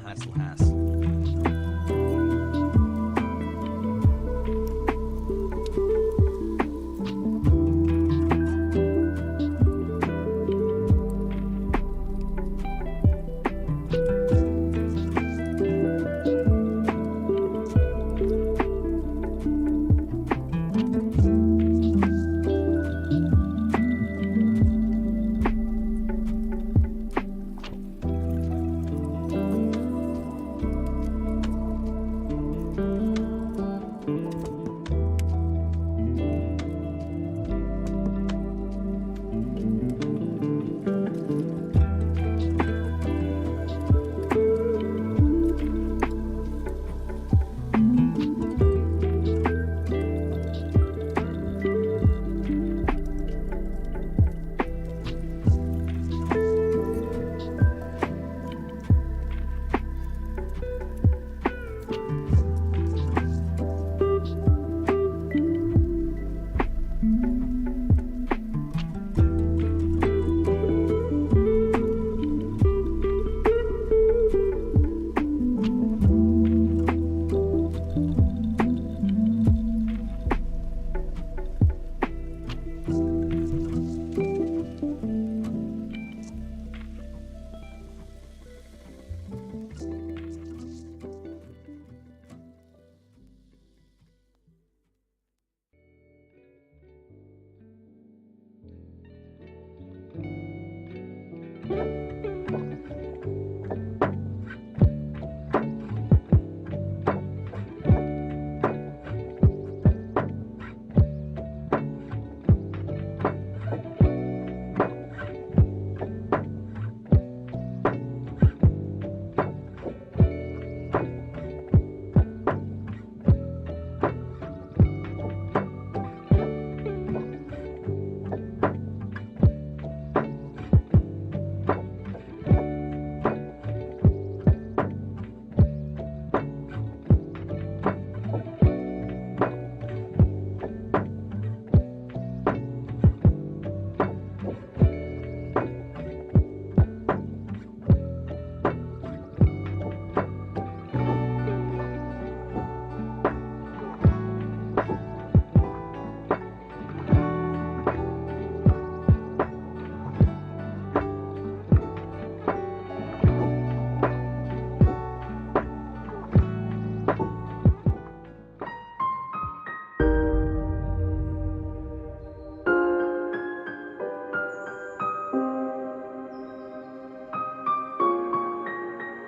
Hassle.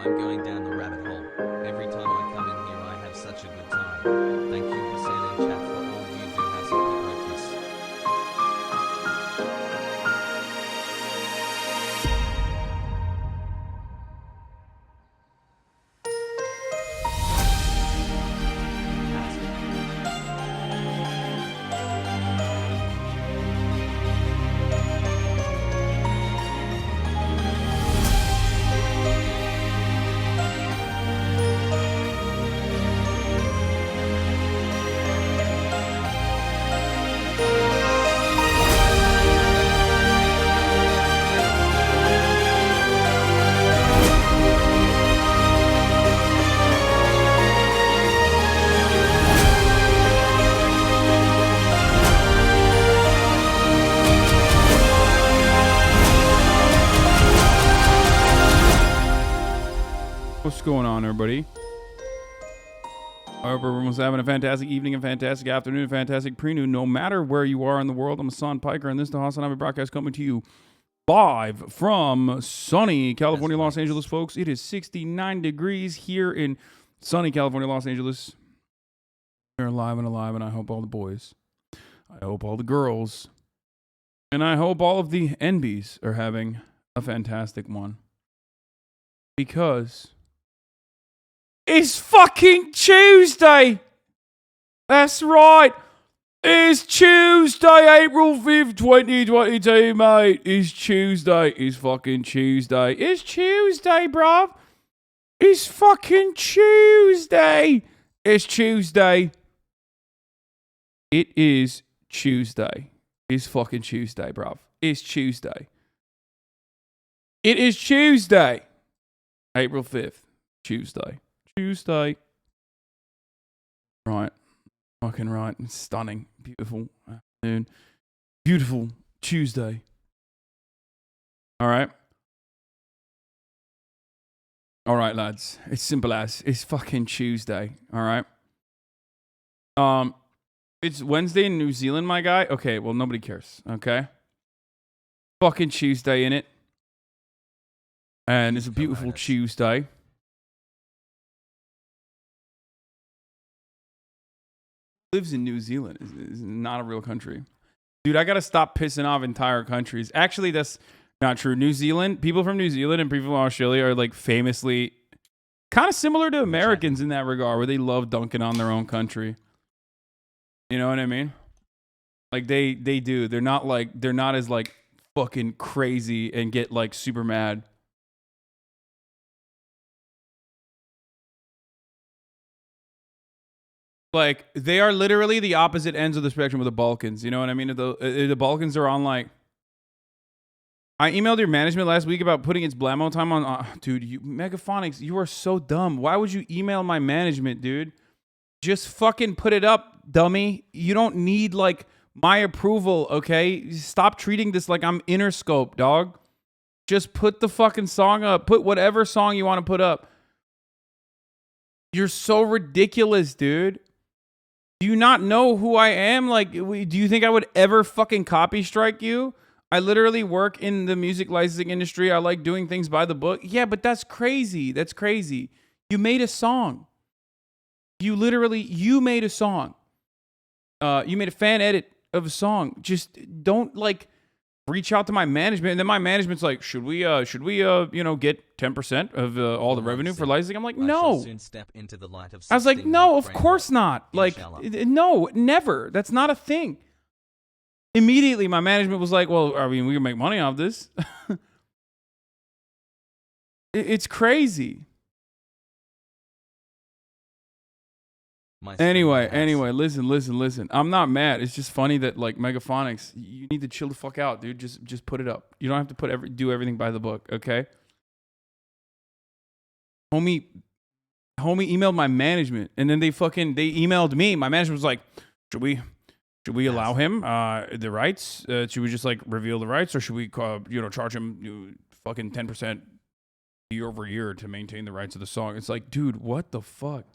I'm going down the rabbit hole. Every time I come in here, I have such a good time. Thank you, Hasan and chat, for all you do, Hasan. People kiss. What's going on, everybody? I hope everyone's having a fantastic evening, a fantastic afternoon, a fantastic pre-noon, no matter where you are in the world. I'm Hasan Piker, and this is the HasanAbi broadcast coming to you live from sunny California, Los Angeles, folks. It is 69 degrees here in sunny California, Los Angeles. We're alive and alive, and I hope all the boys, I hope all the girls, and I hope all of the NBs are having a fantastic one. Because it's fucking Tuesday. That's right. It's Tuesday, April 5th, 2022, mate. It's Tuesday. It's fucking Tuesday. It's Tuesday, bruv. It's fucking Tuesday. It's Tuesday. It is Tuesday. It's fucking Tuesday, bruv. It's Tuesday. It is Tuesday. April 5th. Tuesday. Tuesday. Right. Fucking right. It's stunning. Beautiful afternoon. Beautiful Tuesday. Alright. Alright, lads. It's simple as. It's fucking Tuesday. Alright. It's Wednesday in New Zealand, my guy. Okay, well, nobody cares. Okay? Fucking Tuesday, innit? And it's a beautiful Tuesday. Lives in New Zealand. It's not a real country. Dude, I gotta stop pissing off entire countries. Actually, that's not true. New Zealand, people from New Zealand and people from Australia are like famously kind of similar to Americans in that regard, where they love dunking on their own country. You know what I mean? Like they do. They're not as like fucking crazy and get like super mad. Like, they are literally the opposite ends of the spectrum of the Balkans. You know what I mean? The Balkans are on, like... I emailed your management last week about putting its Blamo time on... dude, Megaphonics, you are so dumb. Why would you email my management, dude? Just fucking put it up, dummy. You don't need, like, my approval, okay? Stop treating this like I'm Interscope, dog. Just put the fucking song up. Put whatever song you want to put up. You're so ridiculous, dude. Do you not know who I am? Like, do you think I would ever fucking copy strike you? I literally work in the music licensing industry. I like doing things by the book. Yeah, but that's crazy. That's crazy. You made a song. You made a song. You made a fan edit of a song. Just don't like reach out to my management. And then my management's like, should we get 10% of all the revenue for licensing? I'm like, no. I was like, no, of course not. Like, no, never. That's not a thing. Immediately, my management was like, well, I mean, we can make money off this. It's crazy. Anyway, listen. I'm not mad. It's just funny that like Megaphonics, you need to chill the fuck out, dude. Just put it up. You don't have to do everything by the book, okay? Homie emailed my management, and then they emailed me. My management was like, should we allow him the rights? Should we just like reveal the rights, or should we charge him fucking 10% year over year to maintain the rights of the song? It's like, dude, what the fuck?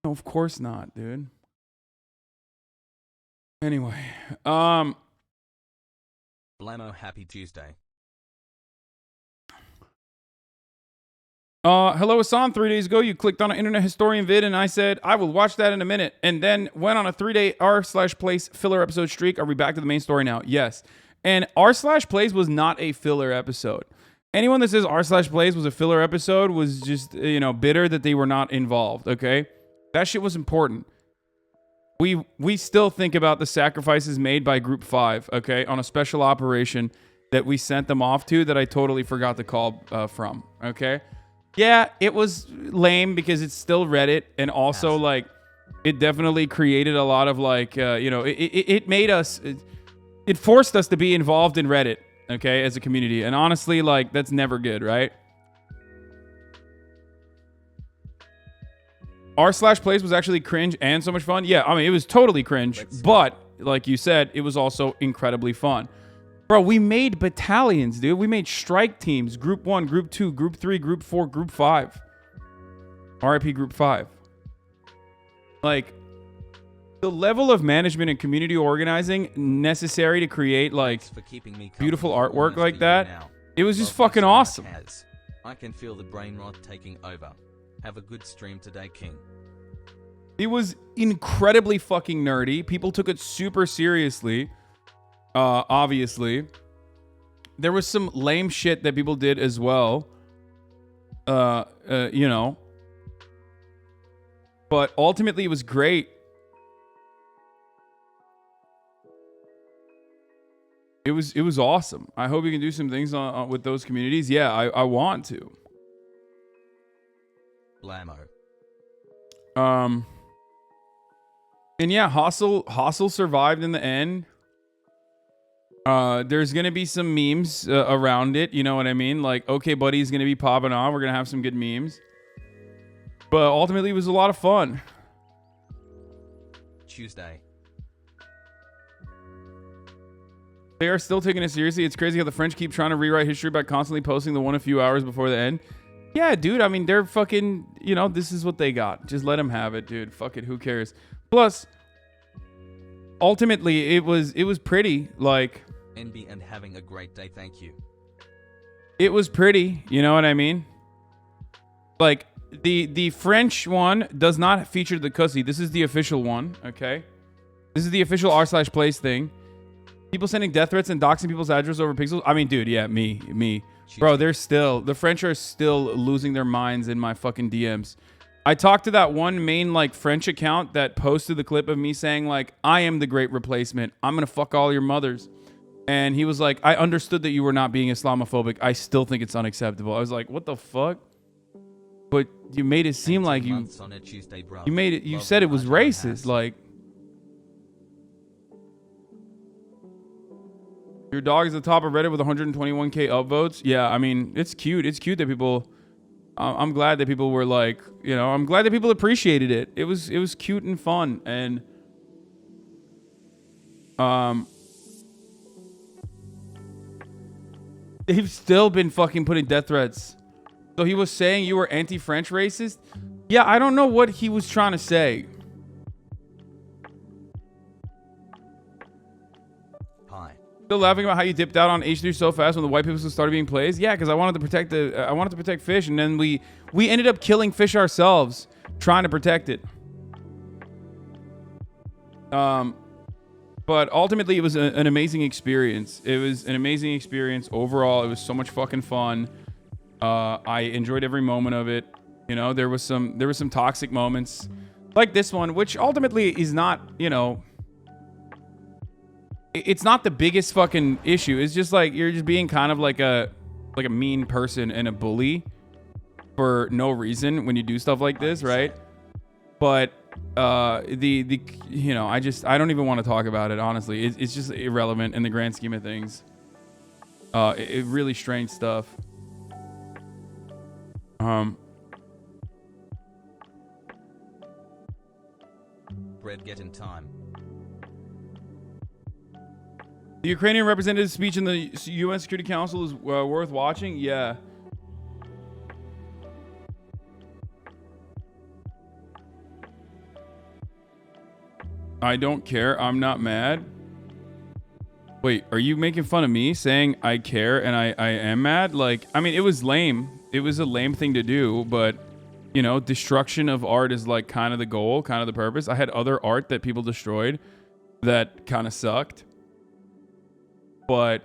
No, of course not, dude. Anyway, Blammo, happy Tuesday. Hello, Hasan. 3 days ago, you clicked on an Internet Historian vid, and I said, I will watch that in a minute, and then went on a 3-day r/plays filler episode streak. Are we back to the main story now? Yes. And r/plays was not a filler episode. Anyone that says r/plays was a filler episode was just, bitter that they were not involved, okay? That shit was important. We still think about the sacrifices made by Group 5, okay, on a special operation that we sent them off to that I totally forgot to call from, okay? Yeah, it was lame because it's still Reddit, and also, like, it definitely created a lot of, like, it made us, it forced us to be involved in Reddit, okay, as a community. And honestly, like, that's never good, right? r/plays was actually cringe and so much fun. Yeah, I mean, it was totally cringe, but like you said, it was also incredibly fun. Bro, we made battalions, dude. We made strike teams. Group 1, Group 2, Group 3, Group 4, Group 5. RIP Group 5. Like, the level of management and community organizing necessary to create, like, beautiful artwork like that, it was just fucking awesome. I can feel the brain rot taking over. Have a good stream today, King. It was incredibly fucking nerdy. People took it super seriously. Obviously. There was some lame shit that people did as well. But ultimately it was great. It was awesome. I hope we can do some things with those communities. Yeah, I want to. Blammo. And yeah, Hustle survived in the end. There's gonna be some memes around it, you know what I mean? Like, okay, buddy's gonna be popping off. We're gonna have some good memes. But ultimately, it was a lot of fun. Tuesday. They are still taking it seriously. It's crazy how the French keep trying to rewrite history by constantly posting the one a few hours before the end. Yeah, dude. I mean, they're fucking, this is what they got. Just let them have it, dude. Fuck it. Who cares? Plus, ultimately, it was pretty. Like, NB and having a great day. Thank you. It was pretty. You know what I mean? Like, the French one does not feature the cussy. This is the official one. Okay. This is the official r/plays thing. People sending death threats and doxing people's address over pixels. I mean, dude, yeah, me. Bro, the French are still losing their minds in my fucking DMs. I talked to that one main, like, French account that posted the clip of me saying, like, I am the great replacement. I'm going to fuck all your mothers. And he was like, I understood that you were not being Islamophobic. I still think it's unacceptable. I was like, what the fuck? But you made it seem like you said it was racist. Like, your dog is the top of Reddit with 121k upvotes. Yeah, I mean, it's cute. It's cute that people... I'm glad that people were like, I'm glad that people appreciated it. It was cute and fun. And... they've still been fucking putting death threats. So he was saying you were anti-French racist? Yeah, I don't know what he was trying to say. Hi. Still laughing about how you dipped out on H3 so fast when the white people started being plays. Yeah, because I wanted to protect I wanted to protect fish, and then we ended up killing fish ourselves trying to protect it. But ultimately, it was an amazing experience. It was an amazing experience overall. It was so much fucking fun. I enjoyed every moment of it. You know, there was some toxic moments like this one, which ultimately is not, you know, it's not the biggest fucking issue. It's just like you're just being kind of like a mean person and a bully for no reason when you do stuff like this, right? But you know, I don't even want to talk about it, honestly. It's just irrelevant in the grand scheme of things. It really strange stuff. Bread get in time. The Ukrainian representative's speech in the UN Security Council is worth watching. Yeah. I don't care. I'm not mad. Wait, are you making fun of me saying I care and I am mad? Like, I mean, it was lame. It was a lame thing to do, but, you know, destruction of art is like kind of the goal, kind of the purpose. I had other art that people destroyed that kind of sucked. But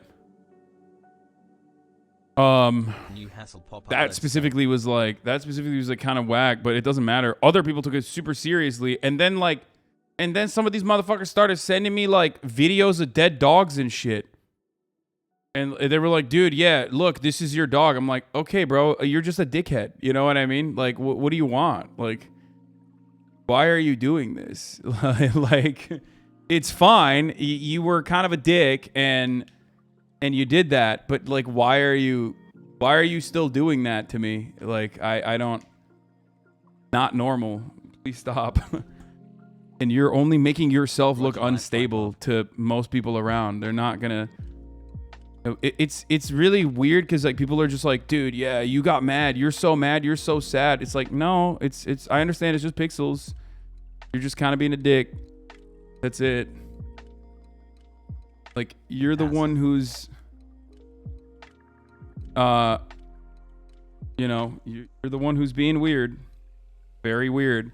that specifically was like kind of whack, but it doesn't matter. Other people took it super seriously, and then some of these motherfuckers started sending me like videos of dead dogs and shit. And they were like, dude, yeah, look, this is your dog. I'm like, okay, bro, you're just a dickhead. You know what I mean? Like, what do you want? Like, why are you doing this? Like, it's fine. You were kind of a dick and you did that, but like, why are you still doing that to me? Like, I don't, not normal. Please stop. And you're only making yourself look unstable to most people around. They're not gonna. It's really weird because like people are just like, dude, yeah, you got mad. You're so mad. You're so sad. It's like, no, it's. I understand. It's just pixels. You're just kind of being a dick. That's it. Like, you're the one who's. You know, you're the one who's being weird. Very weird.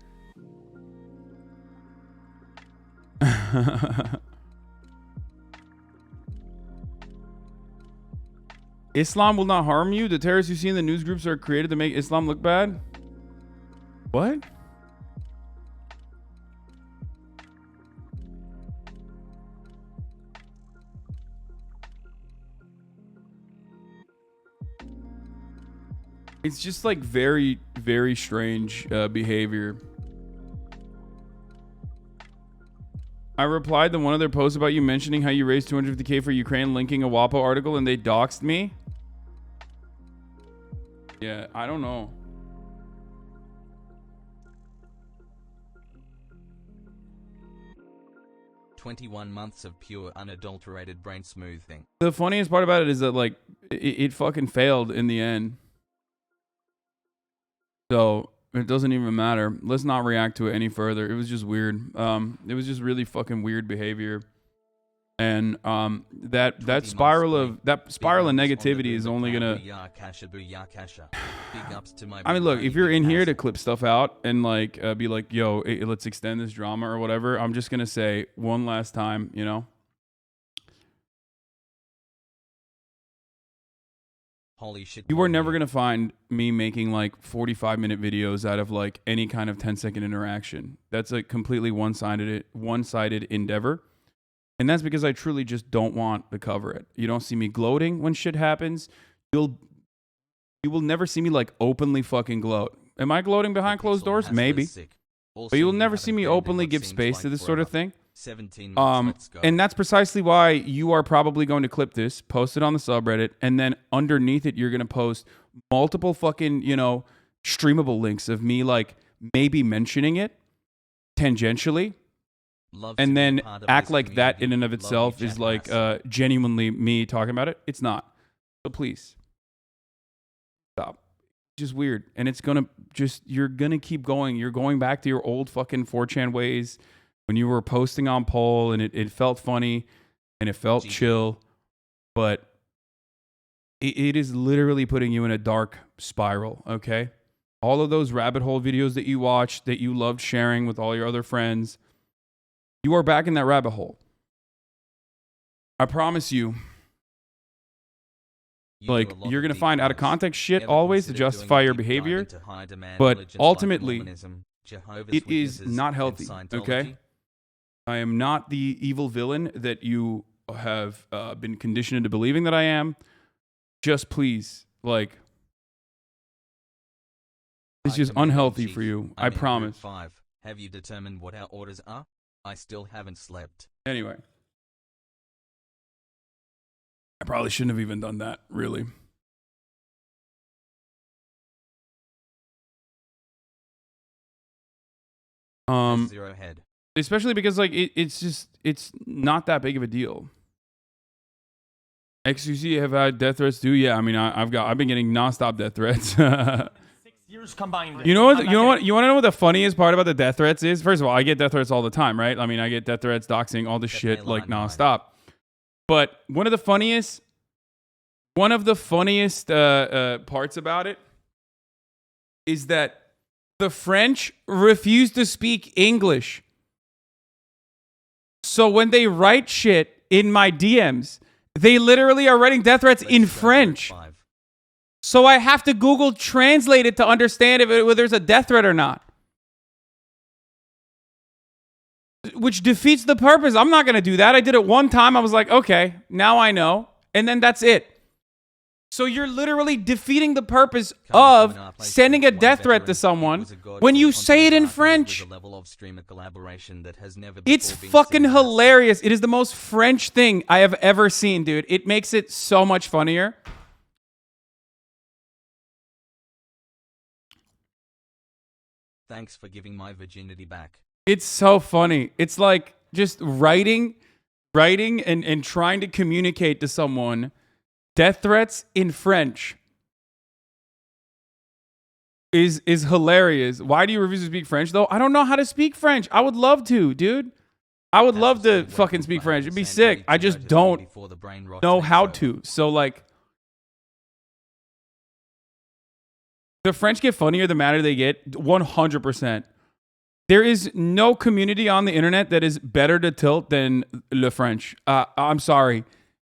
Islam will not harm you. The terrorists you see in the news groups are created to make Islam look bad. What? It's just like very, very strange behavior. I replied to one of their posts about you mentioning how you raised 250K for Ukraine, linking a WAPO article, and they doxed me. Yeah, I don't know. "21 months of pure, unadulterated brain smoothing." The funniest part about it is that, like, it fucking failed in the end. So it doesn't even matter. Let's not react to it any further. It was just weird. It was just really fucking weird behavior. And that spiral of negativity is only gonna. I mean, look, if you're in here to clip stuff out and like be like, yo, let's extend this drama or whatever, I'm just gonna say one last time, you know. Holy shit. You are never gonna find me making like 45-minute videos out of like any kind of 10-second interaction. That's a completely one-sided endeavor. And that's because I truly just don't want to cover it. You don't see me gloating when shit happens. You will never see me like openly fucking gloat. Am I gloating behind closed doors? Maybe. But you will never see me openly give space to this sort of thing. 17 months, let's go. And that's precisely why you are probably going to clip this, post it on the subreddit, and then underneath it, you're going to post multiple fucking, you know, streamable links of me like maybe mentioning it tangentially. And then act like that in and of itself is like genuinely me talking about it. It's not. So please stop. Just weird. And it's gonna just, you're gonna keep going. You're going back to your old fucking 4chan ways when you were posting on poll and it felt funny and it felt chill. but it is literally putting you in a dark spiral, okay? All of those rabbit hole videos that you watched, that you loved sharing with all your other friends, you are back in that rabbit hole. I promise you, like, you're going to find out of context shit always to justify your behavior, but ultimately, it is not healthy, okay? I am not the evil villain that you have been conditioned into believing that I am. Just please, like, it's just unhealthy for you. I promise. 5. Have you determined what our orders are? I still haven't slept. Anyway. I probably shouldn't have even done that, really. Zero head. Especially because, like, it's not that big of a deal. XQC have had death threats too. Yeah, I mean, I've been getting nonstop death threats. 6 years combined. You know what? You want to know what the funniest part about the death threats is? First of all, I get death threats all the time, right? I mean, I get death threats, doxing, all this shit, like, nonstop. But one of the funniest parts about it is that the French refuse to speak English. So when they write shit in my DMs, they literally are writing death threats in French. So I have to Google translate it to understand whether there's a death threat or not. Which defeats the purpose. I'm not going to do that. I did it one time. I was like, okay, now I know. And then that's it. So you're literally defeating the purpose of sending a death threat to someone when you say it in French. It's fucking hilarious. It is the most French thing I have ever seen, dude. It makes it so much funnier. Thanks for giving my virginity back. It's so funny. It's like just writing and trying to communicate to someone death threats in French is hilarious. Why do you refuse to speak French, though? I don't know how to speak French. I would love to, dude. I would love to fucking speak French. It'd be sick. I just don't know how to. So, like, the French get funnier the madder they get, 100%. There is no community on the internet that is better to tilt than Le French. I'm sorry.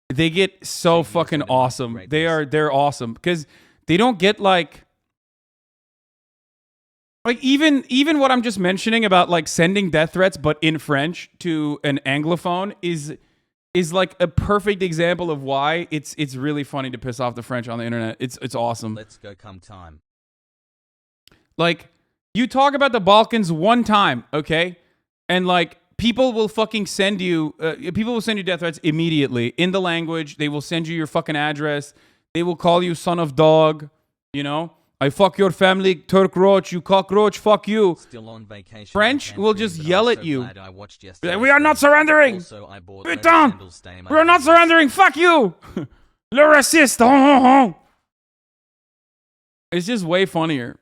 They get so fucking awesome. They're awesome because they don't get like even what I'm just mentioning about like sending death threats but in French to an Anglophone is like a perfect example of why it's really funny to piss off the French on the internet. It's awesome. Let's go come time. Like, you talk about the Balkans one time, okay? And like people will fucking send you death threats immediately in the language. They will send you your fucking address. They will call you son of dog, you know? I fuck your family, Turk roach, you cockroach, fuck you. Still on vacation. French will just yell at you. We are not surrendering. Putain, we are not surrendering. Fuck you. Le raciste. It's just way funnier.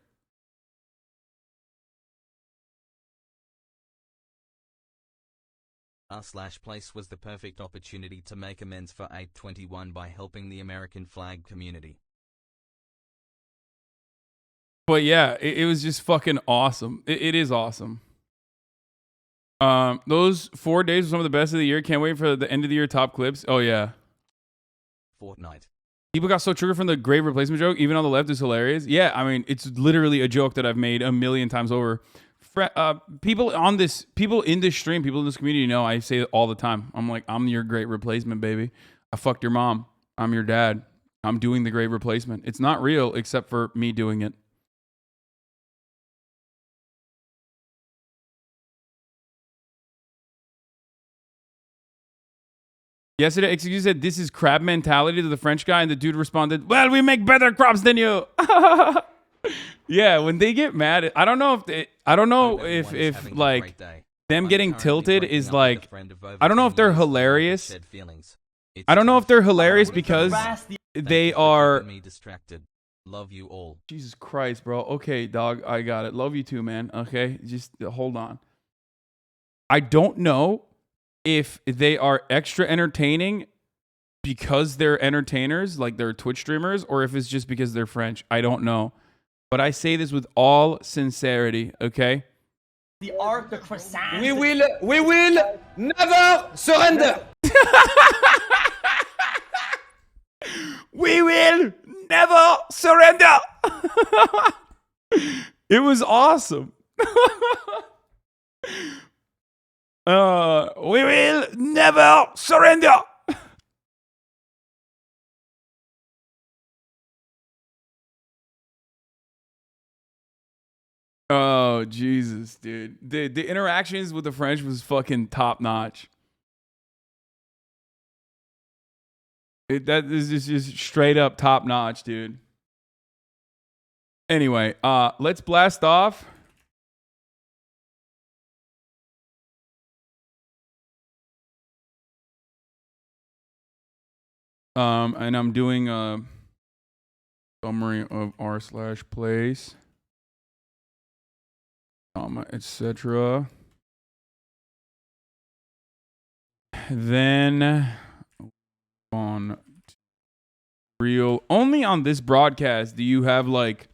R/place was the perfect opportunity to make amends for 821 by helping the American flag community. But yeah, it was just fucking awesome. It is awesome. Those 4 days were some of the best of the year. Can't wait for the end of the year top clips. Oh yeah. Fortnite. People got so triggered from the grave replacement joke, even on the left, is hilarious. Yeah, I mean, it's literally a joke that I've made a million times over. People in this stream, people in this community know I say it all the time. I'm like, I'm your great replacement, baby. I fucked your mom. I'm your dad. I'm doing the great replacement. It's not real except for me doing it. Yesterday, XQ said, this is crab mentality to the French guy, and the dude responded, well, we make better crops than you. Yeah, when they get mad, I don't know if like them getting tilted is like, I don't know if they're hilarious. I don't know if they're hilarious because they are. Love you all. Jesus Christ, bro. Okay, dog, I got it. Love you too, man. Okay, just hold on. I don't know if they are extra entertaining because they're entertainers, like they're Twitch streamers, or if it's just because they're French. I don't know. But I say this with all sincerity, okay? The arc, the croissant. We will never surrender. We will never surrender. It was awesome. We will never surrender. Oh, Jesus, dude. The interactions with the French was fucking top notch. That is just straight up top notch, dude. Anyway, let's blast off. And I'm doing a summary of r/place, etc. Then on real, only on this broadcast do you have like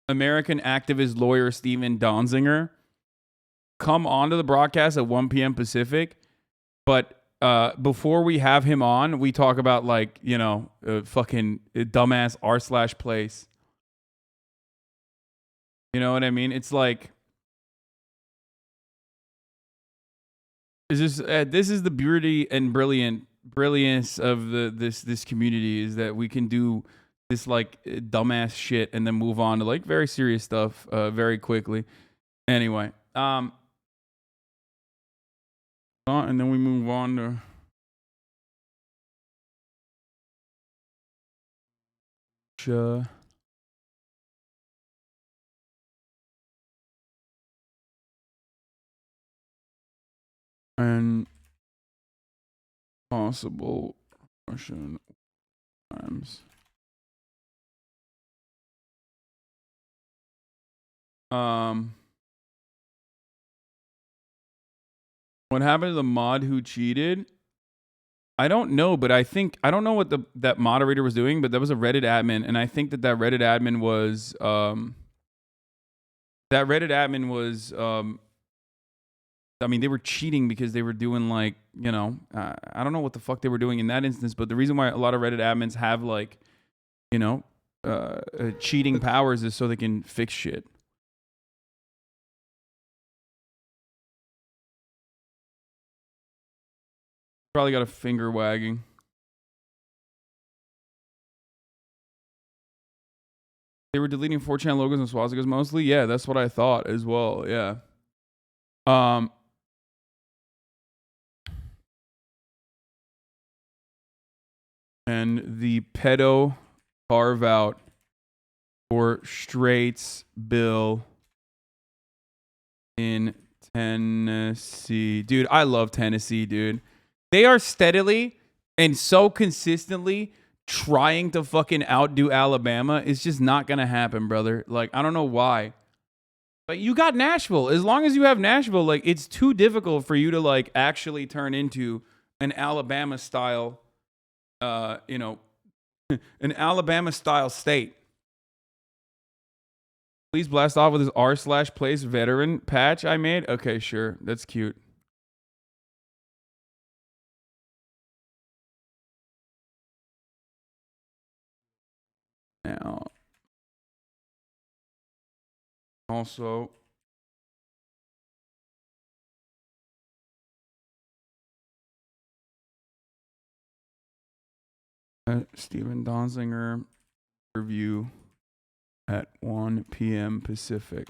American activist lawyer Steven Donzinger come onto the broadcast at 1 p.m. Pacific, but before we have him on, we talk about like, you know, fucking dumbass r/place. You know what I mean? It's like, it's just this is the beauty and brilliance of this community, is that we can do this like dumbass shit and then move on to like very serious stuff very quickly. Anyway, and then we move on to and possible Russian times. What happened to the mod who cheated? I don't know, but I don't know what that moderator was doing, but that was a Reddit admin, and I think that Reddit admin was I mean, they were cheating because they were doing like, you know, I don't know what the fuck they were doing in that instance, but the reason why a lot of Reddit admins have like, you know, cheating powers is so they can fix shit. Probably got a finger wagging. They were deleting 4chan logos and swastikas mostly. Yeah, that's what I thought as well. Yeah. And the pedo carve out for Straight's bill in Tennessee. Dude, I love Tennessee, dude. They are steadily and so consistently trying to fucking outdo Alabama. It's just not going to happen, brother. Like, I don't know why. But you got Nashville. As long as you have Nashville, like, it's too difficult for you to, like, actually turn into an Alabama-style, you know, an Alabama-style state. Please blast off with this r/place veteran patch I made. Okay, sure. That's cute. Now, also, Steven Donzinger review at 1 p.m. Pacific.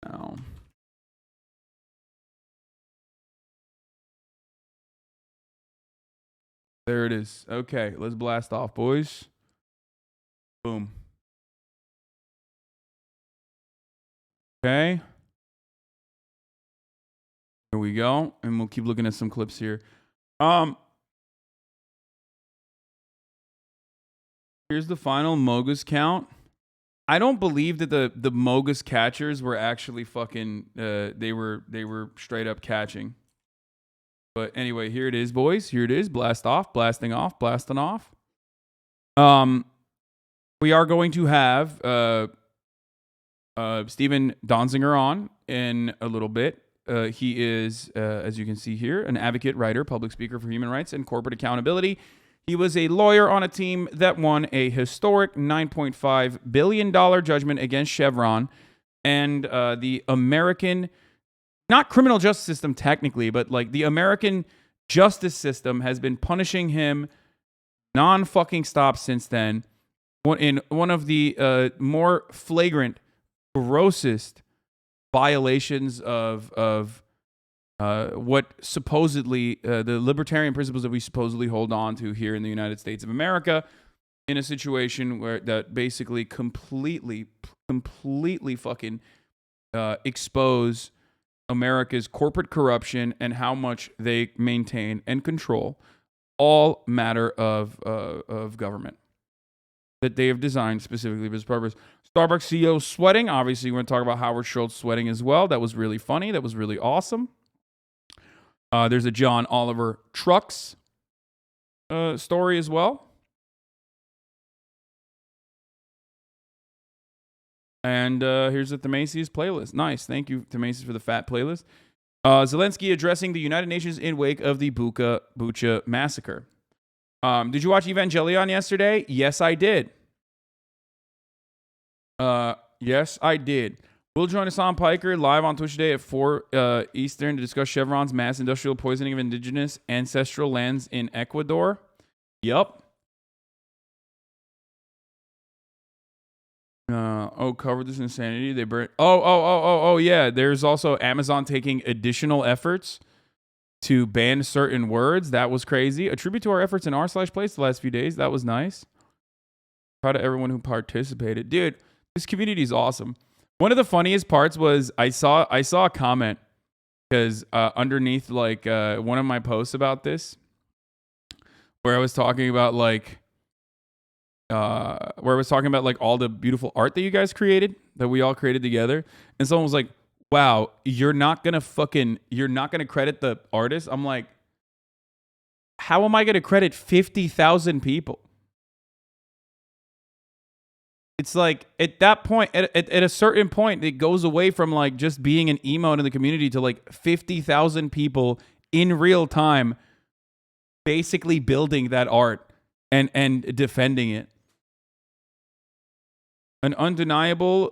Now, there it is. Okay, let's blast off, boys. Boom. Okay. Here we go. And we'll keep looking at some clips here. Here's the final Mogus count. I don't believe that the Mogus catchers were actually fucking they were straight up catching. But anyway, here it is, boys. Here it is. Blast off, blasting off, blasting off. We are going to have Steven Donzinger on in a little bit. He is, as you can see here, an advocate, writer, public speaker for human rights and corporate accountability. He was a lawyer on a team that won a historic $9.5 billion judgment against Chevron and the American, not criminal justice system technically, but like the American justice system has been punishing him non-fucking stop since then. In one of the more flagrant, grossest violations of what supposedly the libertarian principles that we supposedly hold on to here in the United States of America, in a situation where that basically completely fucking expose America's corporate corruption and how much they maintain and control all matter of government that they have designed specifically for this purpose. Starbucks CEO sweating. Obviously, we're going to talk about Howard Schultz sweating as well. That was really funny. That was really awesome. There's a John Oliver Trucks story as well. And here's the Macy's playlist. Nice. Thank you, Macy's, for the fat playlist. Zelensky addressing the United Nations in wake of the Bucha massacre. Did you watch Evangelion yesterday? Yes, I did. Yes, I did. We'll join Hasan Piker live on Twitch today at 4 Eastern to discuss Chevron's mass industrial poisoning of indigenous ancestral lands in Ecuador. Yup. Covered this insanity. They burn. Oh, yeah. There's also Amazon taking additional efforts to ban certain words. That was crazy. A tribute to our efforts in r/place the last few days. That was nice. Proud of everyone who participated. Dude, this community is awesome. One of the funniest parts was I saw a comment because underneath like one of my posts about this, where I was talking about like all the beautiful art that you guys created, that we all created together, and someone was like, "Wow, you're not gonna credit the artist." I'm like, how am I gonna credit 50,000 people? It's like at that point, at a certain point, it goes away from like just being an emote in the community to like 50,000 people in real time, basically building that art and defending it. An undeniably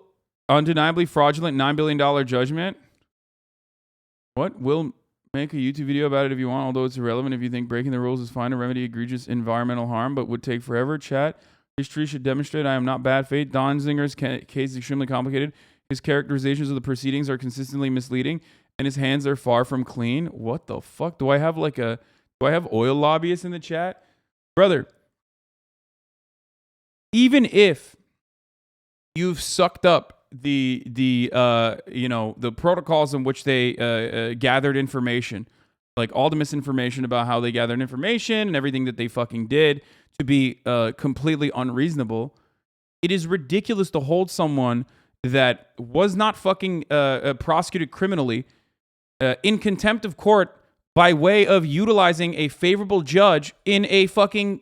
fraudulent $9 billion judgment. What? We'll make a YouTube video about it if you want, although it's irrelevant if you think breaking the rules is fine to remedy egregious environmental harm, but would take forever. Chat. History should demonstrate I am not bad faith. Donzinger's case is extremely complicated. His characterizations of the proceedings are consistently misleading, and his hands are far from clean. What the fuck? Do I have oil lobbyists in the chat? Brother, even if you've sucked up the protocols in which they gathered information, like all the misinformation about how they gathered information and everything that they fucking did to be completely unreasonable, it is ridiculous to hold someone that was not fucking prosecuted criminally in contempt of court by way of utilizing a favorable judge in a fucking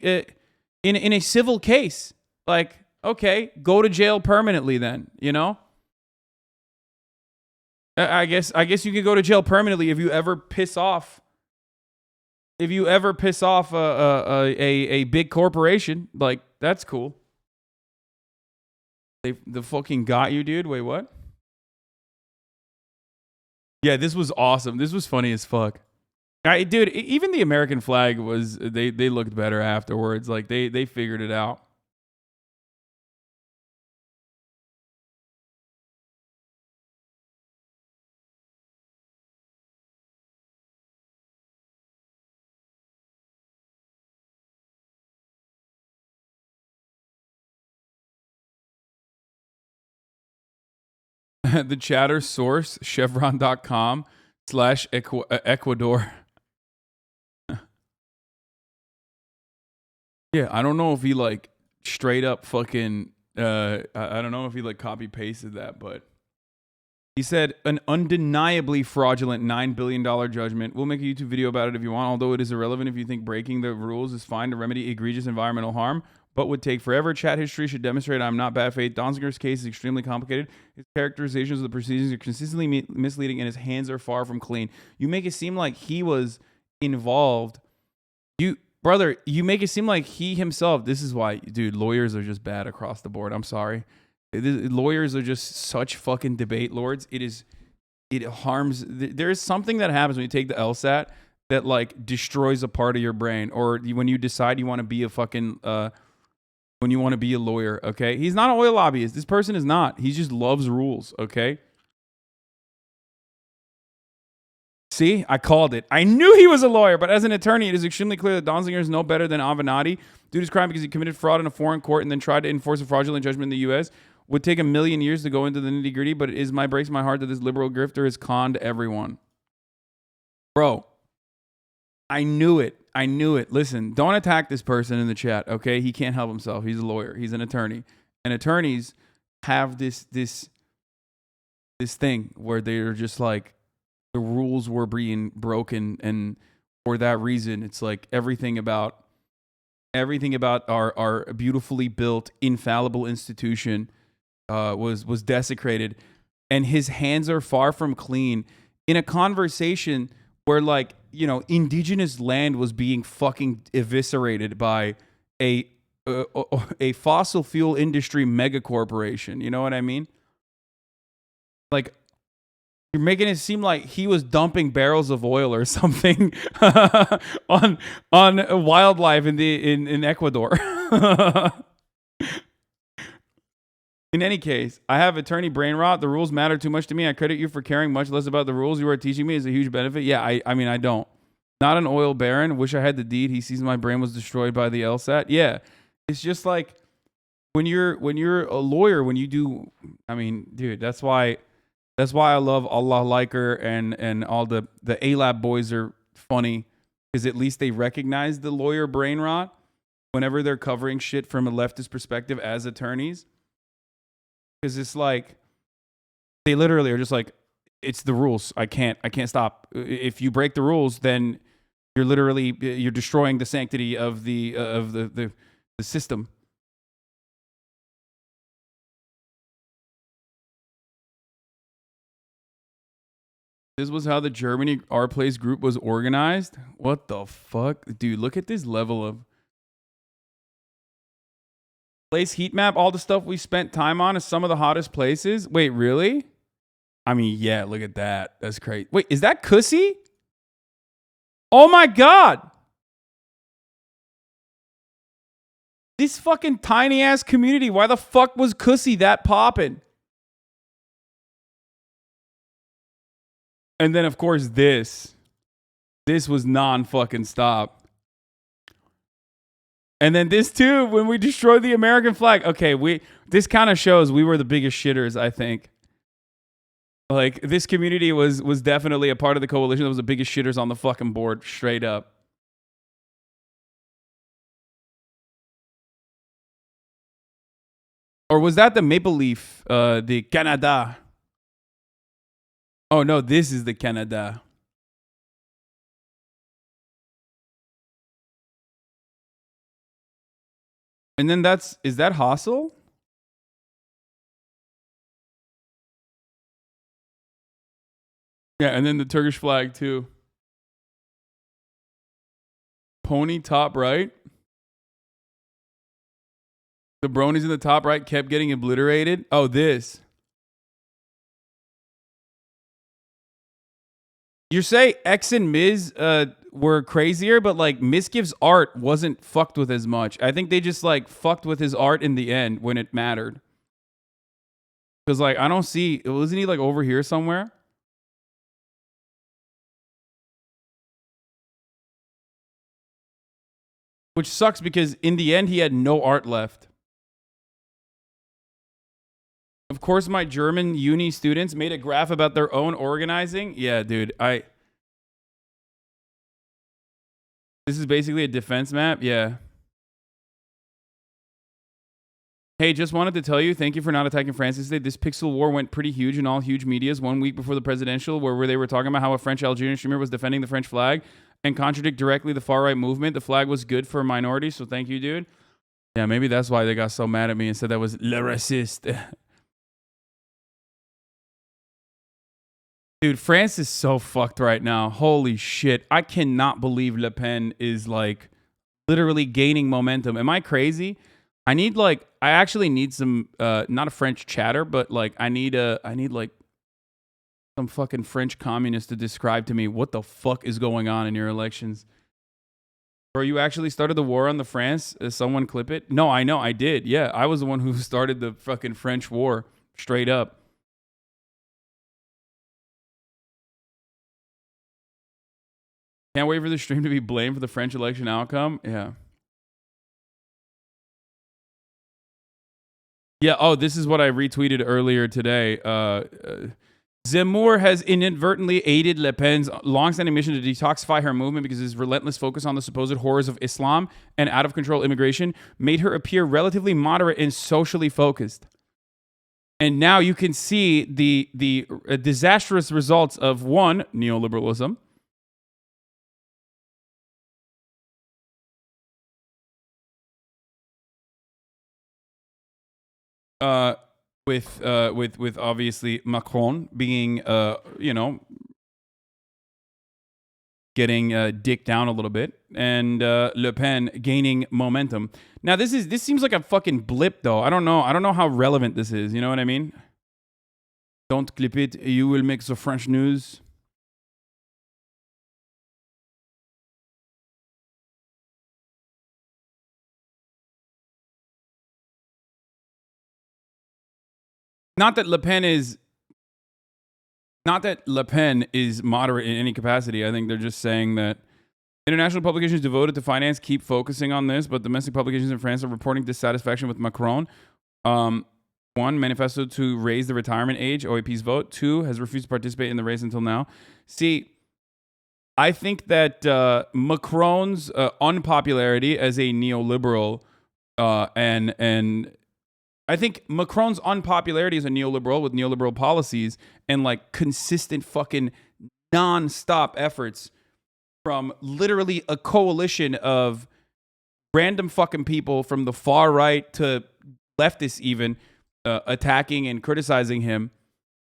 in a civil case. Like, okay, go to jail permanently then, you know? I guess you could go to jail permanently if you ever piss off a big corporation. Like, that's cool. They fucking got you, dude. Wait, what? Yeah, this was awesome. This was funny as fuck. Dude, even the American flag was they looked better afterwards. Like they figured it out. The chatter source, chevron.com/Ecuador. Yeah, I don't know if he like straight up fucking I don't know if he like copy pasted that, but He said, an undeniably fraudulent $9 billion judgment. We'll make a YouTube video about it if you want, although it is irrelevant if you think breaking the rules is fine to remedy egregious environmental harm, but would take forever. Chat history should demonstrate I'm not bad faith. Donzinger's case is extremely complicated. His characterizations of the proceedings are consistently misleading, and his hands are far from clean. You make it seem like he was involved. Brother, you make it seem like he himself, this is why, dude, lawyers are just bad across the board. I'm sorry. Lawyers are just such fucking debate lords. It harms. There is something that happens when you take the LSAT that like destroys a part of your brain, or when you decide you want to be a fucking when you want to be a lawyer. Okay, he's not an oil lobbyist. This person is not. He just loves rules. Okay. See, I called it. I knew he was a lawyer, but as an attorney, it is extremely clear that Donzinger is no better than Avenatti. Dude is crying because he committed fraud in a foreign court and then tried to enforce a fraudulent judgment in the U.S. Would take 1,000,000 years to go into the nitty gritty, but it breaks my heart that this liberal grifter has conned everyone. Bro, I knew it. I knew it. Listen, don't attack this person in the chat, okay? He can't help himself. He's a lawyer. He's an attorney. And attorneys have this thing where they're just like, the rules were being broken, and for that reason, it's like everything about our beautifully built, infallible institution was desecrated, and his hands are far from clean. In a conversation where, like, you know, indigenous land was being fucking eviscerated by a fossil fuel industry mega corporation. You know what I mean? Like, you're making it seem like he was dumping barrels of oil or something on wildlife in Ecuador. In any case, I have attorney brain rot. The rules matter too much to me. I credit you for caring much less about the rules you are teaching me is a huge benefit. Yeah, I mean, I don't. Not an oil baron. Wish I had the deed. He sees my brain was destroyed by the LSAT. Yeah, it's just like when you're a lawyer, when you do. I mean, dude, that's why I love Allah Liker and all the A-Lab boys are funny, because at least they recognize the lawyer brain rot whenever they're covering shit from a leftist perspective as attorneys. Because it's like, they literally are just like, it's the rules. I can't stop. If you break the rules, then you're destroying the sanctity of the system. This was how the Germany R Plays group was organized? What the fuck? Dude, look at this level of... Place heat map, all the stuff we spent time on is some of the hottest places. Wait, really? I mean, yeah, look at that. That's crazy. Wait, is that Cussy? Oh my God. This fucking tiny ass community. Why the fuck was Cussy that poppin'? And then, of course, this was non-fucking stop. And then this too, when we destroyed the American flag. Okay, this kind of shows we were the biggest shitters, I think. Like, this community was definitely a part of the coalition that was the biggest shitters on the fucking board, straight up. Or was that the Maple Leaf, the Canada? Oh no, this is the Canada. And then is that Hassel? Yeah, and then the Turkish flag too. Pony top right. The bronies in the top right kept getting obliterated. Oh, this. You say X and Miz were crazier, but like Miskiv's art wasn't fucked with as much. I think they just like fucked with his art in the end when it mattered. Because like I don't see, wasn't he like over here somewhere? Which sucks because in the end he had no art left. Of course, my German uni students made a graph about their own organizing. Yeah, dude, this is basically a defense map. Yeah. Hey, just wanted to tell you, thank you for not attacking France this day. This pixel war went pretty huge in all huge medias 1 week before the presidential, where they were talking about how a French Algerian streamer was defending the French flag and contradict directly the far right movement. The flag was good for minorities, so thank you, dude. Yeah, maybe that's why they got so mad at me and said that was le raciste. Dude, France is so fucked right now. Holy shit. I cannot believe Le Pen is like literally gaining momentum. Am I crazy? I actually need some not a French chatter, but like I need like some fucking French communist to describe to me what the fuck is going on in your elections. Bro, you actually started the war on the France? Someone clip it? No, I know, I did. Yeah, I was the one who started the fucking French war, straight up. Can't wait for the stream to be blamed for the French election outcome. Yeah. Yeah, oh, this is what I retweeted earlier today. Zemmour has inadvertently aided Le Pen's long-standing mission to detoxify her movement because his relentless focus on the supposed horrors of Islam and out-of-control immigration made her appear relatively moderate and socially focused. And now you can see the disastrous results of, one, neoliberalism, with obviously Macron being getting dicked down a little bit, and Le Pen gaining momentum. Now this seems like a fucking blip though. I don't know how relevant this is. You know what I mean? Don't clip it. You will make the French news. Not that Le Pen is moderate in any capacity. I think they're just saying that international publications devoted to finance keep focusing on this, but domestic publications in France are reporting dissatisfaction with Macron. One, manifesto to raise the retirement age, OAP's vote. Two, has refused to participate in the race until now. See, I think that Macron's unpopularity as a neoliberal and I think Macron's unpopularity as a neoliberal with neoliberal policies and like consistent fucking non-stop efforts from literally a coalition of random fucking people from the far right to leftists even attacking and criticizing him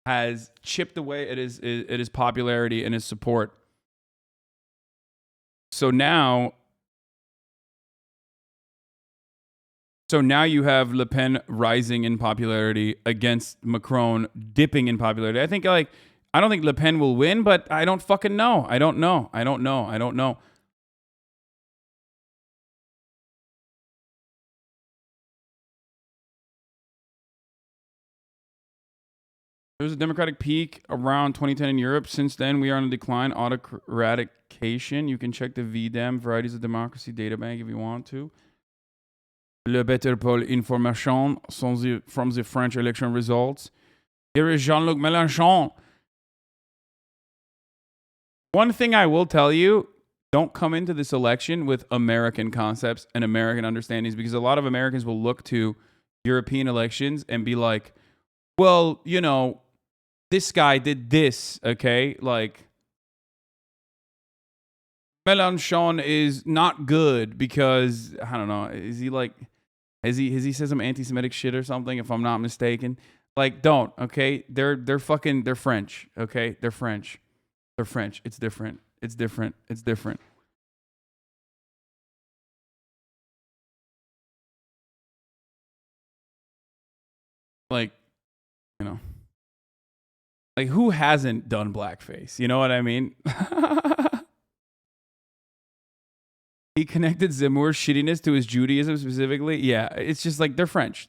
has chipped away at his popularity and his support. So now you have Le Pen rising in popularity against Macron dipping in popularity. I don't think Le Pen will win, but I don't fucking know. I don't know. There was a democratic peak around 2010 in Europe. Since then, we are on a decline. Autocratication. You can check the VDEM, Varieties of Democracy data bank if you want to. Le better poll information from the French election results. Here is Jean-Luc Mélenchon. One thing I will tell you, don't come into this election with American concepts and American understandings, because a lot of Americans will look to European elections and be like, well, you know, this guy did this, okay? Like, Mélenchon is not good because, I don't know, is he like... Has he said some anti-Semitic shit or something, if I'm not mistaken? Like, don't, okay? They're French, okay? They're French. It's different. Like, you know. Like, who hasn't done blackface? You know what I mean? He connected Zemmour's shittiness to his Judaism specifically. Yeah, it's just like they're French.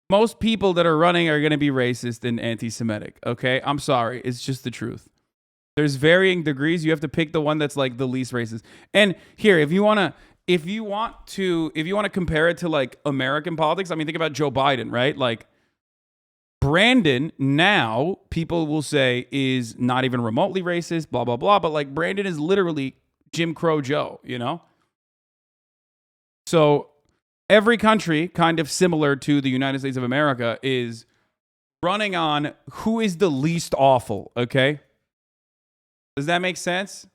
Most people that are running are going to be racist and anti-Semitic. Okay, I'm sorry. It's just the truth. There's varying degrees. You have to pick the one that's like the least racist. And here, if you want to compare it to like American politics, I mean, think about Joe Biden, right? Like Brandon now, people will say is not even remotely racist, blah blah blah. But like Brandon is literally Jim Crow Joe, you know. So every country, kind of similar to the United States of America, is running on who is the least awful, okay? Does that make sense?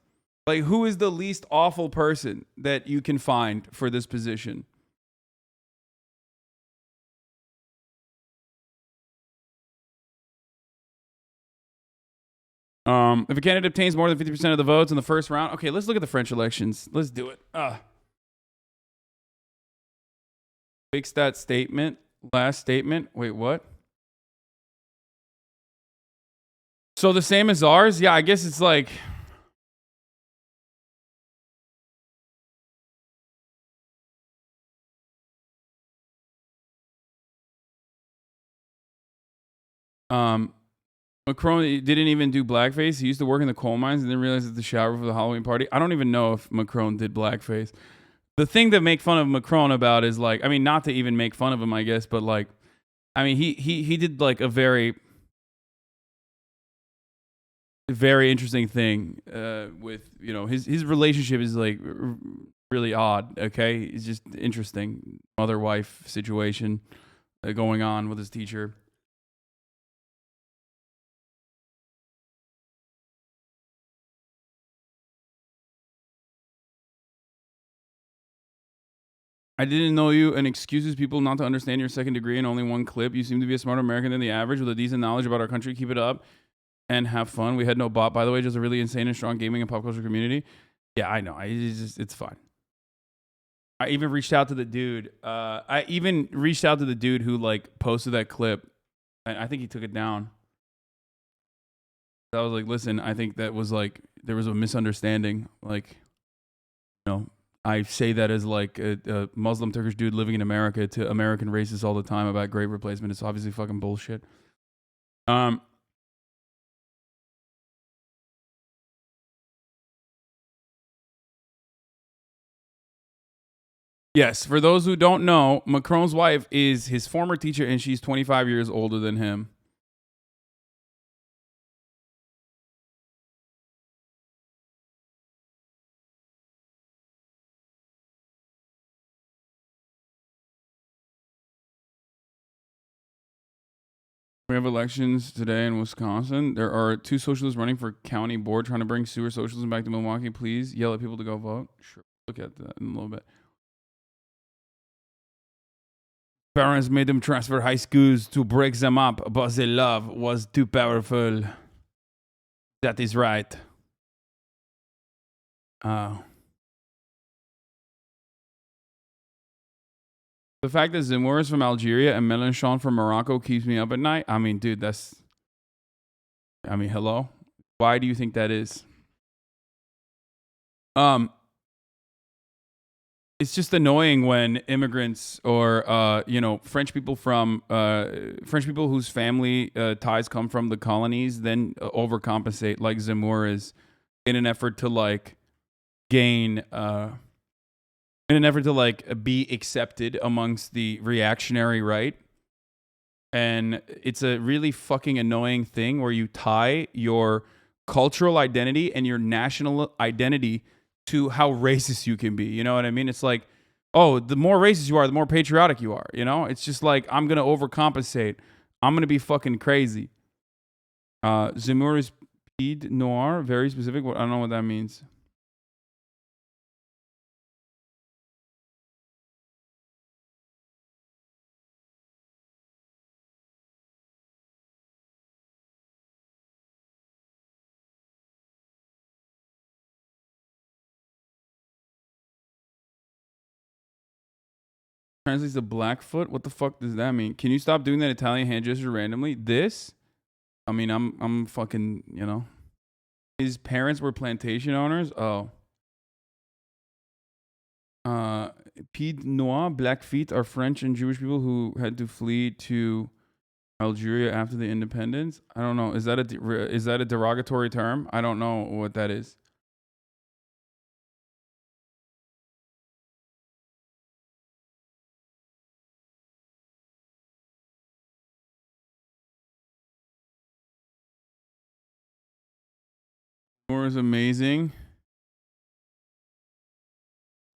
Like, who is the least awful person that you can find for this position? If a candidate obtains more than 50% of the votes in the first round, okay, let's look at the French elections. Let's do it. Fix that statement. Last statement. Wait, what? So the same as ours? Yeah, I guess it's like... Macron didn't even do blackface. He used to work in the coal mines and then realized at the shower for the Halloween party. I don't even know if Macron did blackface. The thing to make fun of Macron about is like, I mean, not to even make fun of him, I guess, but like, I mean, he did like a very, very interesting thing with, you know, his relationship is like really odd. Okay, it's just interesting mother wife situation going on with his teacher. I didn't know you and excuses people not to understand your second degree in only one clip. You seem to be a smarter American than the average with a decent knowledge about our country. Keep it up and have fun. We had no bot, by the way, just a really insane and strong gaming and pop culture community. Yeah, I know. It's fine. I even reached out to the dude. Who like posted that clip. I think he took it down. I was like, listen, I think that was like, there was a misunderstanding. Like, you know, I say that as like a Muslim Turkish dude living in America to American racists all the time about great replacement. It's obviously fucking bullshit. Yes, for those who don't know, Macron's wife is his former teacher and she's 25 years older than him. We have elections today in Wisconsin. There are 2 socialists running for county board trying to bring sewer socialism back to Milwaukee. Please yell at people to go vote. Sure. Look at that in a little bit. Parents made them transfer high schools to break them up, but the love was too powerful. That is right. The fact that Zemmour is from Algeria and Mélenchon from Morocco keeps me up at night. I mean, dude, hello? Why do you think that is? It's just annoying when immigrants or French people whose family ties come from the colonies then overcompensate like Zemmour is in an effort to like gain be accepted amongst the reactionary right. And it's a really fucking annoying thing where you tie your cultural identity and your national identity to how racist you can be. You know what I mean? It's like, oh, the more racist you are, the more patriotic you are. You know, it's just like, I'm going to overcompensate. I'm going to be fucking crazy. Zemmour is Pied Noir, very specific. I don't know what that means. Translates to Blackfoot. What the fuck does that mean? Can you stop doing that Italian hand gesture randomly? This? I mean, I'm fucking, you know. His parents were plantation owners. Oh. Pied Noir, Blackfeet are French and Jewish people who had to flee to Algeria after the independence. I don't know. Is that a derogatory term? I don't know what that is. More is amazing.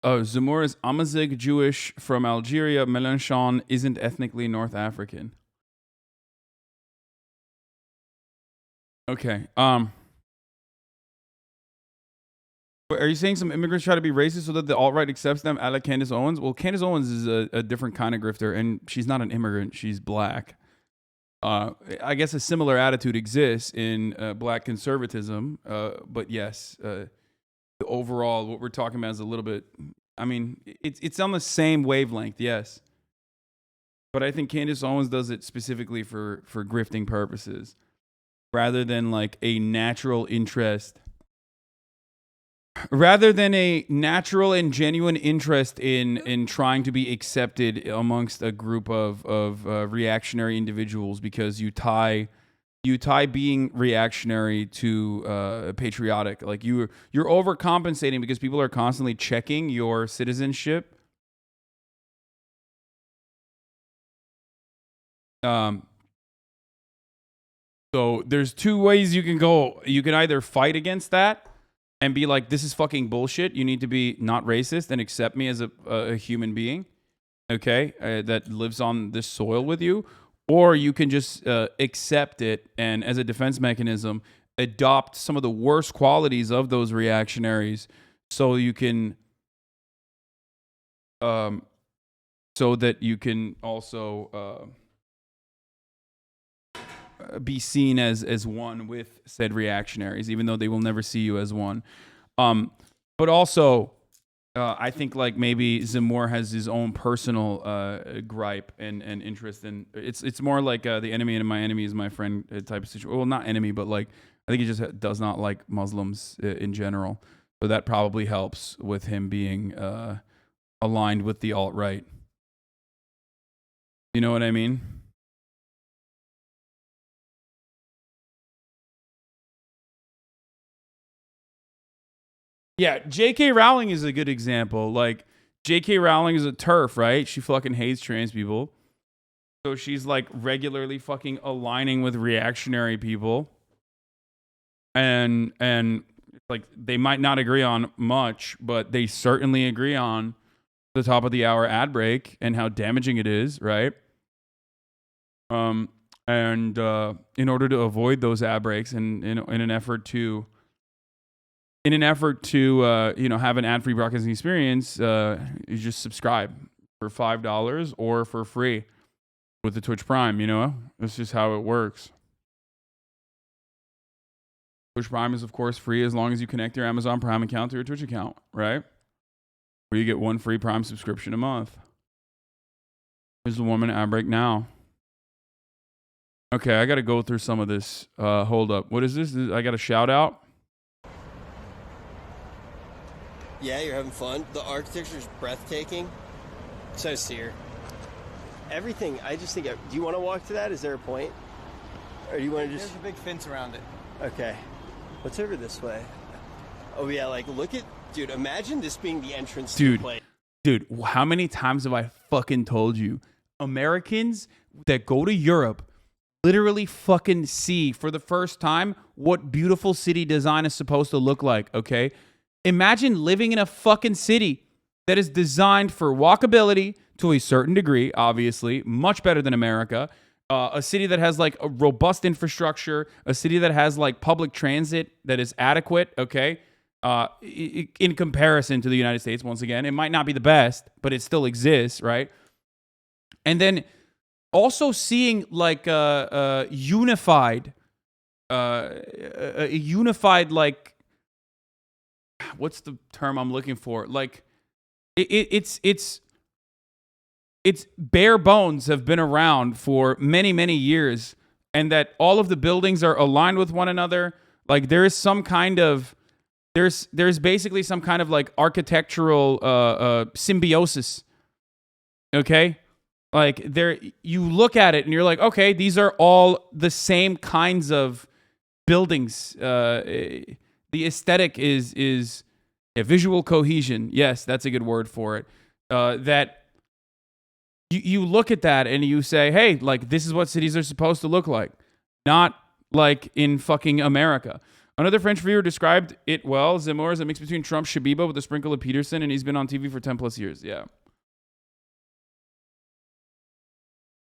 Zemmour is Amazigh Jewish from Algeria. Mélenchon isn't ethnically North African. Okay. Are you saying some immigrants try to be racist so that the alt-right accepts them, a la Candace Owens? Well, Candace Owens is a different kind of grifter, and she's not an immigrant. She's black. I guess a similar attitude exists in black conservatism. But yes, the overall, what we're talking about is a little bit, I mean, it's on the same wavelength, yes. But I think Candace Owens does it specifically for grifting purposes, rather than like a natural interest. Rather than a natural and genuine interest in trying to be accepted amongst a group of reactionary individuals, because you tie being reactionary to patriotic. Like you're overcompensating because people are constantly checking your citizenship. So there's two ways you can go. You can either fight against that and be like, this is fucking bullshit. You need to be not racist and accept me as a human being, okay, that lives on this soil with you. Or you can just accept it and, as a defense mechanism, adopt some of the worst qualities of those reactionaries, so you can, so that you can also be seen as one with said reactionaries, even though they will never see you as one. But also, I think like maybe Zemmour has his own personal gripe and interest in it's more like the enemy and my enemy is my friend type of situation. Well, not enemy, but like I think he just does not like Muslims in general. So that probably helps with him being aligned with the alt-right. You know what I mean? Yeah, J.K. Rowling is a good example. Like, J.K. Rowling is a TERF, right? She fucking hates trans people. So she's like regularly fucking aligning with reactionary people. And like they might not agree on much, but they certainly agree on the top of the hour ad break and how damaging it is, right? And in order to avoid those ad breaks and in an effort to have an ad-free broadcasting experience, you just subscribe for $5 or for free with the Twitch Prime. You know, that's just how it works. Twitch Prime is, of course, free as long as you connect your Amazon Prime account to your Twitch account, right? Where you get one free Prime subscription a month. Here's the 1 minute ad break now. Okay, I got to go through some of this. Hold up. What is this? I got a shout out. Yeah, you're having fun. The architecture's breathtaking. So sear. Everything, I just think, do you want to walk to that? Is there a point? Or do you want to just... There's a big fence around it. Okay. What's over this way? Oh, yeah, like, look at... Dude, imagine this being the entrance to the place. Dude, how many times have I fucking told you? Americans that go to Europe literally fucking see for the first time what beautiful city design is supposed to look like, okay? Imagine living in a fucking city that is designed for walkability to a certain degree, obviously, much better than America. A city that has like a robust infrastructure, a city that has like public transit that is adequate, okay? In comparison to the United States, once again, it might not be the best, but it still exists, right? And then also seeing like a unified like, what's the term I'm looking for? Like, it's bare bones have been around for many, many years, and that all of the buildings are aligned with one another. Like there is some kind of, there's basically some kind of like architectural symbiosis. Okay? Like there, you look at it and you're like, okay, these are all the same kinds of buildings. The aesthetic is a visual cohesion. Yes, that's a good word for it. That you look at that and you say, hey, like this is what cities are supposed to look like. Not like in fucking America. Another French viewer described it well. Zemmour is a mix between Trump Shabiba with a sprinkle of Peterson, and he's been on TV for 10 plus years. Yeah.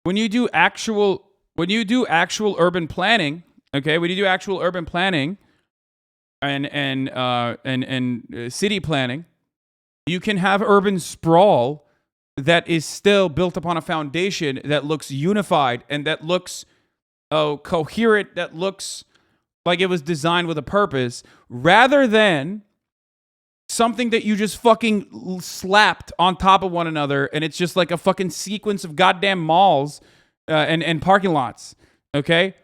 When you do actual urban planning, okay, when you do actual urban planning and city planning, you can have urban sprawl that is still built upon a foundation that looks unified and that looks coherent, that looks like it was designed with a purpose, rather than something that you just fucking slapped on top of one another, and it's just like a fucking sequence of goddamn malls and parking lots, okay?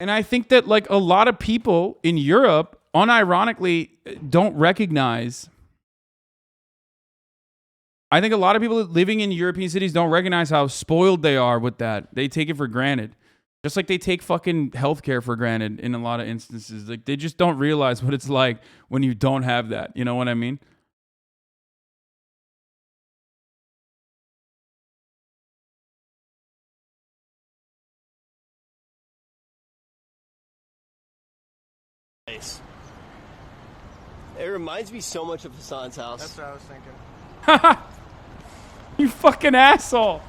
And I think that like a lot of people in Europe unironically don't recognize. I think a lot of people living in European cities don't recognize how spoiled they are with that. They take it for granted. Just like they take fucking healthcare for granted in a lot of instances. Like they just don't realize what it's like when you don't have that. You know what I mean? Nice. It reminds me so much of Hasan's house. That's what I was thinking. You fucking asshole.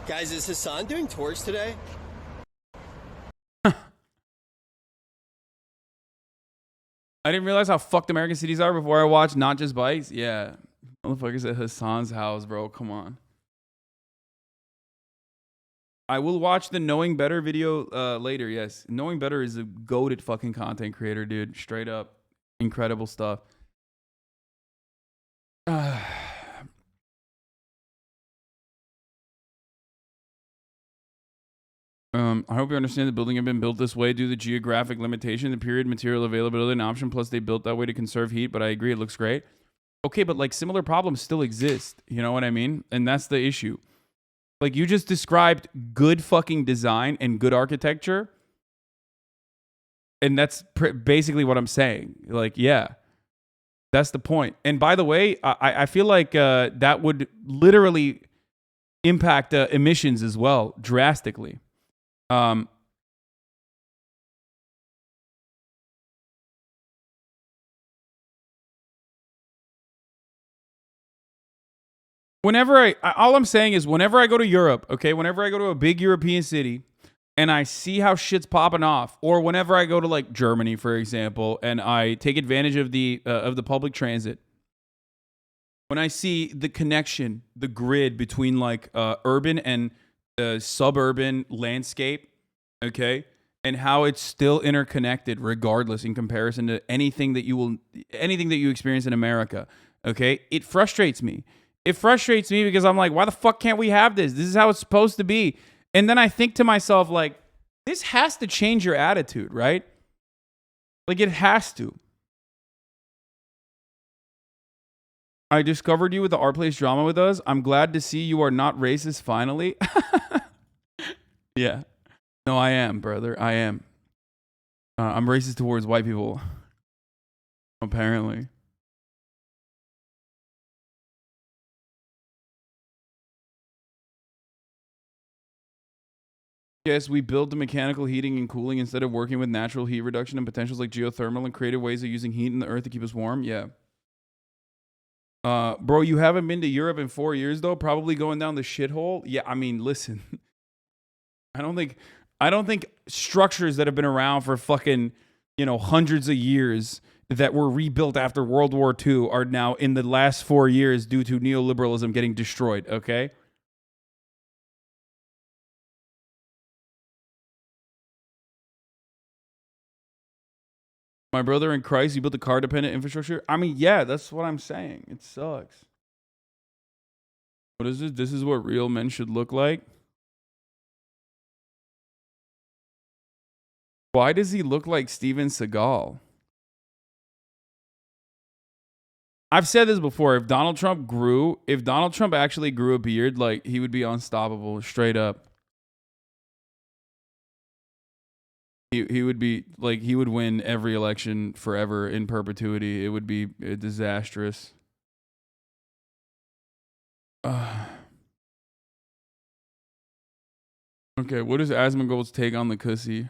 Guys, is Hasan doing tours today? I didn't realize how fucked American cities are before I watched Not Just Bikes. Yeah. Motherfuckers at Hasan's house, bro. Come on. I will watch the Knowing Better video later, yes. Knowing Better is a goated fucking content creator, dude. Straight up. Incredible stuff. I hope you understand the building had been built this way due to the geographic limitation, the period, material availability, and option. Plus, they built that way to conserve heat, but I agree, it looks great. Okay, but like similar problems still exist. You know what I mean? And that's the issue. Like you just described good fucking design and good architecture. And that's basically what I'm saying. Like, yeah, that's the point. And by the way, I feel like that would literally impact emissions as well, drastically. All I'm saying is whenever I go to Europe, okay, whenever I go to a big European city and I see how shit's popping off, or whenever I go to like Germany, for example, and I take advantage of the public transit, when I see the connection, the grid between like urban and suburban landscape, okay, and how it's still interconnected regardless in comparison to anything that you experience in America, okay, it frustrates me. It frustrates me because I'm like, why the fuck can't we have this? This is how it's supposed to be. And then I think to myself, like, this has to change your attitude, right? Like, it has to. I discovered you with the Our Place drama with us. I'm glad to see you are not racist finally. Yeah. No, I am, brother. I am. I'm racist towards white people. Apparently. Yes, we build the mechanical heating and cooling instead of working with natural heat reduction and potentials like geothermal and creative ways of using heat in the earth to keep us warm. Yeah. Bro, you haven't been to Europe in 4 years though? Probably going down the shithole? Yeah, I mean, listen. I don't think structures that have been around for fucking, hundreds of years that were rebuilt after World War II are now in the last 4 years due to neoliberalism getting destroyed, okay? My brother in Christ, you built a car-dependent infrastructure? I mean, yeah, that's what I'm saying. It sucks. What is this? This is what real men should look like? Why does he look like Steven Seagal? I've said this before. If Donald Trump actually grew a beard, like, he would be unstoppable, straight up. He would be like, he would win every election forever in perpetuity. It would be disastrous. Okay, what is Asmongold's take on the cussy?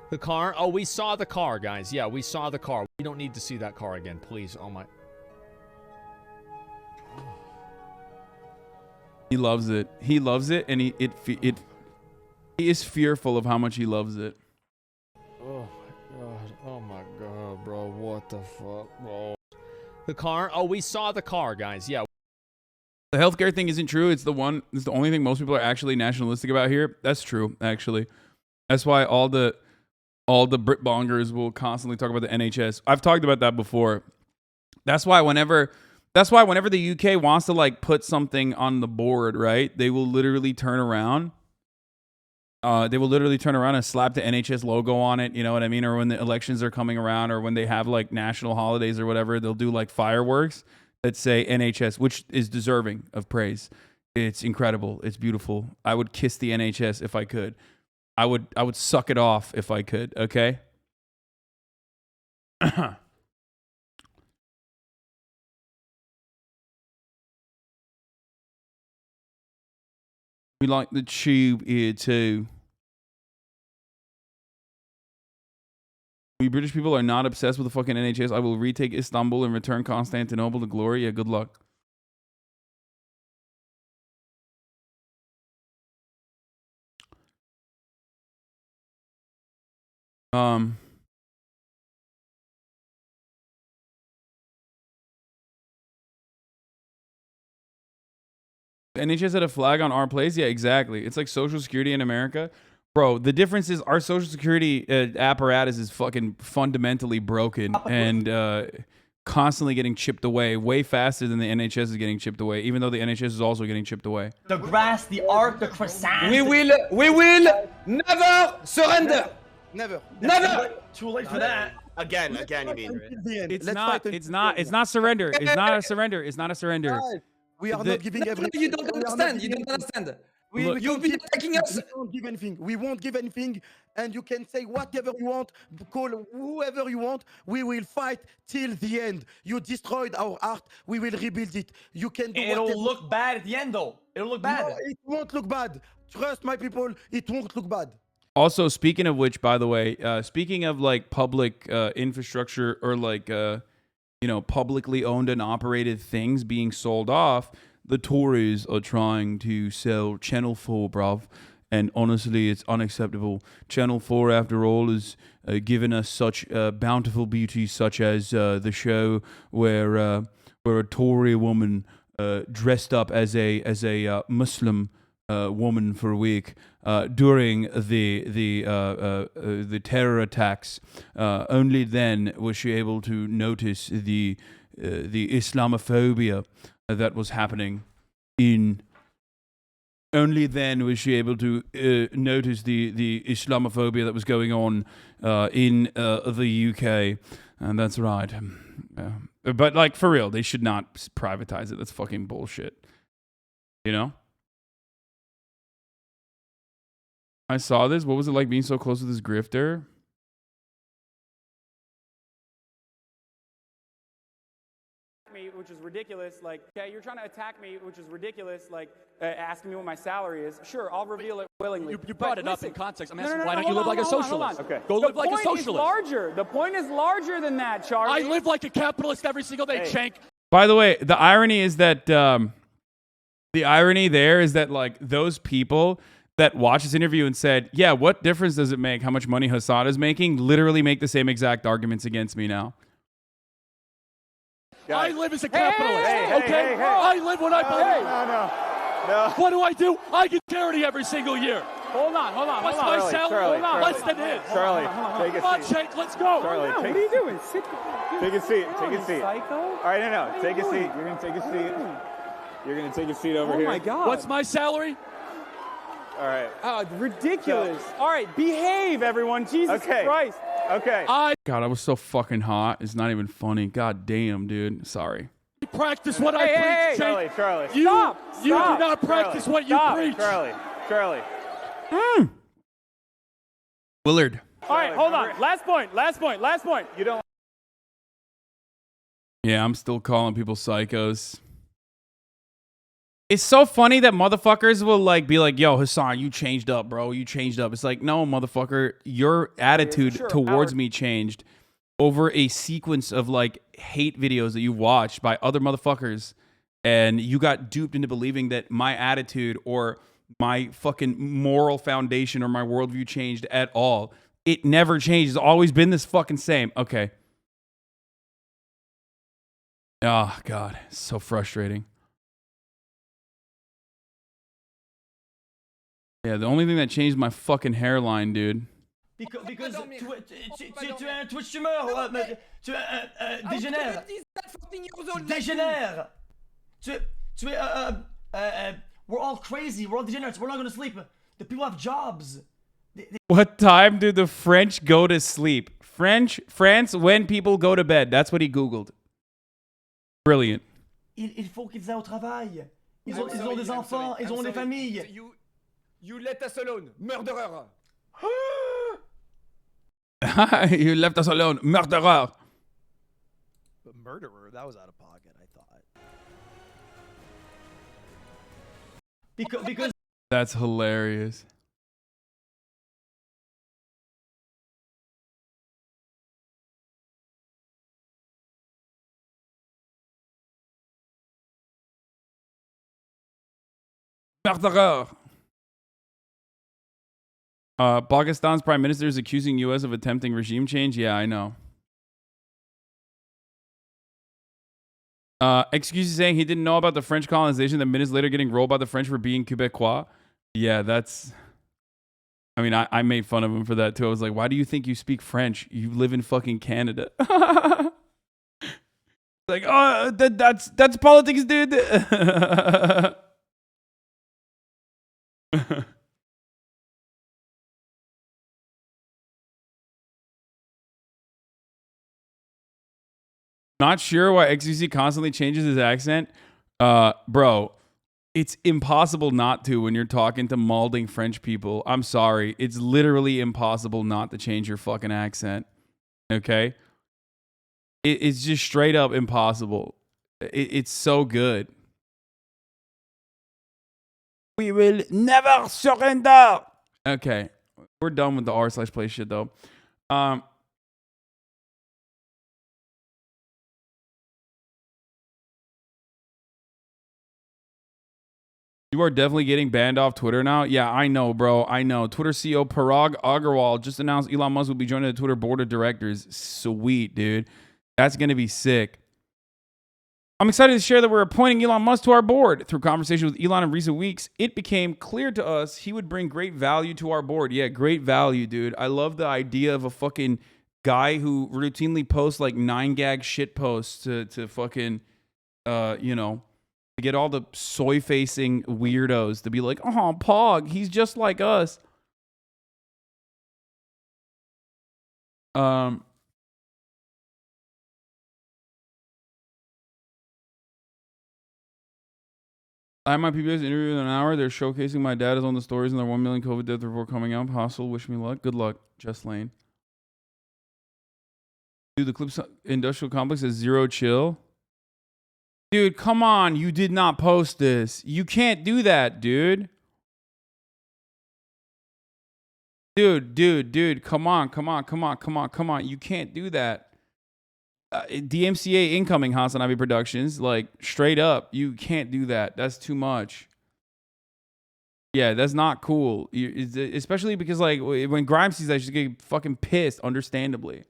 The car? Oh, we saw the car, guys. Yeah, we saw the car. We don't need to see that car again, please. Oh my. He loves it. He loves it, and he is fearful of how much he loves it. Oh my god. Oh my god, bro. What the fuck, bro? The car? Oh, we saw the car, guys. Yeah. The healthcare thing isn't true. It's the only thing most people are actually nationalistic about here. That's true, actually. That's why all the Britbongers will constantly talk about the NHS. I've talked about that before. That's why whenever the UK wants to like put something on the board, right? They will literally turn around. And slap the NHS logo on it. You know what I mean? Or when the elections are coming around, or when they have like national holidays or whatever, they'll do like fireworks that say NHS, which is deserving of praise. It's incredible. It's beautiful. I would kiss the NHS if I could. I would suck it off if I could, okay? We like the tube here too. We British people are not obsessed with the fucking NHS. I will retake Istanbul and return Constantinople to glory. Yeah, good luck. The NHS had a flag on our place? Yeah, exactly. It's like Social Security in America. Bro, the difference is our Social Security apparatus is fucking fundamentally broken and constantly getting chipped away way faster than the NHS is getting chipped away, even though the NHS is also getting chipped away. The grass, the art, the croissant. We will never surrender. Never. Too late for that. Again, you mean? It's not surrender. It's not a surrender. It's not a surrender. We are not giving everything. You don't understand. You don't understand. You've been attacking us. We won't give anything. We won't give anything. And you can say whatever you want, call whoever you want. We will fight till the end. You destroyed our art. We will rebuild it. You can do It'll whatever. look bad at the end, though. It'll look bad. No, it won't look bad. Trust my people. It won't look bad. Also, speaking of which, by the way, speaking of like public infrastructure or like publicly owned and operated things being sold off, the Tories are trying to sell Channel 4, bruv. And honestly, it's unacceptable. Channel 4, after all, has given us such bountiful beauty, such as the show where a Tory woman dressed up as a Muslim woman for a week during the terror attacks. Only then was she able to notice the Islamophobia that was happening in. Only then was she able to notice the Islamophobia that was going on in the UK, and that's right. But like for real, they should not privatize it. That's fucking bullshit. You know. I saw this. What was it like being so close to this grifter? Which is ridiculous. Like, okay, you're trying to attack me, which is ridiculous. Like, asking me what my salary is. Sure, I'll reveal it willingly. You brought it up in context. I'm asking, no, why don't you live like a socialist? Okay. Go live like a The point is socialist. larger. The point is larger than that, Charlie. I live like a capitalist every single day, Shank. By the way, the irony is that like those people that watched this interview and said, "Yeah, what difference does it make how much money Hasan is making?" literally make the same exact arguments against me now. I live as a capitalist, okay? I live what I believe. No. What do I do? I get charity every single year. Hold on. What's my salary? Charlie. Less than his. Charlie, take a Come on, seat. Shank, let's go. Charlie, What are you doing? Sit. Take a seat. Take a seat. Psycho. All right, no. Take a seat. You're gonna take a seat. You're gonna take a seat over here. Oh my God. What's my salary? All right. Oh, ridiculous. All right, behave, everyone. Jesus Christ. Okay. God, I was so fucking hot. It's not even funny. God damn, dude. Sorry. Practice what I preach, Shank. Charlie. You Stop. do not practice what you preach. Charlie. Willard. All right, hold on. Last point. You don't. Yeah, I'm still calling people psychos. It's so funny that motherfuckers will like be like, "Yo, Hasan, you changed up, bro. You changed up." It's like, no, motherfucker, your attitude towards me changed over a sequence of like hate videos that you watched by other motherfuckers, and you got duped into believing that my attitude or my fucking moral foundation or my worldview changed at all. It never changed. It's always been this fucking same. Okay. Oh God, so frustrating. Yeah, the only thing that changed my fucking hairline, dude. Because tu es un Twitch streamer, tu es un dégénère. Dégénère. Tu es, we're all crazy, we're all degenerates, we're not gonna sleep. The people have jobs. What time do the French go to sleep? France, when people go to bed. That's what he Googled. Brilliant. Il faut qu'ils aillent au travail. Ils ont des enfants, ils ont des familles. You let us alone, murderer. You left us alone, murderer. But murderer, that was out of pocket, I thought. Because that's hilarious. Murderer. Pakistan's prime minister is accusing U.S. of attempting regime change. Yeah, I know. Excuses saying he didn't know about the French colonization, then minutes later getting rolled by the French for being Quebecois. Yeah, that's... I mean, I made fun of him for that too. I was like, why do you think you speak French? You live in fucking Canada. Like, oh, that's politics, dude. Not sure why XUC constantly changes his accent. Bro, it's impossible not to when you're talking to malding French people. I'm sorry. It's literally impossible not to change your fucking accent. Okay? It's just straight up impossible. It's so good. We will never surrender. Okay. We're done with the r/play shit though. You are definitely getting banned off Twitter now. Yeah, I know, bro. I know. Twitter CEO Parag Agrawal just announced Elon Musk will be joining the Twitter board of directors. Sweet, dude. That's going to be sick. I'm excited to share that we're appointing Elon Musk to our board. Through conversation with Elon in recent weeks, it became clear to us he would bring great value to our board. Yeah, great value, dude. I love the idea of a fucking guy who routinely posts like 9gag shit posts to fucking, you know, to get all the soy-facing weirdos to be like, oh, Pog, he's just like us. I have my PBS interview in an hour. They're showcasing my dad is on the stories and their 1 million COVID death report coming out. Hostile, wish me luck. Good luck, Just Lane. Dude, the Clips Industrial Complex has zero chill. Dude, come on. You did not post this. You can't do that, dude. Dude. Come on. You can't do that. DMCA incoming, HasanAbi Productions. Like, straight up. You can't do that. That's too much. Yeah, that's not cool. Especially because, like, when Grimes sees that, she's getting fucking pissed, understandably.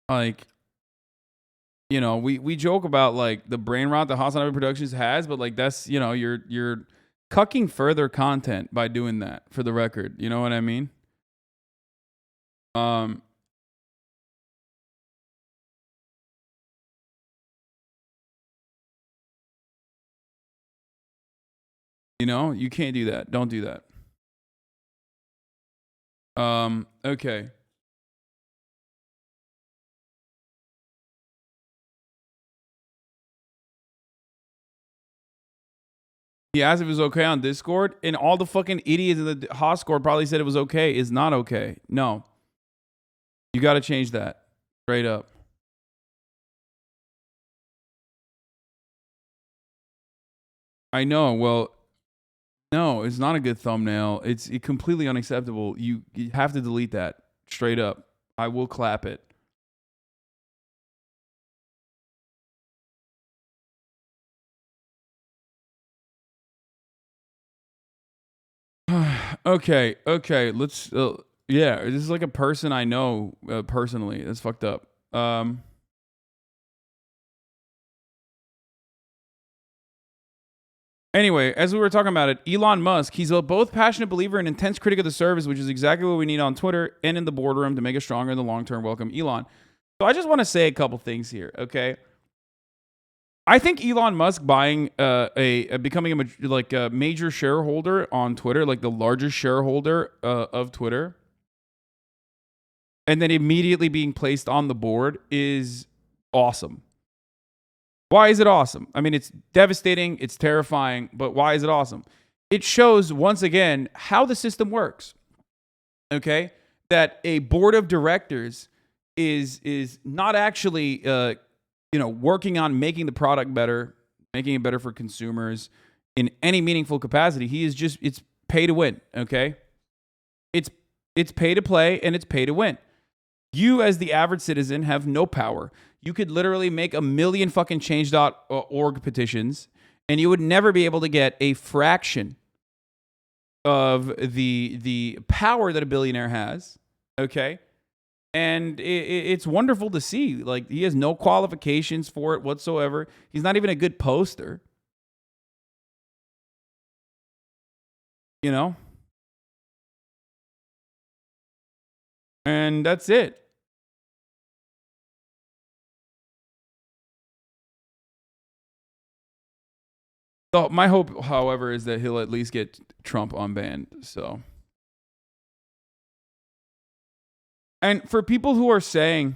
Like, you know, we joke about like the brain rot that HasanAbi Productions has, but like that's, you know, you're cucking further content by doing that, for the record. You know what I mean? You know, you can't do that. Don't do that. Okay. He asked if it was okay on Discord, and all the fucking idiots in the Discord probably said it was okay. It's not okay. No. You got to change that. Straight up. I know. Well, no, it's not a good thumbnail. It's completely unacceptable. You have to delete that. Straight up. I will clap it. Okay. Let's. Yeah, this is like a person I know personally. That's fucked up. Anyway, as we were talking about it, Elon Musk, he's a both passionate believer and intense critic of the service, which is exactly what we need on Twitter and in the boardroom to make us stronger in the long term. Welcome, Elon. So I just want to say a couple things here, okay? I think Elon Musk buying becoming a major shareholder on Twitter, like the largest shareholder of Twitter, and then immediately being placed on the board is awesome. Why is it awesome? I mean, it's devastating, it's terrifying, but why is it awesome? It shows, once again, how the system works, okay? That a board of directors is not actually, working on making the product better, making it better for consumers in any meaningful capacity. It's pay to win, okay? It's pay to play and it's pay to win. You, as the average citizen, have no power. You could literally make 1 million fucking change.org petitions, and you would never be able to get a fraction of the power that a billionaire has, okay? And it's wonderful to see. Like, he has no qualifications for it whatsoever. He's not even a good poster. You know? And that's it. So my hope, however, is that he'll at least get Trump unbanned. So, and for people who are saying,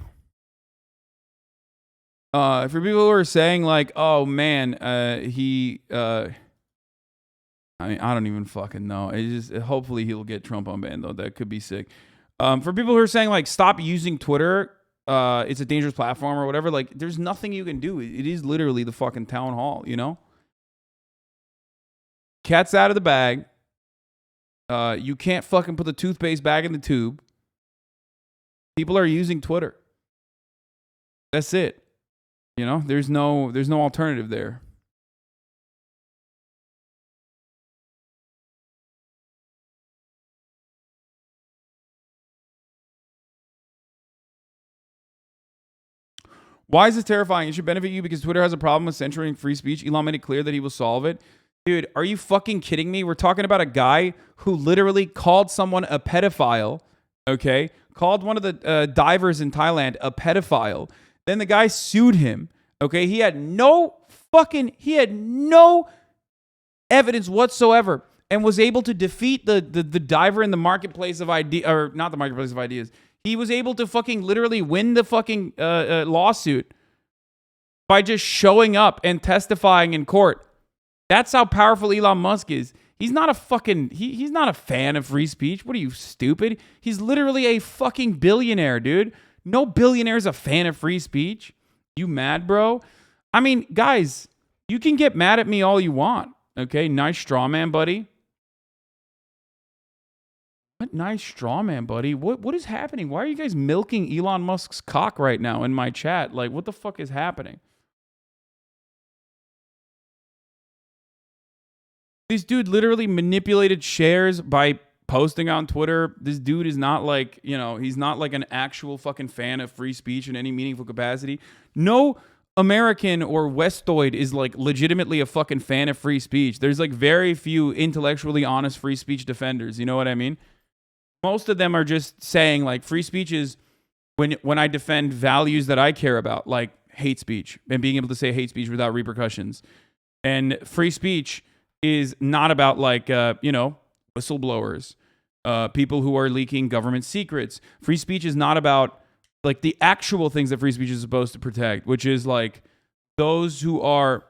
like, oh man, I mean, I don't even fucking know. Hopefully he'll get Trump unbanned though. That could be sick. For people who are saying like, stop using Twitter. It's a dangerous platform or whatever. Like, there's nothing you can do. It is literally the fucking town hall, you know? Cat's out of the bag. You can't fucking put the toothpaste back in the tube. People are using Twitter. That's it. You know, there's no alternative there. Why is this terrifying? It should benefit you because Twitter has a problem with censoring free speech. Elon made it clear that he will solve it. Dude, are you fucking kidding me? We're talking about a guy who literally called someone a pedophile, okay? Called one of the divers in Thailand a pedophile. Then the guy sued him, okay? He had no evidence whatsoever and was able to defeat the diver in the marketplace of ideas, or not the marketplace of ideas. He was able to fucking literally win the fucking lawsuit by just showing up and testifying in court. That's how powerful Elon Musk is. He's not a fucking, he's not a fan of free speech. What are you, stupid? He's literally a fucking billionaire, dude. No billionaire's a fan of free speech. You mad, bro? I mean, guys, you can get mad at me all you want. Okay, nice straw man, buddy. What nice straw man, buddy? What is happening? Why are you guys milking Elon Musk's cock right now in my chat? Like, what the fuck is happening? This dude literally manipulated shares by posting on Twitter. This dude is not like, he's not like an actual fucking fan of free speech in any meaningful capacity. No American or Westoid is like legitimately a fucking fan of free speech. There's like very few intellectually honest free speech defenders. You know what I mean? Most of them are just saying like free speech is when I defend values that I care about, like hate speech and being able to say hate speech without repercussions. And free speech is not about like, whistleblowers, people who are leaking government secrets. Free speech is not about like the actual things that free speech is supposed to protect, which is like those who are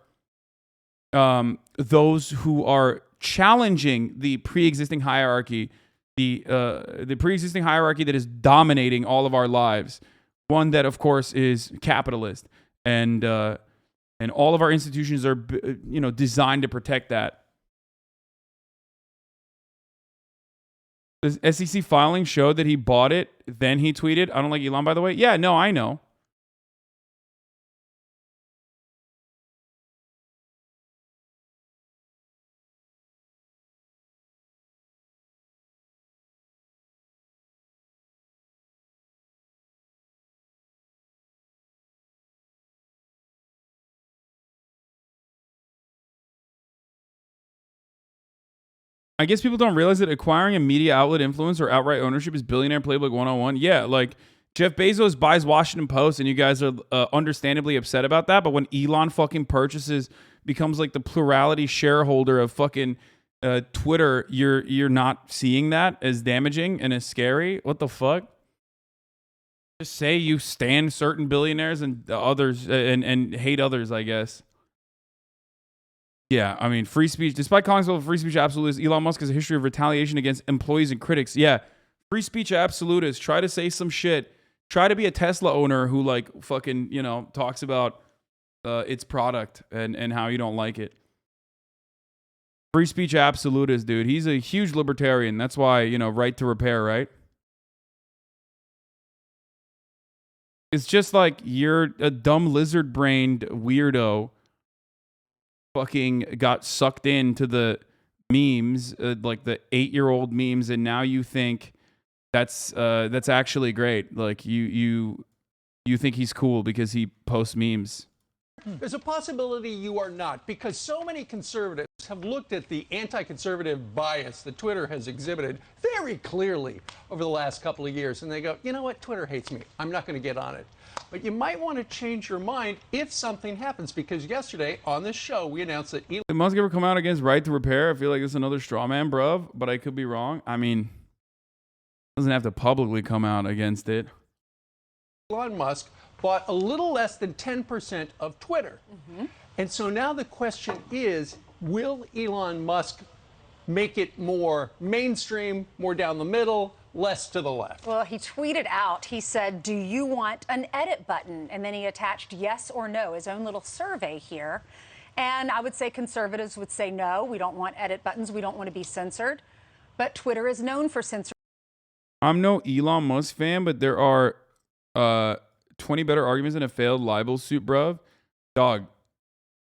those who are challenging the pre-existing hierarchy, the pre-existing hierarchy that is dominating all of our lives, one that of course is capitalist, and all of our institutions are designed to protect that. The SEC filing showed that he bought it, then he tweeted, "I don't like Elon, by the way." Yeah, no, I know. I guess people don't realize that acquiring a media outlet influence or outright ownership is billionaire playbook 101. Yeah, like Jeff Bezos buys Washington Post and you guys are understandably upset about that. But when Elon fucking becomes like the plurality shareholder of fucking Twitter, you're not seeing that as damaging and as scary. What the fuck? Just say you stand certain billionaires and others and hate others, I guess. Yeah, I mean, free speech, despite calling himself a free speech absolutist, Elon Musk has a history of retaliation against employees and critics. Yeah, free speech absolutist. Try to say some shit. Try to be a Tesla owner who, like, fucking, talks about its product and how you don't like it. Free speech absolutist, dude. He's a huge libertarian. That's why, right to repair, right? It's just like you're a dumb lizard-brained weirdo fucking got sucked into the memes, like the 8-year-old memes, and now you think that's actually great. Like you think he's cool because he posts memes. There's a possibility you are not, because so many conservatives have looked at the anti-conservative bias that Twitter has exhibited very clearly over the last couple of years, and they go, you know what, Twitter hates me. I'm not going to get on it. But you might want to change your mind if something happens, because yesterday on this show we announced that Elon Did Musk ever come out against right to repair? I feel like it's another straw man, bruv, but I could be wrong. I mean, doesn't have to publicly come out against it. Elon Musk bought a little less than 10% of Twitter. And so now the question is, will Elon Musk make it more mainstream, more down the middle, less to the left? Well, he tweeted out, he said, "Do you want an edit button?" And then he attached yes or no, his own little survey here. And I would say conservatives would say no, we don't want edit buttons, we don't want to be censored. But Twitter is known for censoring. I'm no Elon Musk fan, but there are 20 better arguments in a failed libel suit, bruv. Dog,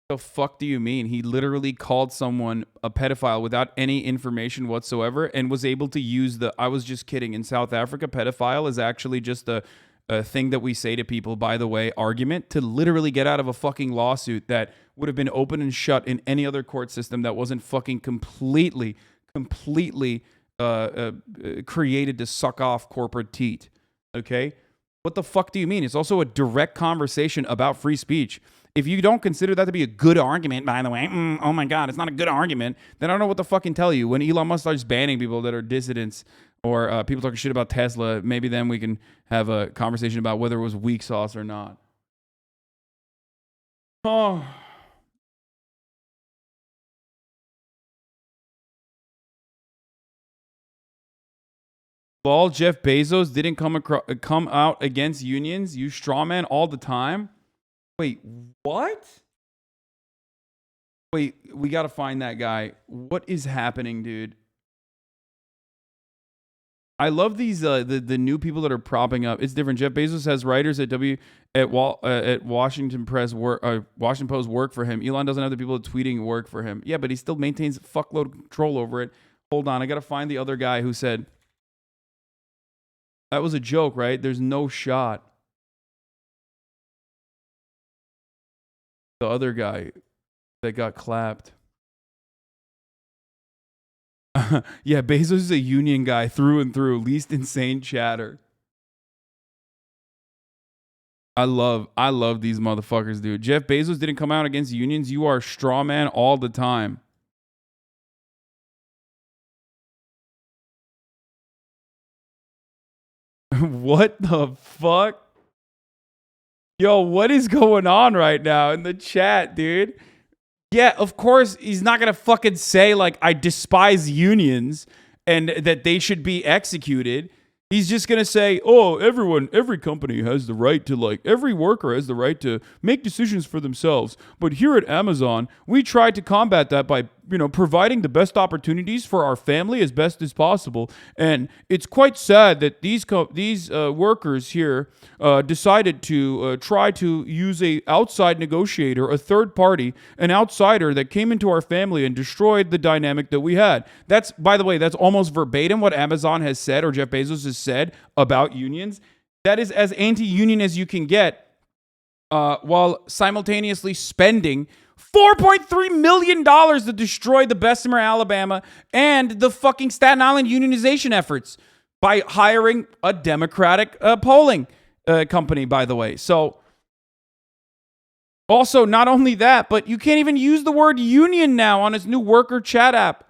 the fuck do you mean? He literally called someone a pedophile without any information whatsoever and was able to use I was just kidding. In South Africa, pedophile is actually just a thing that we say to people, by the way, argument, to literally get out of a fucking lawsuit that would have been open and shut in any other court system that wasn't fucking completely created to suck off corporate teat. Okay? What the fuck do you mean? It's also a direct conversation about free speech. If you don't consider that to be a good argument, by the way, oh my God, it's not a good argument, then I don't know what to fucking tell you. When Elon Musk starts banning people that are dissidents or people talking shit about Tesla, maybe then we can have a conversation about whether it was weak sauce or not. Oh. Lol, Jeff Bezos didn't come out against unions. You straw man all the time. Wait, what? Wait, we got to find that guy. What is happening, dude? I love these the new people that are propping up. It's different. Jeff Bezos has writers at Washington Washington Post work for him. Elon doesn't have the people tweeting work for him. Yeah, but he still maintains fuckload control over it. Hold on, I got to find the other guy who said that was a joke, right? There's no shot. The other guy that got clapped. Yeah, Bezos is a union guy through and through. Least insane chatter. I love these motherfuckers, dude. Jeff Bezos didn't come out against unions. You are straw man all the time. What the fuck? Yo, what is going on right now in the chat, dude? Yeah, of course, he's not going to fucking say, like, I despise unions and that they should be executed. He's just going to say, oh, every company has the right to, like, every worker has the right to make decisions for themselves. But here at Amazon, we try to combat that by, providing the best opportunities for our family as best as possible. And it's quite sad that these workers here decided to try to use a outside negotiator, a third party, an outsider that came into our family and destroyed the dynamic that we had. That's, by the way, that's almost verbatim what Amazon has said or Jeff Bezos has said about unions. That is as anti-union as you can get, while simultaneously spending $4.3 million to destroy the Bessemer, Alabama, and the fucking Staten Island unionization efforts by hiring a Democratic polling company, by the way. So, also, not only that, but you can't even use the word union now on its new worker chat app.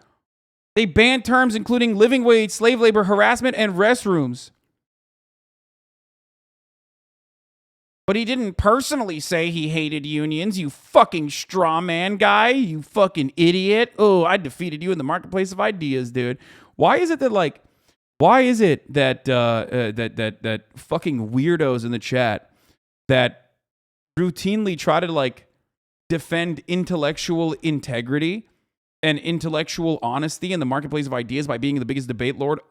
They banned terms including living wage, slave labor, harassment, and restrooms. But he didn't personally say he hated unions, you fucking straw man guy, you fucking idiot. Oh, I defeated you in the marketplace of ideas, dude. Why is it that that fucking weirdos in the chat that routinely try to, like, defend intellectual integrity and intellectual honesty in the marketplace of ideas by being the biggest debate lord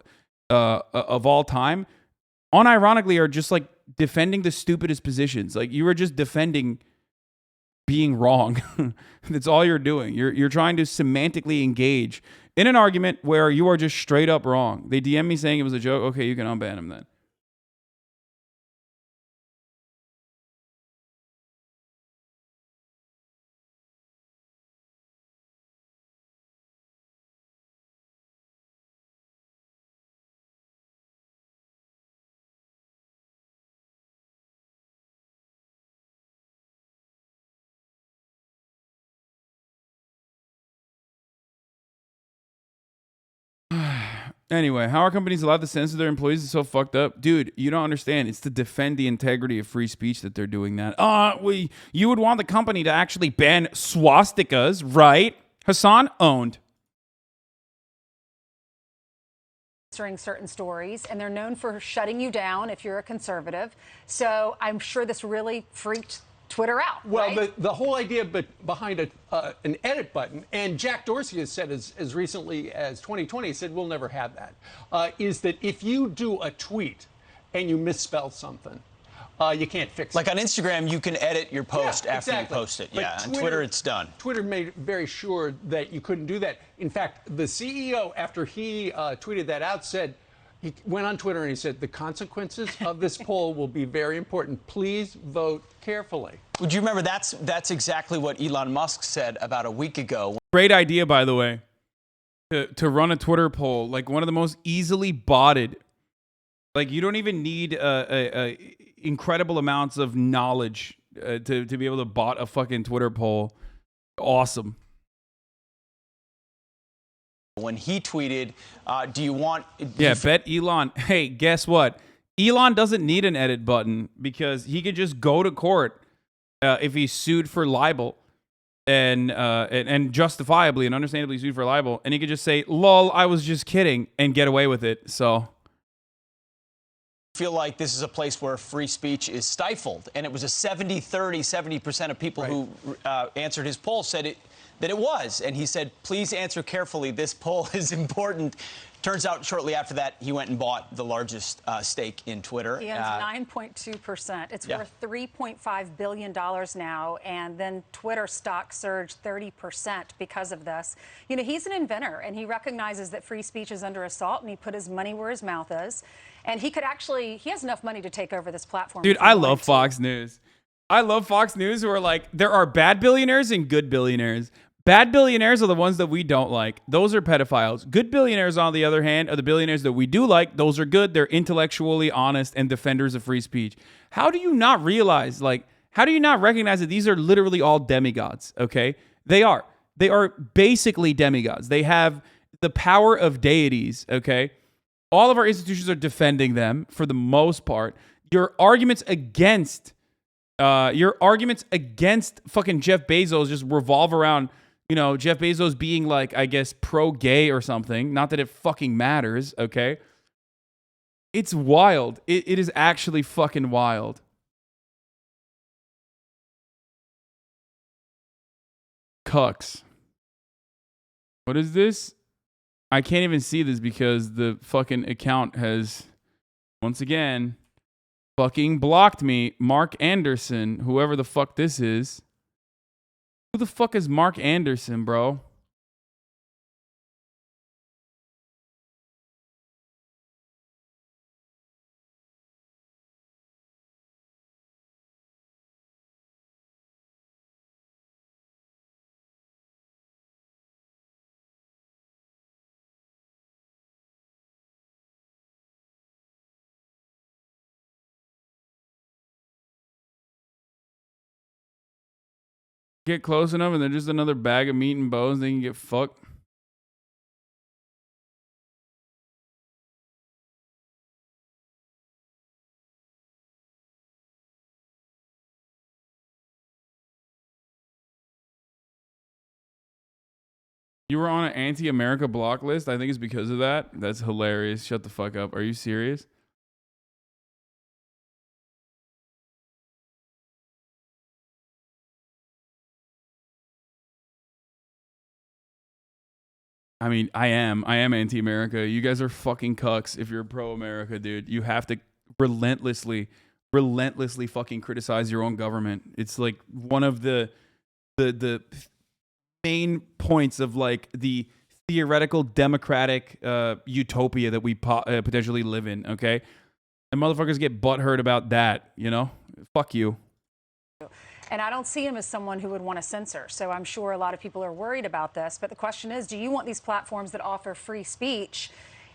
of all time, unironically are just, like, defending the stupidest positions? Like, you are just defending being wrong. That's all you're doing. You're trying to semantically engage in an argument where you are just straight up wrong. They DM me saying it was a joke. Okay, you can unban him then. Anyway, how are companies allowed to censor their employees? It's so fucked up. Dude, you don't understand. It's to defend the integrity of free speech that they're doing that. You would want the company to actually ban swastikas, right? Hasan, owned. Censoring certain stories, and they're known for shutting you down if you're a conservative. So I'm sure this really freaked Twitter out. Well, right? the whole idea behind an edit button, and Jack Dorsey has said as recently as 2020, he said we'll never have that, is that if you do a tweet and you misspell something, you can't fix it. Like on Instagram, you can edit your post after exactly. you post it. But Yeah, on Twitter, it's done. Twitter made very sure that you couldn't do that. In fact, the CEO, after he tweeted that out, said, he went on Twitter and he said, the consequences of this poll will be very important. Please vote carefully. Would you remember that's exactly what Elon Musk said about a week ago. Great idea, by the way, to run a Twitter poll, like one of the most easily botted. Like, you don't even need incredible amounts of knowledge to be able to bot a fucking Twitter poll. Awesome. When he tweeted, do you want... Bet Elon. Hey, guess what? Elon doesn't need an edit button because he could just go to court if he's sued for libel and justifiably and understandably sued for libel. And he could just say, lol, I was just kidding, and get away with it. So... feel like this is a place where free speech is stifled. And it was a 70-30, 70% of people who answered his poll said that it was. And he said, please answer carefully. This poll is important. Turns out shortly after that, he went and bought the largest stake in Twitter. He owns 9.2%. It's worth $3.5 billion now. And then Twitter stock surged 30% because of this. You know, he's an inventor, and he recognizes that free speech is under assault, and he put his money where his mouth is. And he has enough money to take over this platform. Dude, I love Fox News. I love Fox News, who are like, there are bad billionaires and good billionaires. Bad billionaires are the ones that we don't like. Those are pedophiles. Good billionaires, on the other hand, are the billionaires that we do like. Those are good. They're intellectually honest and defenders of free speech. How do you not realize, how do you not recognize that these are literally all demigods, okay? They are. They are basically demigods. They have the power of deities, okay? All of our institutions are defending them for the most part. Your arguments against Your arguments against fucking Jeff Bezos just revolve around, you know, Jeff Bezos being like, I guess, pro-gay or something. Not that it fucking matters, okay? It's wild. It is actually fucking wild. Cucks. What is this? I can't even see this because the fucking account has, once again, fucking blocked me. Mark Anderson, whoever the fuck this is. Who the fuck is Mark Anderson, bro? Get close enough and they're just another bag of meat and bones, they can get fucked. You were on an anti-America block list? I think it's because of that. That's hilarious. Shut the fuck up. Are you serious? I mean, I am anti-America. You guys are fucking cucks if you're pro-America, dude. You have to relentlessly fucking criticize your own government. It's like one of the main points of like the theoretical democratic utopia that we potentially live in, okay? And motherfuckers get butthurt about that, you know? Fuck you. And I don't see him as someone who would want to censor. So I'm sure a lot of people are worried about this. But the question is, do you want these platforms that offer free speech?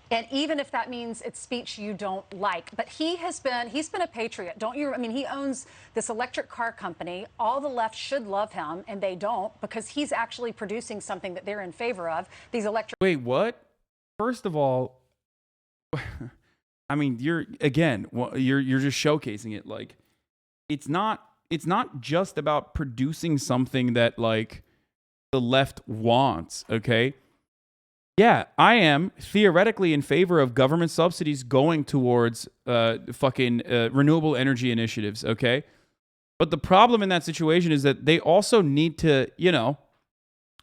And even if that means it's speech you don't like. But he's been a patriot, don't you? I mean, he owns this electric car company. All the left should love him, and they don't, because he's actually producing something that they're in favor of. These electric. Wait, what? First of all, I mean, you're just showcasing it. Like, it's not just about producing something that like the left wants, okay? Yeah, I am theoretically in favor of government subsidies going towards renewable energy initiatives, okay? But the problem in that situation is that they also need to, you know,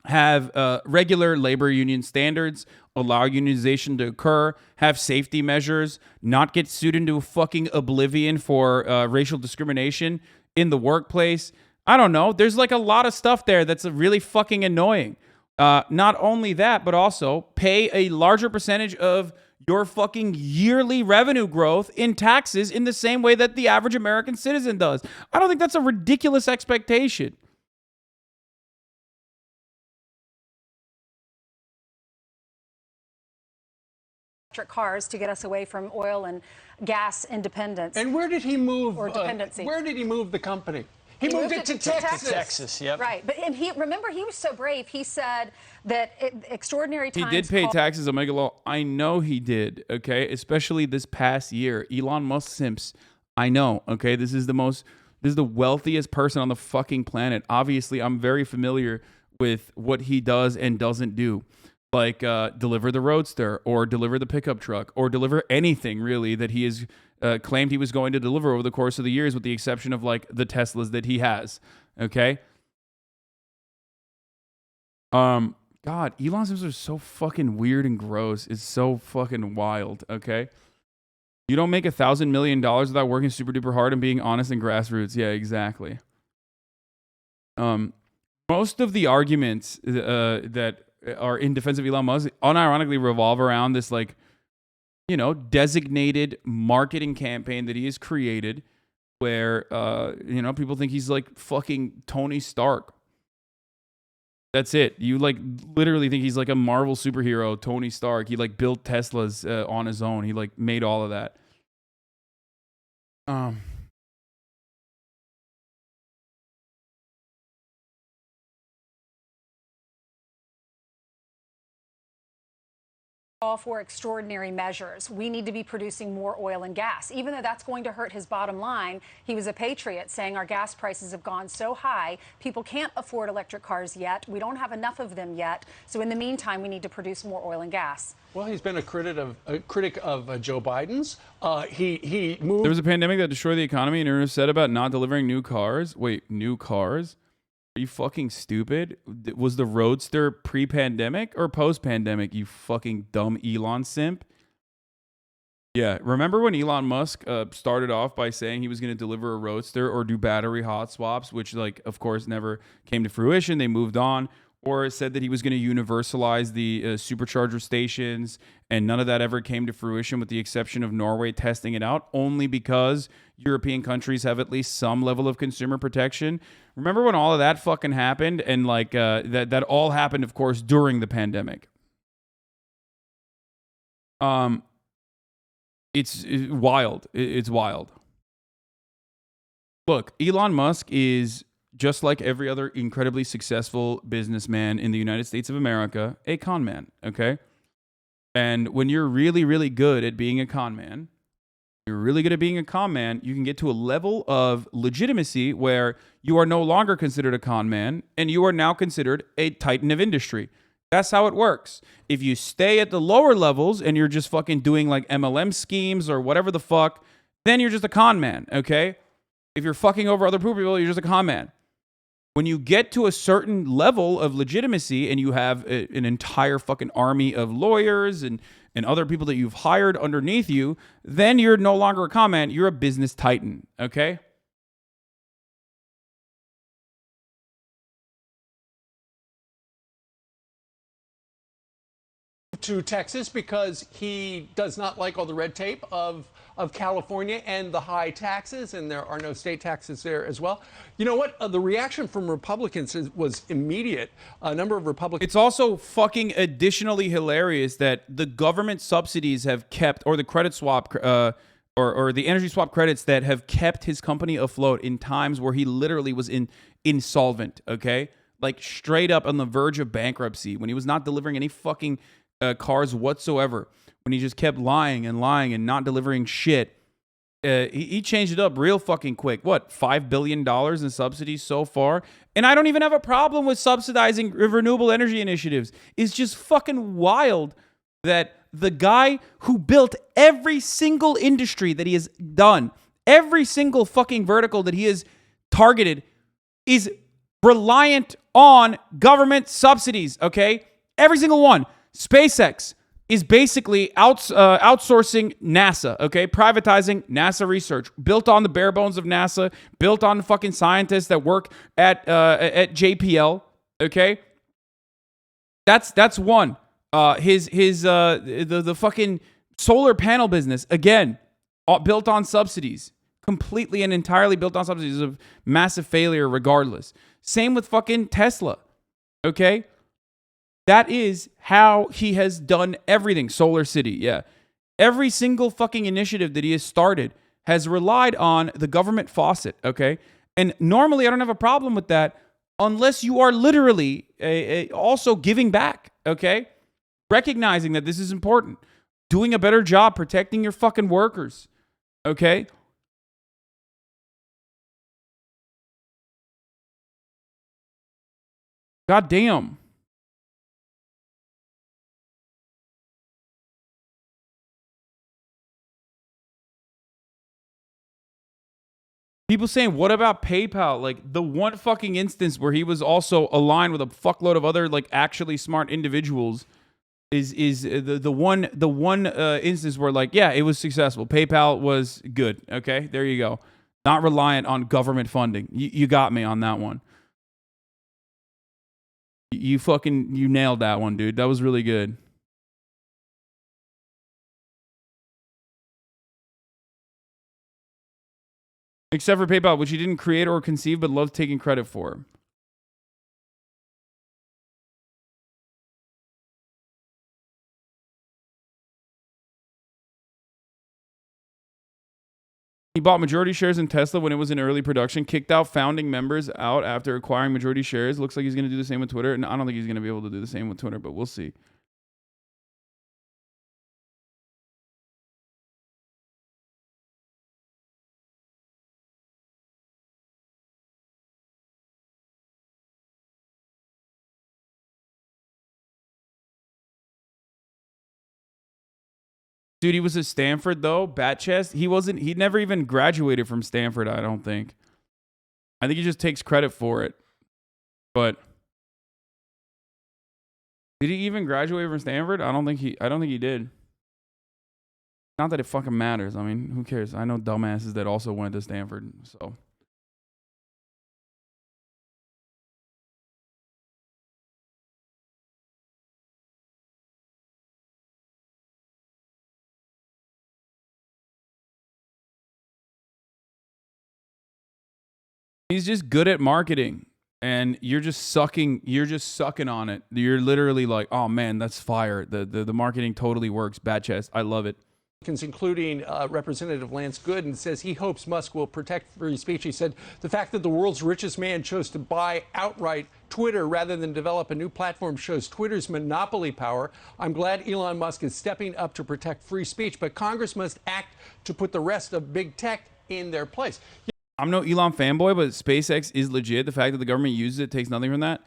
have regular labor union standards, allow unionization to occur, have safety measures, not get sued into fucking oblivion for racial discrimination in the workplace. I don't know. There's like a lot of stuff there that's really fucking annoying. Not only that, but also pay a larger percentage of your fucking yearly revenue growth in taxes in the same way that the average American citizen does. I don't think that's a ridiculous expectation. Cars to get us away from oil and gas independence. And where did he move? Or dependency. Where did he move the company? He moved it to Texas. Texas, yep. Right, but and he was so brave. He said that extraordinary times. He did pay taxes on Omega Law. I know he did. Okay, especially this past year. Elon Musk simps. I know. Okay, this is the wealthiest person on the fucking planet. Obviously, I'm very familiar with what he does and doesn't do. Like deliver the Roadster or deliver the pickup truck or deliver anything really that he has claimed he was going to deliver over the course of the years, with the exception of like the Teslas that he has. Okay. God, Elon Sims are so fucking weird and gross. It's so fucking wild. Okay. You don't make $1,000 million without working super duper hard and being honest and grassroots. Yeah, exactly. Most of the arguments that are in defense of Elon Musk unironically revolve around this, like, you know, designated marketing campaign that he has created where, you know, people think he's like fucking Tony Stark. That's it. You like literally think he's like a Marvel superhero, Tony Stark. He like built Teslas on his own. He like made all of that. All for extraordinary measures. We need to be producing more oil and gas. Even though that's going to hurt his bottom line, he was a patriot saying our gas prices have gone so high, people can't afford electric cars yet. We don't have enough of them yet. So in the meantime, we need to produce more oil and gas. Well, he's been a critic of Joe Biden's. He moved. There was a pandemic that destroyed the economy, and you're upset about not delivering new cars? Wait, new cars? Are you fucking stupid? Was the Roadster pre-pandemic or post-pandemic, you fucking dumb Elon simp? Yeah, remember when Elon Musk started off by saying he was going to deliver a Roadster or do battery hot swaps, which, like, of course, never came to fruition. They moved on. Or said that he was going to universalize the supercharger stations, and none of that ever came to fruition with the exception of Norway testing it out, only because European countries have at least some level of consumer protection. Remember when all of that fucking happened? And like that all happened, of course, during the pandemic. It's wild. It's wild. Look, Elon Musk is, just like every other incredibly successful businessman in the United States of America, a con man, okay? And when you're really, really good at being a con man, you can get to a level of legitimacy where you are no longer considered a con man, and you are now considered a titan of industry. That's how it works. If you stay at the lower levels and you're just fucking doing like MLM schemes or whatever the fuck, then you're just a con man, okay? If you're fucking over other people, you're just a con man. When you get to a certain level of legitimacy and you have an entire fucking army of lawyers and other people that you've hired underneath you, then you're no longer a con man, you're a business titan, okay? To Texas because he does not like all the red tape of California and the high taxes, and there are no state taxes there as well. You know what? The reaction from Republicans was immediate. A number of Republicans. It's also fucking additionally hilarious that the government subsidies have kept, or the credit swap, or the energy swap credits that have kept his company afloat in times where he literally was insolvent, okay? Like straight up on the verge of bankruptcy when he was not delivering any fucking cars whatsoever, when he just kept lying and not delivering shit. He changed it up real fucking quick. What, $5 billion in subsidies so far? And I don't even have a problem with subsidizing renewable energy initiatives. It's just fucking wild that the guy who built every single industry that he has done, every single fucking vertical that he has targeted, is reliant on government subsidies, okay? Every single one. SpaceX is basically outsourcing NASA, okay? Privatizing NASA research, built on the bare bones of NASA, built on fucking scientists that work at JPL, okay? That's one. The fucking solar panel business, again, built on subsidies, completely and entirely built on subsidies, of massive failure regardless. Same with fucking Tesla, okay? That is how he has done everything. Solar City, yeah. Every single fucking initiative that he has started has relied on the government faucet, okay? And normally I don't have a problem with that unless you are literally also giving back, okay? Recognizing that this is important. Doing a better job protecting your fucking workers, okay? God damn. People saying, what about PayPal? Like the one fucking instance where he was also aligned with a fuckload of other like actually smart individuals is the one instance where like, yeah, it was successful. PayPal was good. Okay, there you go. Not reliant on government funding. You got me on that one. You nailed that one, dude. That was really good. Except for PayPal, which he didn't create or conceive, but loved taking credit for. He bought majority shares in Tesla when it was in early production, kicked out founding members out after acquiring majority shares. Looks like he's going to do the same with Twitter. And I don't think he's going to be able to do the same with Twitter, but we'll see. Dude, he was at Stanford though, bat chest. He never even graduated from Stanford, I don't think. I think he just takes credit for it. But did he even graduate from Stanford? I don't think he did. Not that it fucking matters. I mean, who cares? I know dumbasses that also went to Stanford, so. He's just good at marketing, and you're just sucking on it. You're literally like, oh man, that's fire. The marketing totally works. Bad chest. I love it. Including Representative Lance Gooden, says he hopes Musk will protect free speech. He said the fact that the world's richest man chose to buy outright Twitter rather than develop a new platform shows Twitter's monopoly power. I'm glad Elon Musk is stepping up to protect free speech, but Congress must act to put the rest of big tech in their place. I'm no Elon fanboy, but SpaceX is legit. The fact that the government uses it takes nothing from that.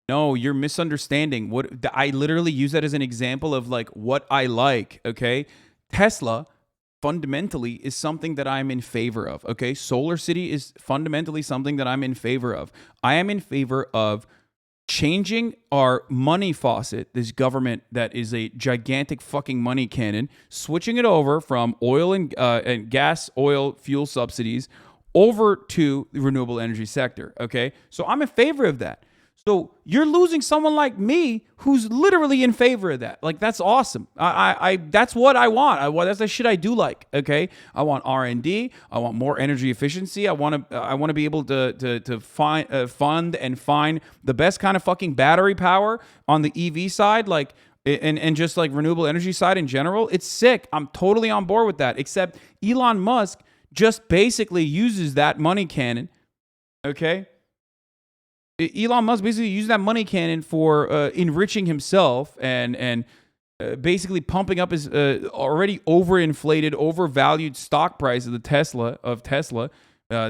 No, you're misunderstanding. What I literally use that as an example of like what I like, okay? Tesla fundamentally is something that I'm in favor of, okay? Solar City is fundamentally something that I'm in favor of. I am in favor of changing our money faucet, this government that is a gigantic fucking money cannon, switching it over from oil and gas, oil, fuel subsidies over to the renewable energy sector, okay? So I'm in favor of that. So you're losing someone like me who's literally in favor of that. Like, that's awesome. That's what I want. That's the shit I do like, okay? I want R&D. I want more energy efficiency. I want to be able to fund and find the best kind of fucking battery power on the EV side, like, and just like renewable energy side in general. It's sick. I'm totally on board with that, except Elon Musk just basically uses that money cannon, okay? Elon Musk basically uses that money cannon for enriching himself and basically pumping up his already overinflated, overvalued stock price of Tesla,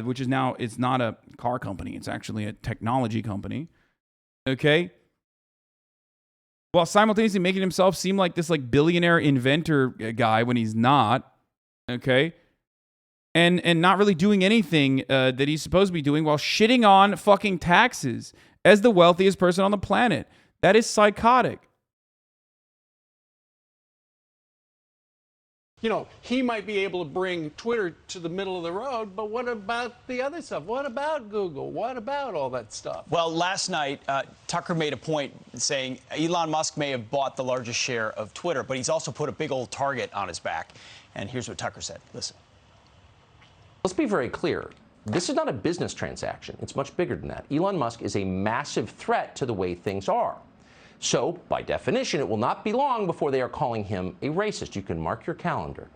which is now, it's not a car company, it's actually a technology company, okay? While simultaneously making himself seem like this like billionaire inventor guy when he's not, okay? And not really doing anything that he's supposed to be doing while shitting on fucking taxes as the wealthiest person on the planet. That is psychotic. You know, he might be able to bring Twitter to the middle of the road, but what about the other stuff? What about Google? What about all that stuff? Well, last night, Tucker made a point saying Elon Musk may have bought the largest share of Twitter, but he's also put a big old target on his back. And here's what Tucker said. Listen. Let's be very clear. This is not a business transaction. It's much bigger than that. Elon Musk is a massive threat to the way things are. So, by definition, it will not be long before they are calling him a racist. You can mark your calendar.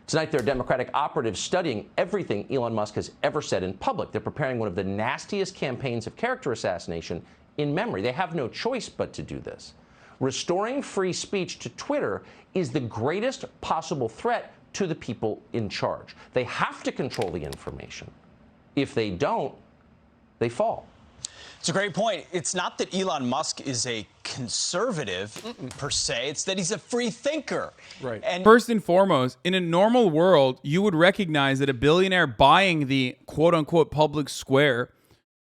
Tonight, there are Democratic operatives studying everything Elon Musk has ever said in public. They're preparing one of the nastiest campaigns of character assassination in memory. They have no choice but to do this. Restoring free speech to Twitter is the greatest possible threat to the people in charge. They have to control the information. If they don't, they fall. It's a great point. It's not that Elon Musk is a conservative per se. It's that he's a free thinker. Right. And first and foremost, in a normal world, you would recognize that a billionaire buying the quote-unquote public square,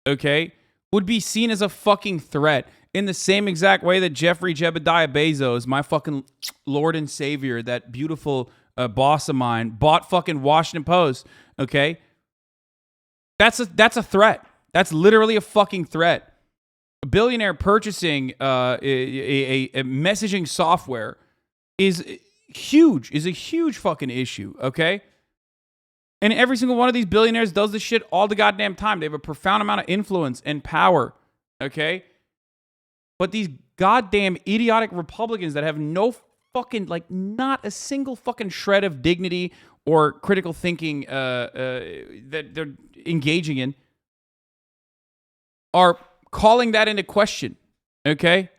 okay, would be seen as a fucking threat in the same exact way that Jeffrey Jebediah Bezos, my fucking Lord and Savior, that beautiful boss of mine, bought fucking Washington Post, okay? That's a threat. That's literally a fucking threat. A billionaire purchasing a messaging software is huge, is a huge fucking issue, okay? And every single one of these billionaires does this shit all the goddamn time. They have a profound amount of influence and power, okay? But these goddamn idiotic Republicans that have no fucking, like, not a single fucking shred of dignity or critical thinking that they're engaging in are calling that into question, okay?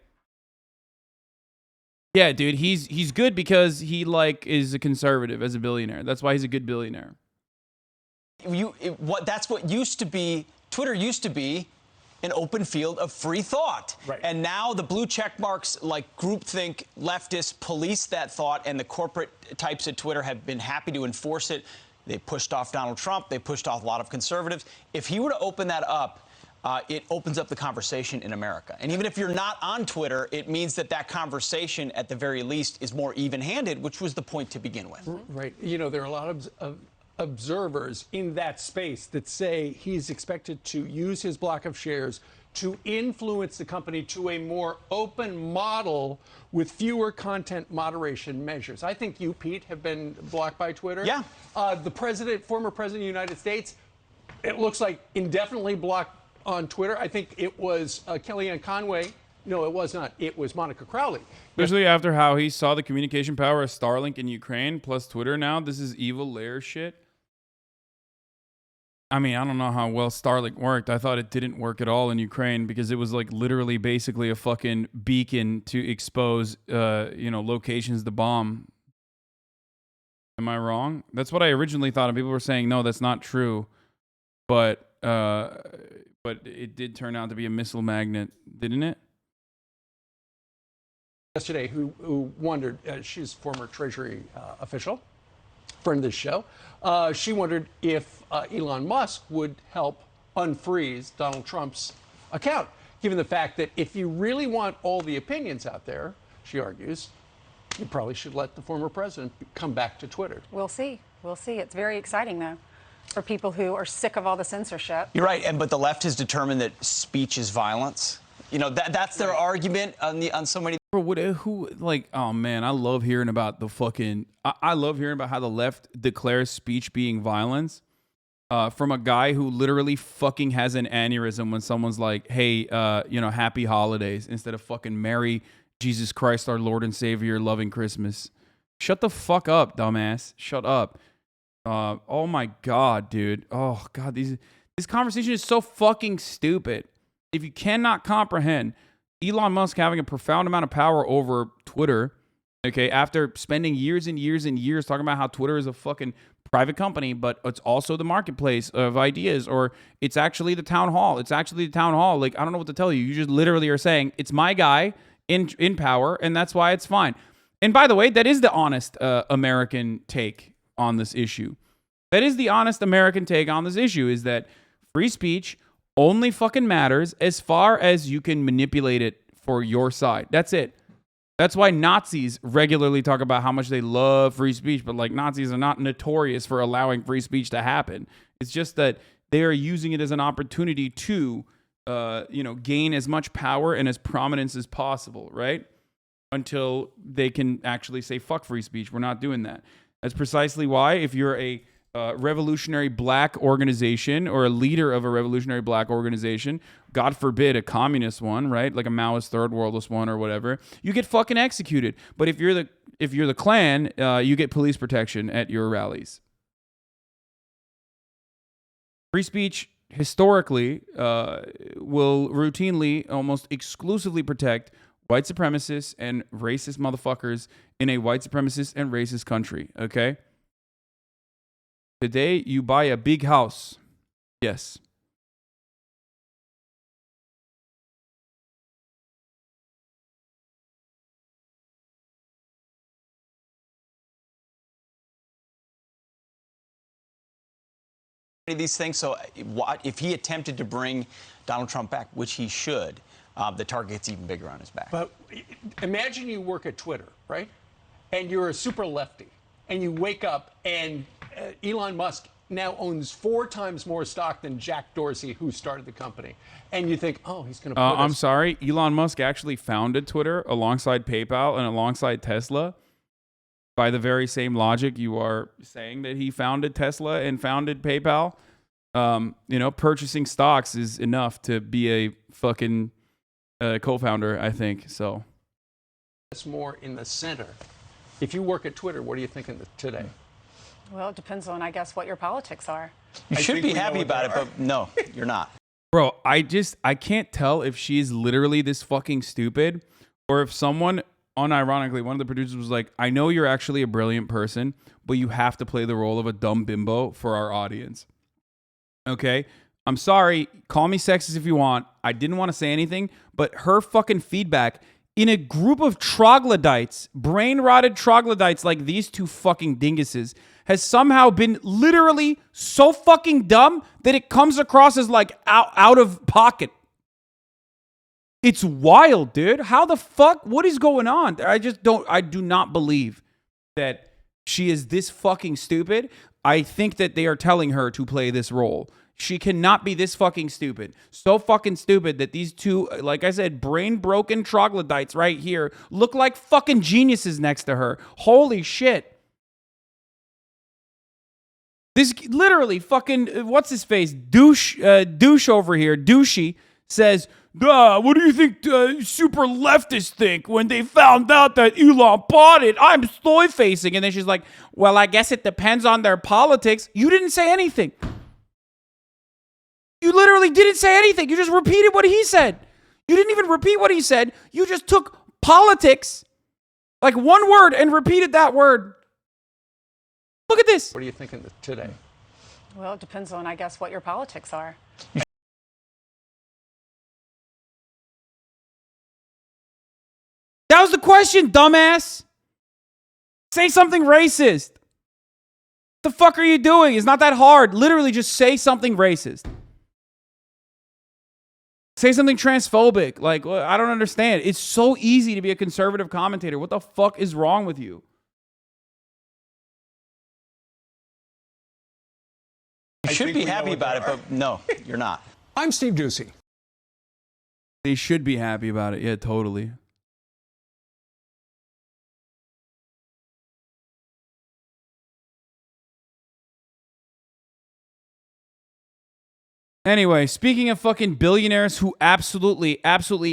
Yeah, dude, he's good because he, like, is a conservative as a billionaire. That's why he's a good billionaire. That's what used to be, Twitter used to be an open field of free thought. Right. And now the blue check marks like groupthink leftists police that thought, and the corporate types at Twitter have been happy to enforce it. They pushed off Donald Trump. They pushed off a lot of conservatives. If he were to open that up, it opens up the conversation in America. And even if you're not on Twitter, it means that that conversation, at the very least, is more even-handed, which was the point to begin with. Right. You know, there are a lot of observers in that space that say he's expected to use his block of shares to influence the company to a more open model with fewer content moderation measures. I think you, Pete, have been blocked by Twitter. Yeah. The former president of the United States, it looks like indefinitely blocked on Twitter. I think it was Kellyanne Conway. No, it was not. It was Monica Crowley. Especially after how he saw the communication power of Starlink in Ukraine plus Twitter now. This is evil layer shit. I mean, I don't know how well Starlink worked. I thought it didn't work at all in Ukraine because it was like literally basically a fucking beacon to expose, locations to bomb. Am I wrong? That's what I originally thought, and people were saying, no, that's not true. But it did turn out to be a missile magnet, didn't it? Yesterday, who wondered, she's a former Treasury official, friend of this show. She wondered if Elon Musk would help unfreeze Donald Trump's account, given the fact that if you really want all the opinions out there, she argues, you probably should let the former president come back to Twitter. We'll see. We'll see. It's very exciting, though, for people who are sick of all the censorship. You're right, but the left has determined that speech is violence. You know, that's their argument on so many. Bro, oh man, I love hearing about the fucking, I love hearing about how the left declares speech being violence from a guy who literally fucking has an aneurysm when someone's like, hey, happy holidays, instead of fucking Merry Jesus Christ, our Lord and Savior, loving Christmas. Shut the fuck up, dumbass. Shut up. Oh my God, dude. Oh God, this conversation is so fucking stupid. If you cannot comprehend Elon Musk having a profound amount of power over Twitter, okay, after spending years and years and years talking about how Twitter is a fucking private company, but it's also the marketplace of ideas, or it's actually the town hall. It's actually the town hall. Like, I don't know what to tell you. You just literally are saying, it's my guy in power, and that's why it's fine. And by the way, that is the honest American take on this issue. That is the honest American take on this issue, is that free speech only fucking matters as far as you can manipulate it for your side. That's it. That's why Nazis regularly talk about how much they love free speech, but like Nazis are not notorious for allowing free speech to happen. It's just that they are using it as an opportunity to, gain as much power and as prominence as possible, right? Until they can actually say, fuck free speech. We're not doing that. That's precisely why if you're a revolutionary black organization or a leader of a revolutionary black organization, God forbid a communist one, right? Like a Maoist third worldist one or whatever, you get fucking executed. But if you're the Klan, you get police protection at your rallies. Free speech historically will routinely, almost exclusively protect white supremacists and racist motherfuckers in a white supremacist and racist country, okay? Today, you buy a big house. Yes. These things. So if he attempted to bring Donald Trump back, which he should, the target gets even bigger on his back. But imagine you work at Twitter, right? And you're a super lefty, and you wake up and Elon Musk now owns 4 times more stock than Jack Dorsey, who started the company. And you think, oh, he's going to put I'm sorry. Elon Musk actually founded Twitter alongside PayPal and alongside Tesla. By the very same logic, you are saying that he founded Tesla and founded PayPal. Purchasing stocks is enough to be a fucking co-founder, I think. So it's more in the center. If you work at Twitter, what are you thinking today? Well, it depends on, I guess, what your politics are. You should be happy about it, but no, you're not. Bro, I can't tell if she's literally this fucking stupid or if someone, unironically, one of the producers was like, I know you're actually a brilliant person, but you have to play the role of a dumb bimbo for our audience. Okay? I'm sorry. Call me sexist if you want. I didn't want to say anything, but her fucking feedback in a group of troglodytes, brain-rotted troglodytes like these two fucking dinguses, has somehow been literally so fucking dumb that it comes across as like out of pocket. It's wild, dude. How the fuck? What is going on? I do not believe that she is this fucking stupid. I think that they are telling her to play this role. She cannot be this fucking stupid. So fucking stupid that these two, like I said, brain-broken troglodytes right here look like fucking geniuses next to her. Holy shit. This literally fucking, what's his face? Douche over here, douchey, says, what do you think super leftists think when they found out that Elon bought it? I'm soy-facing. And then she's like, well, I guess it depends on their politics. You didn't say anything. You literally didn't say anything. You just repeated what he said. You didn't even repeat what he said. You just took politics, like one word, and repeated that word. Look at this. What are you thinking today? Well, it depends on, I guess, what your politics are. That was the question, dumbass. Say something racist. What the fuck are you doing? It's not that hard. Literally just say something racist. Say something transphobic. Like, I don't understand. It's so easy to be a conservative commentator. What the fuck is wrong with you? You should be happy about it, but no, you're not. I'm Steve Ducey. They should be happy about it. Yeah, totally. Anyway, speaking of fucking billionaires who absolutely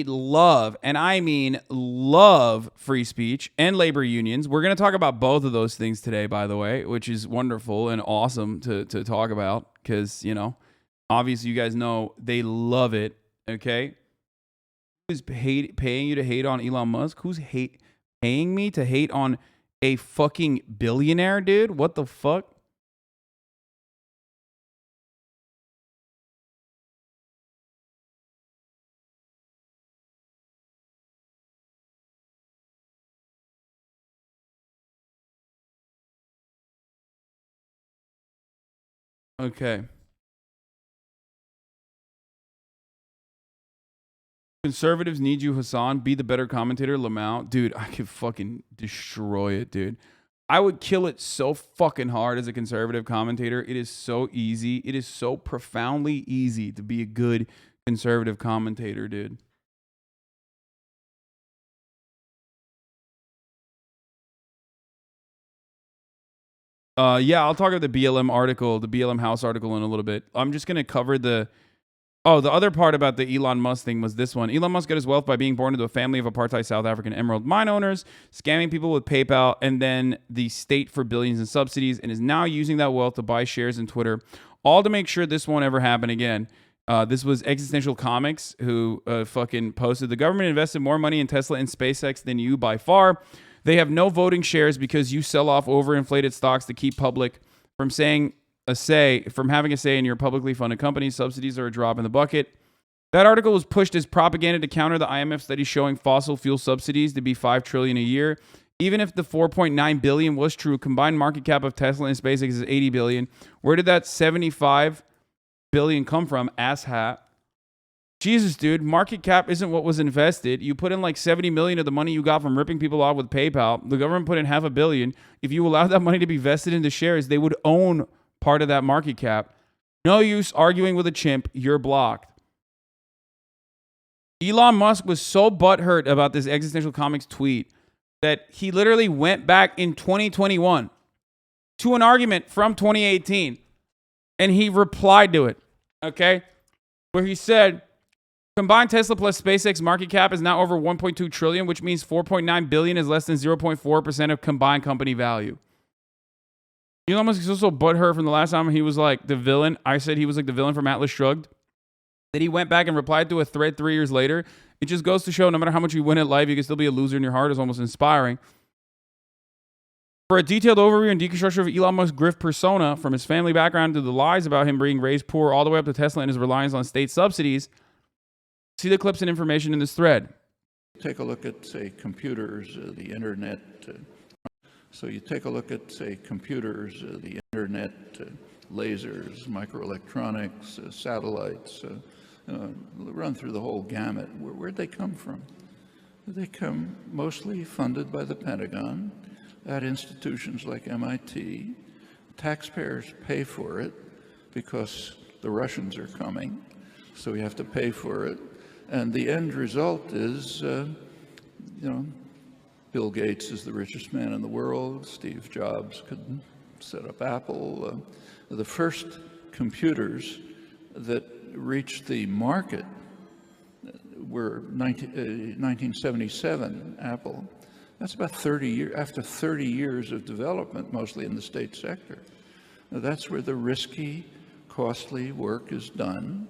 love, and I mean love, free speech and labor unions, we're going to talk about both of those things today, by the way, which is wonderful and awesome to talk about because, you know, obviously you guys know they love it, okay? Who's paying you to hate on Elon Musk? Who's paying me to hate on a fucking billionaire, dude? What the fuck? Okay. Conservatives need you, Hasan. Be the better commentator, Lamau. Dude, I could fucking destroy it, dude. I would kill it so fucking hard as a conservative commentator. It is so easy. It is so profoundly easy to be a good conservative commentator, dude. Yeah, I'll talk about the BLM article, the BLM House article in a little bit. I'm just going to cover the other part about the Elon Musk thing was this one. Elon Musk got his wealth by being born into a family of apartheid South African emerald mine owners, scamming people with PayPal, and then the state for billions in subsidies, and is now using that wealth to buy shares in Twitter, all to make sure this won't ever happen again. This was Existential Comics who fucking posted, the government invested more money in Tesla and SpaceX than you by far. They have no voting shares because you sell off overinflated stocks to keep public from having a say in your publicly funded companies. Subsidies are a drop in the bucket. That article was pushed as propaganda to counter the IMF study showing fossil fuel subsidies to be $5 trillion a year. Even if the $4.9 billion was true, combined market cap of Tesla and SpaceX is $80 billion. Where did that $75 billion come from, asshat? Jesus, dude, market cap isn't what was invested. You put in like 70 million of the money you got from ripping people off with PayPal. The government put in $500 million. If you allowed that money to be vested into shares, they would own part of that market cap. No use arguing with a chimp. You're blocked. Elon Musk was so butthurt about this Existential Comics tweet that he literally went back in 2021 to an argument from 2018 and he replied to it, okay? Where he said, combined Tesla plus SpaceX market cap is now over 1.2 trillion, which means 4.9 billion is less than 0.4% of combined company value. Elon Musk is also butthurt from the last time he was like the villain. I said he was like the villain from Atlas Shrugged. Then he went back and replied to a thread 3 years later. It just goes to show no matter how much you win at life, you can still be a loser in your heart. Is almost inspiring. For a detailed overview and deconstruction of Elon Musk's grift persona, from his family background to the lies about him being raised poor all the way up to Tesla and his reliance on state subsidies, see the clips and information in this thread. Take a look at, say, computers, the internet. So you take a look at, say, computers, the internet, lasers, microelectronics, satellites, run through the whole gamut. Where'd they come from? They come mostly funded by the Pentagon at institutions like MIT. Taxpayers pay for it because the Russians are coming, so we have to pay for it. And the end result is, Bill Gates is the richest man in the world. Steve Jobs could set up Apple. The first computers that reached the market were 1977, Apple. That's about 30 years, after 30 years of development, mostly in the state sector. Now, that's where the risky, costly work is done.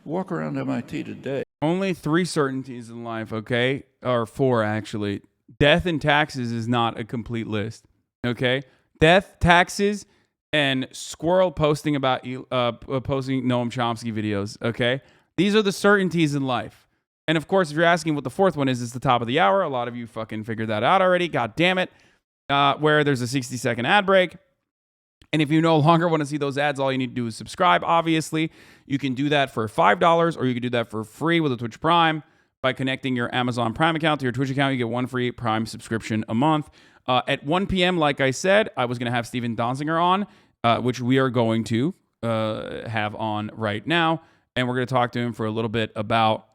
Walk around MIT today. Only 3 certainties in life, okay? Or 4, actually. Death and taxes is not a complete list, okay? Death, taxes, and squirrel posting about posting Noam Chomsky videos, okay? These are the certainties in life. And of course, if you're asking what the 4th one is, it's the top of the hour. A lot of you fucking figured that out already. God damn it. Where there's a 60-second ad break. And if you no longer want to see those ads, all you need to do is subscribe, obviously. You can do that for $5, or you can do that for free with a Twitch Prime by connecting your Amazon Prime account to your Twitch account. You get 1 free Prime subscription a month. At 1 p.m., like I said, I was going to have Steven Donzinger on, which we are going to have on right now. And we're going to talk to him for a little bit about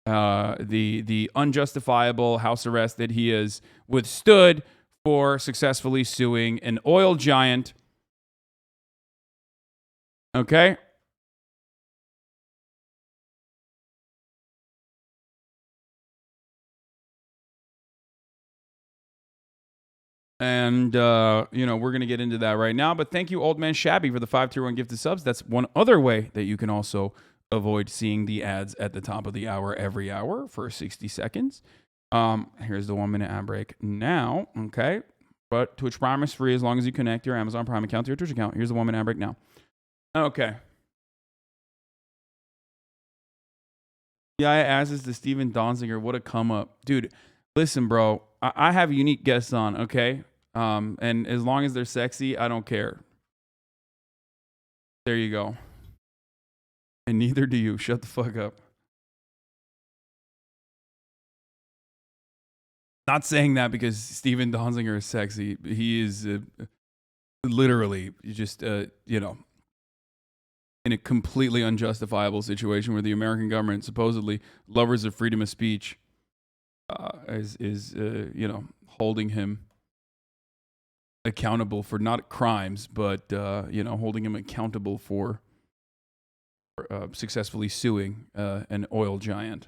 the unjustifiable house arrest that he has withstood for successfully suing an oil giant. Okay? And, we're going to get into that right now. But thank you, Old Man Shabby, for the 5-tier-1 gifted subs. That's one other way that you can also avoid seeing the ads at the top of the hour every hour for 60 seconds. Here's the 1-minute ad break now, okay? But Twitch Prime is free as long as you connect your Amazon Prime account to your Twitch account. Here's the 1-minute ad break now. Okay. Yeah, I asked this to Steven Donzinger. What a come up. Dude, listen, bro. I have unique guests on, okay? And as long as they're sexy, I don't care. There you go. And neither do you. Shut the fuck up. Not saying that because Steven Donzinger is sexy. He is literally just, in a completely unjustifiable situation where the American government, supposedly lovers of freedom of speech, is holding him accountable for not crimes, but, holding him accountable for successfully suing an oil giant.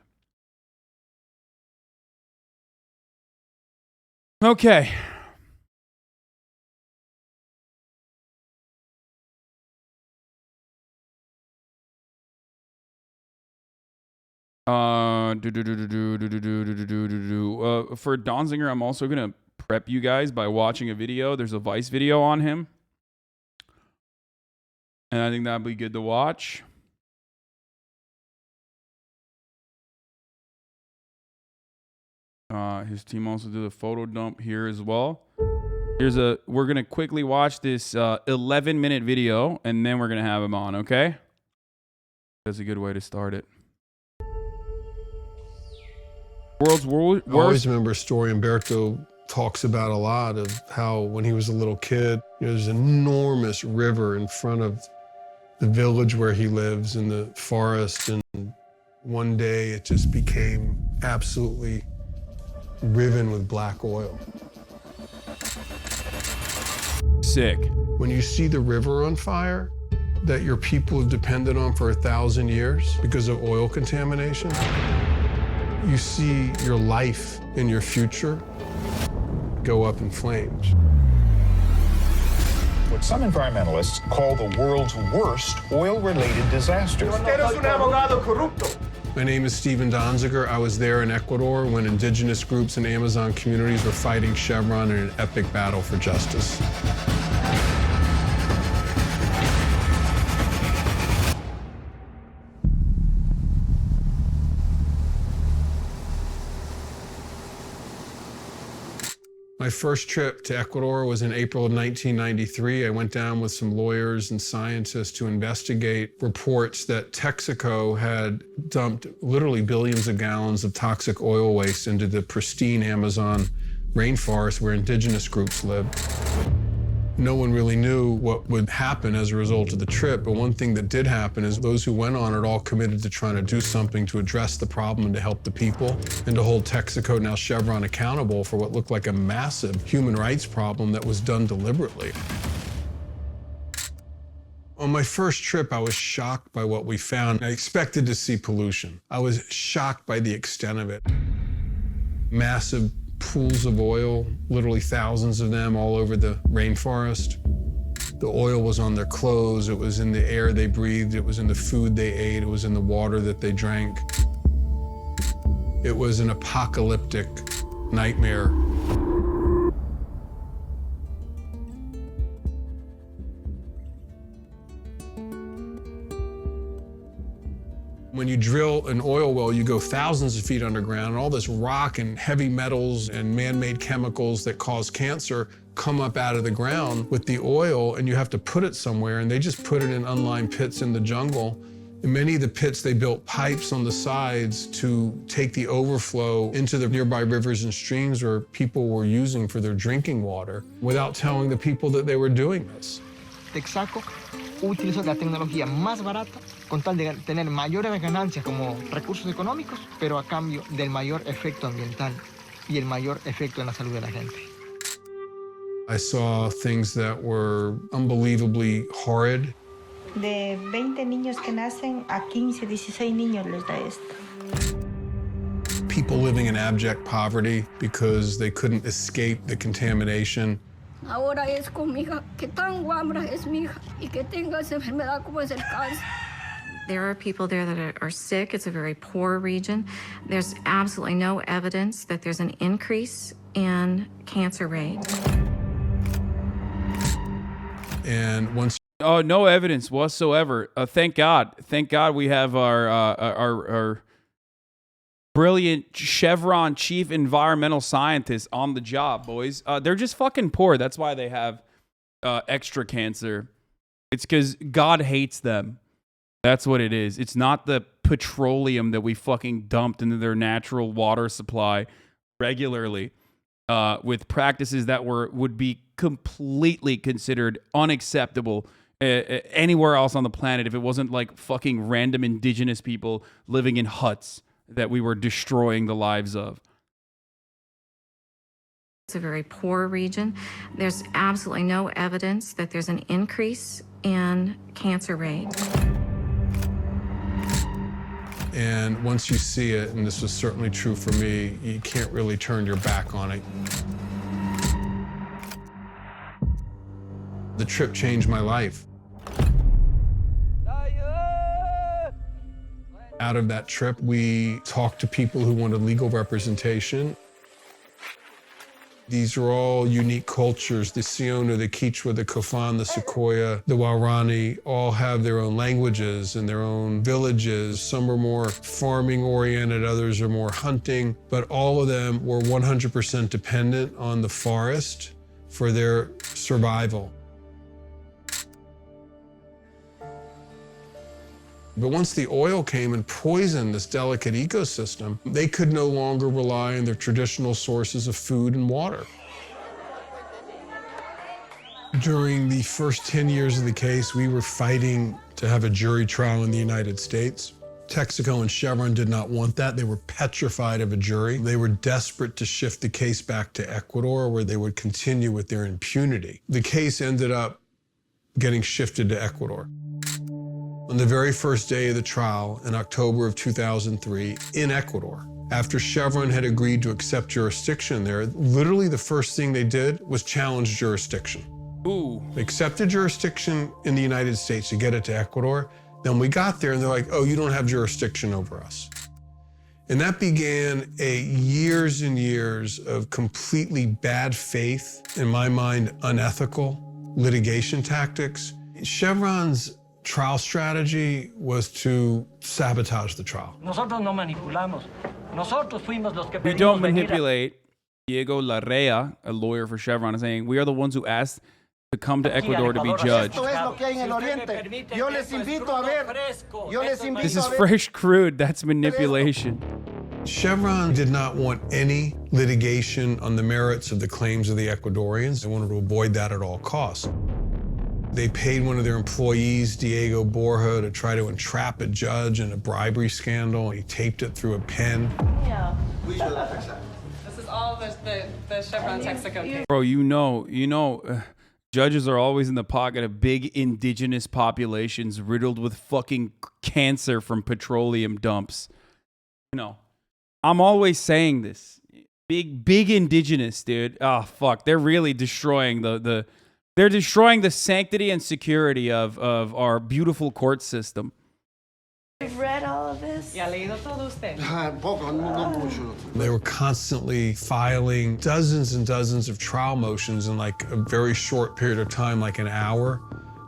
Okay. For Donzinger, I'm also gonna prep you guys by watching a video. There's a Vice video on him, and I think that'd be good to watch. His team also did a photo dump here as well. We're gonna quickly watch this 11-minute video, and then we're gonna have him on. Okay, that's a good way to start it. World's worst. I always remember a story Umberto talks about a lot of how when he was a little kid, there's an enormous river in front of the village where he lives in the forest, and one day it just became absolutely riven with black oil. Sick. When you see the river on fire that your people have depended on for 1,000 years because of oil contamination, you see your life and your future go up in flames. What some environmentalists call the world's worst oil-related disaster. My name is Stephen Donzinger. I was there in Ecuador when indigenous groups and Amazon communities were fighting Chevron in an epic battle for justice. My first trip to Ecuador was in April of 1993. I went down with some lawyers and scientists to investigate reports that Texaco had dumped literally billions of gallons of toxic oil waste into the pristine Amazon rainforest where indigenous groups live. No one really knew what would happen as a result of the trip, but one thing that did happen is those who went on it all committed to trying to do something to address the problem and to help the people, and to hold Texaco, now Chevron, accountable for what looked like a massive human rights problem that was done deliberately. On my first trip, I was shocked by what we found. I expected to see pollution. I was shocked by the extent of it. Massive pools of oil, literally thousands of them all over the rainforest. The oil was on their clothes, it was in the air they breathed, it was in the food they ate, it was in the water that they drank. It was an apocalyptic nightmare. When you drill an oil well, you go thousands of feet underground, and all this rock and heavy metals and man-made chemicals that cause cancer come up out of the ground with the oil, and you have to put it somewhere, and they just put it in unlined pits in the jungle. In many of the pits, they built pipes on the sides to take the overflow into the nearby rivers and streams where people were using for their drinking water without telling the people that they were doing this. Texaco utilizó la tecnología más barata con tal de tener mayores ganancias como recursos económicos, pero a cambio del mayor efecto ambiental y el mayor efecto en la salud de la gente. I saw things that were unbelievably horrid. De 20 niños que nacen, a 15, 16 niños les da esto. People living in abject poverty because they couldn't escape the contamination. Ahora es con mi hija, que tan guambra es mi hija y que tenga esa enfermedad como es el cáncer. There are people there that are sick. It's a very poor region. There's absolutely no evidence that there's an increase in cancer rate. And once no evidence whatsoever. Thank God. Thank God we have our brilliant Chevron chief environmental scientist on the job, boys. They're just fucking poor. That's why they have extra cancer. It's because God hates them. That's what it is. It's not the petroleum that we fucking dumped into their natural water supply regularly with practices that would be completely considered unacceptable anywhere else on the planet if it wasn't like fucking random indigenous people living in huts that we were destroying the lives of. It's a very poor region. There's absolutely no evidence that there's an increase in cancer rate. And once you see it, and this was certainly true for me, you can't really turn your back on it. The trip changed my life. Out of that trip, we talked to people who wanted legal representation. These are all unique cultures. The Siona, the Quechua, the Kofan, the Sequoia, the Waorani all have their own languages and their own villages. Some are more farming oriented, others are more hunting, but all of them were 100% dependent on the forest for their survival. But once the oil came and poisoned this delicate ecosystem, they could no longer rely on their traditional sources of food and water. During the first 10 years of the case, we were fighting to have a jury trial in the United States. Texaco and Chevron did not want that. They were petrified of a jury. They were desperate to shift the case back to Ecuador, where they would continue with their impunity. The case ended up getting shifted to Ecuador. On the very first day of the trial in October of 2003 in Ecuador, after Chevron had agreed to accept jurisdiction there, literally the first thing they did was challenge jurisdiction. Ooh. They accepted jurisdiction in the United States to get it to Ecuador. Then we got there and they're like, oh, you don't have jurisdiction over us. And that began years and years of completely bad faith, in my mind, unethical litigation tactics. Chevron's trial strategy was to sabotage the trial. Nosotros no manipulamos. Nosotros fuimos los que We pedimos don't venir a- manipulate. Diego Larrea, a lawyer for Chevron, is saying, we are the ones who asked to come to Ecuador to be judged. Esto es lo que hay en el Oriente. Yo les invito a ver. Yo les invito This is a ver. fresh crude. That's manipulation. Chevron did not want any litigation on the merits of the claims of the Ecuadorians. They wanted to avoid that at all costs. They paid one of their employees, Diego Borja, to try to entrap a judge in a bribery scandal. He taped it through a pen. Yeah. This is all the Chevron Texaco case. Bro, you know, judges are always in the pocket of big indigenous populations riddled with fucking cancer from petroleum dumps. You know, I'm always saying this. Big indigenous, dude. Oh, fuck. They're really destroying they're destroying the sanctity and security of our beautiful court system. You've read all of this? Ya leído todo usted. They were constantly filing dozens and dozens of trial motions in like a very short period of time, like an hour,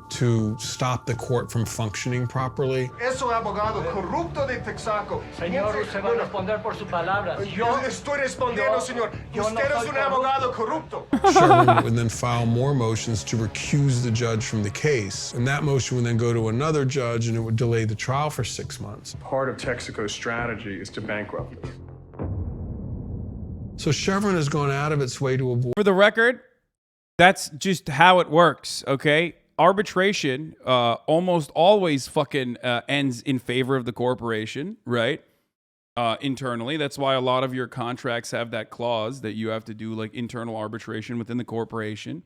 to stop the court from functioning properly. Es un abogado corrupto de Texaco. Señor, usted va a responder por sus palabras. Yo estoy respondiendo, señor. Usted es un abogado corrupto. Chevron would then file more motions to recuse the judge from the case. And that motion would then go to another judge and it would delay the trial for 6 months. Part of Texaco's strategy is to bankrupt us. So Chevron has gone out of its way to avoid. For the record, that's just how it works, okay? Arbitration almost always fucking ends in favor of the corporation, right? Internally. That's why a lot of your contracts have that clause that you have to do like internal arbitration within the corporation.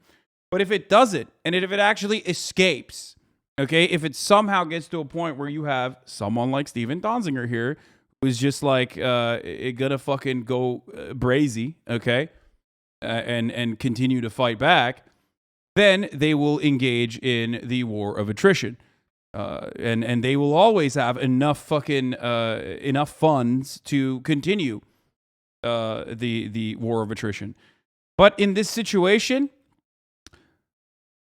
But if it doesn't, and if it actually escapes, okay, if it somehow gets to a point where you have someone like Steven Donzinger here who's just like gonna fucking go brazy, okay, and continue to fight back, then they will engage in the war of attrition. And they will always have enough fucking enough funds to continue the war of attrition. But in this situation,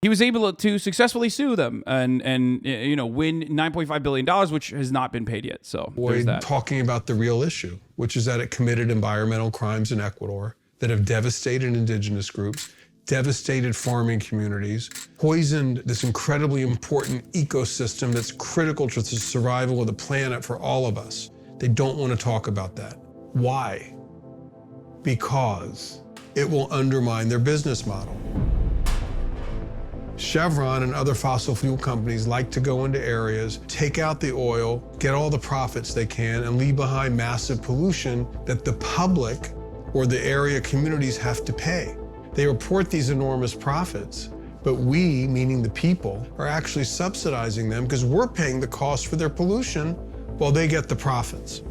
he was able to successfully sue them and you know, win $9.5 billion, which has not been paid yet. So there's that. Talking about the real issue, which is that it committed environmental crimes in Ecuador that have devastated indigenous groups, devastated farming communities, poisoned this incredibly important ecosystem that's critical to the survival of the planet for all of us. They don't want to talk about that. Why? Because it will undermine their business model. Chevron and other fossil fuel companies like to go into areas, take out the oil, get all the profits they can, and leave behind massive pollution that the public or the area communities have to pay. They report these enormous profits, but we, meaning the people, are actually subsidizing them because we're paying the cost for their pollution while they get the profits.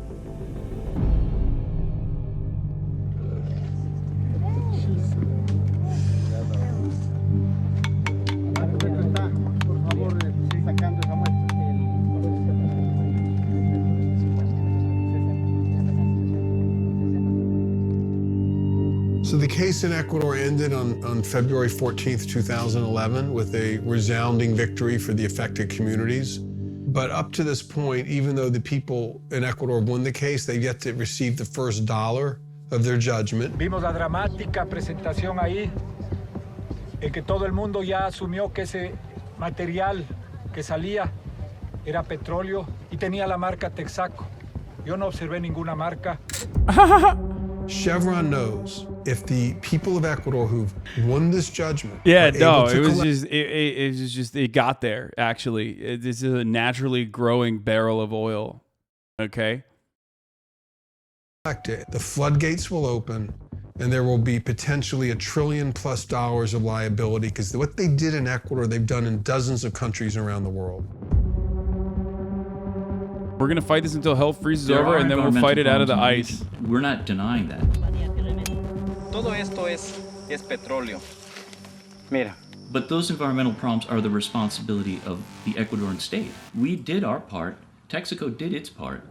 So the case in Ecuador ended on February 14th, 2011 with a resounding victory for the affected communities. But up to this point, even though the people in Ecuador won the case, they've yet to receive the first dollar of their judgment. Vimos la dramática presentación ahí, en que todo el mundo ya asumió que ese material que salía era petróleo y tenía la marca Texaco. Yo no observé ninguna marca. Chevron knows if the people of Ecuador who've won this judgment, yeah, no, it was just it got there. Actually, this is a naturally growing barrel of oil. Okay, the floodgates will open, and there will be potentially $1 trillion+ of liability because what they did in Ecuador, they've done in dozens of countries around the world. We're gonna fight this until hell freezes over, and then we'll fight it out of the ice. We're not denying that. Todo esto es petróleo. Mira. But those environmental problems are the responsibility of the Ecuadorian state. We did our part. Texaco did its part.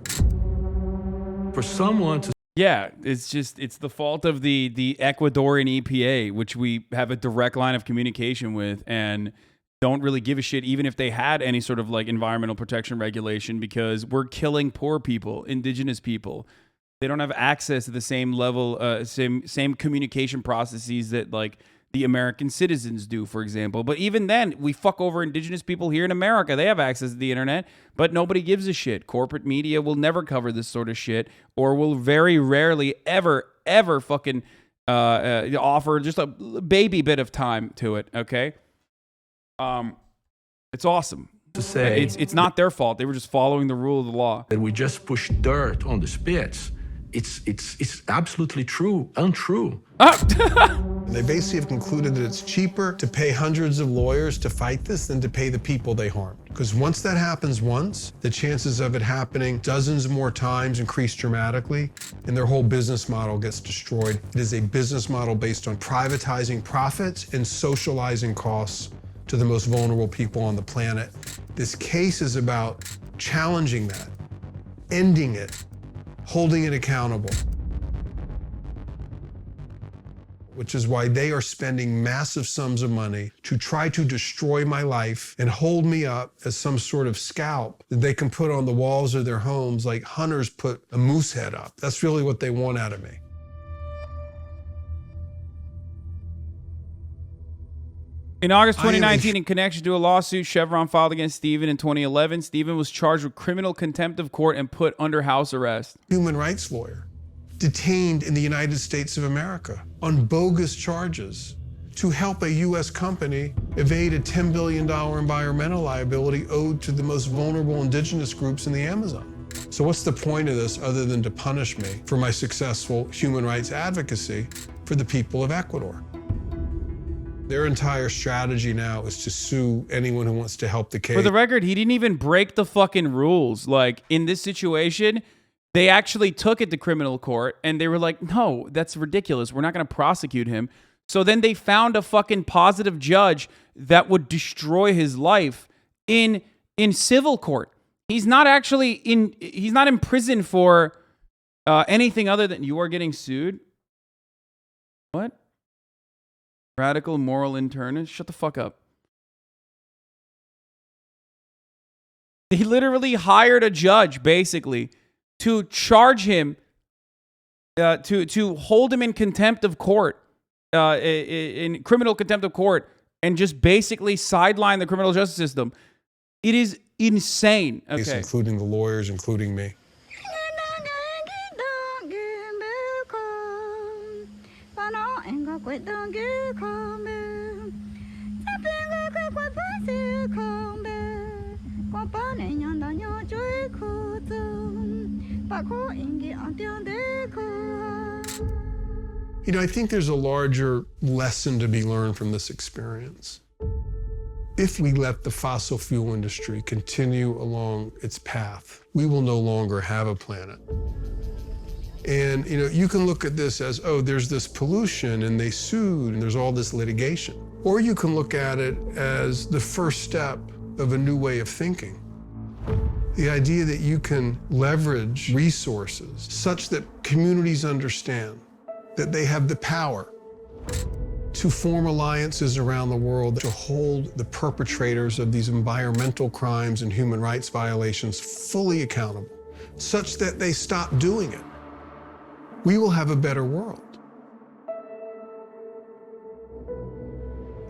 for someone to... Yeah, it's the fault of the Ecuadorian EPA, which we have a direct line of communication with, and don't really give a shit even if they had any sort of like environmental protection regulation, because we're killing poor people, indigenous people. They don't have access to the same level, same communication processes that like the American citizens do, for example. But even then, we fuck over indigenous people here in America. They have access to the internet, but nobody gives a shit. Corporate media will never cover this sort of shit, or will very rarely ever fucking offer just a baby bit of time to it. Okay, it's awesome. To say it's not their fault. They were just following the rule of the law. That we just push dirt on the spits. It's absolutely untrue. They basically have concluded that it's cheaper to pay hundreds of lawyers to fight this than to pay the people they harmed. Because once that happens once, the chances of it happening dozens more times increase dramatically, and their whole business model gets destroyed. It is a business model based on privatizing profits and socializing costs to the most vulnerable people on the planet. This case is about challenging that, ending it, holding it accountable, which is why they are spending massive sums of money to try to destroy my life and hold me up as some sort of scalp that they can put on the walls of their homes like hunters put a moose head up. That's really what they want out of me. In August 2019, in connection to a lawsuit Chevron filed against Stephen in 2011, Stephen was charged with criminal contempt of court and put under house arrest. Human rights lawyer, detained in the United States of America on bogus charges to help a U.S. company evade a $10 billion environmental liability owed to the most vulnerable indigenous groups in the Amazon. So what's the point of this other than to punish me for my successful human rights advocacy for the people of Ecuador? Their entire strategy now is to sue anyone who wants to help the case. For the record, he didn't even break the fucking rules. Like, in this situation, they actually took it to criminal court, and they were like, no, that's ridiculous. We're not going to prosecute him. So then they found a fucking positive judge that would destroy his life in civil court. He's not actually he's not in prison for anything other than you are getting sued. What? Radical moral internist? Shut the fuck up. He literally hired a judge, basically, to charge him, to hold him in contempt of court, in criminal contempt of court, and just basically sideline the criminal justice system. It is insane. Okay. Including the lawyers, including me. You know, I think there's a larger lesson to be learned from this experience. If we let the fossil fuel industry continue along its path, we will no longer have a planet. And, you know, you can look at this as, oh, there's this pollution and they sued and there's all this litigation. Or you can look at it as the first step of a new way of thinking. The idea that you can leverage resources such that communities understand that they have the power to form alliances around the world to hold the perpetrators of these environmental crimes and human rights violations fully accountable, such that they stop doing it. We will have a better world.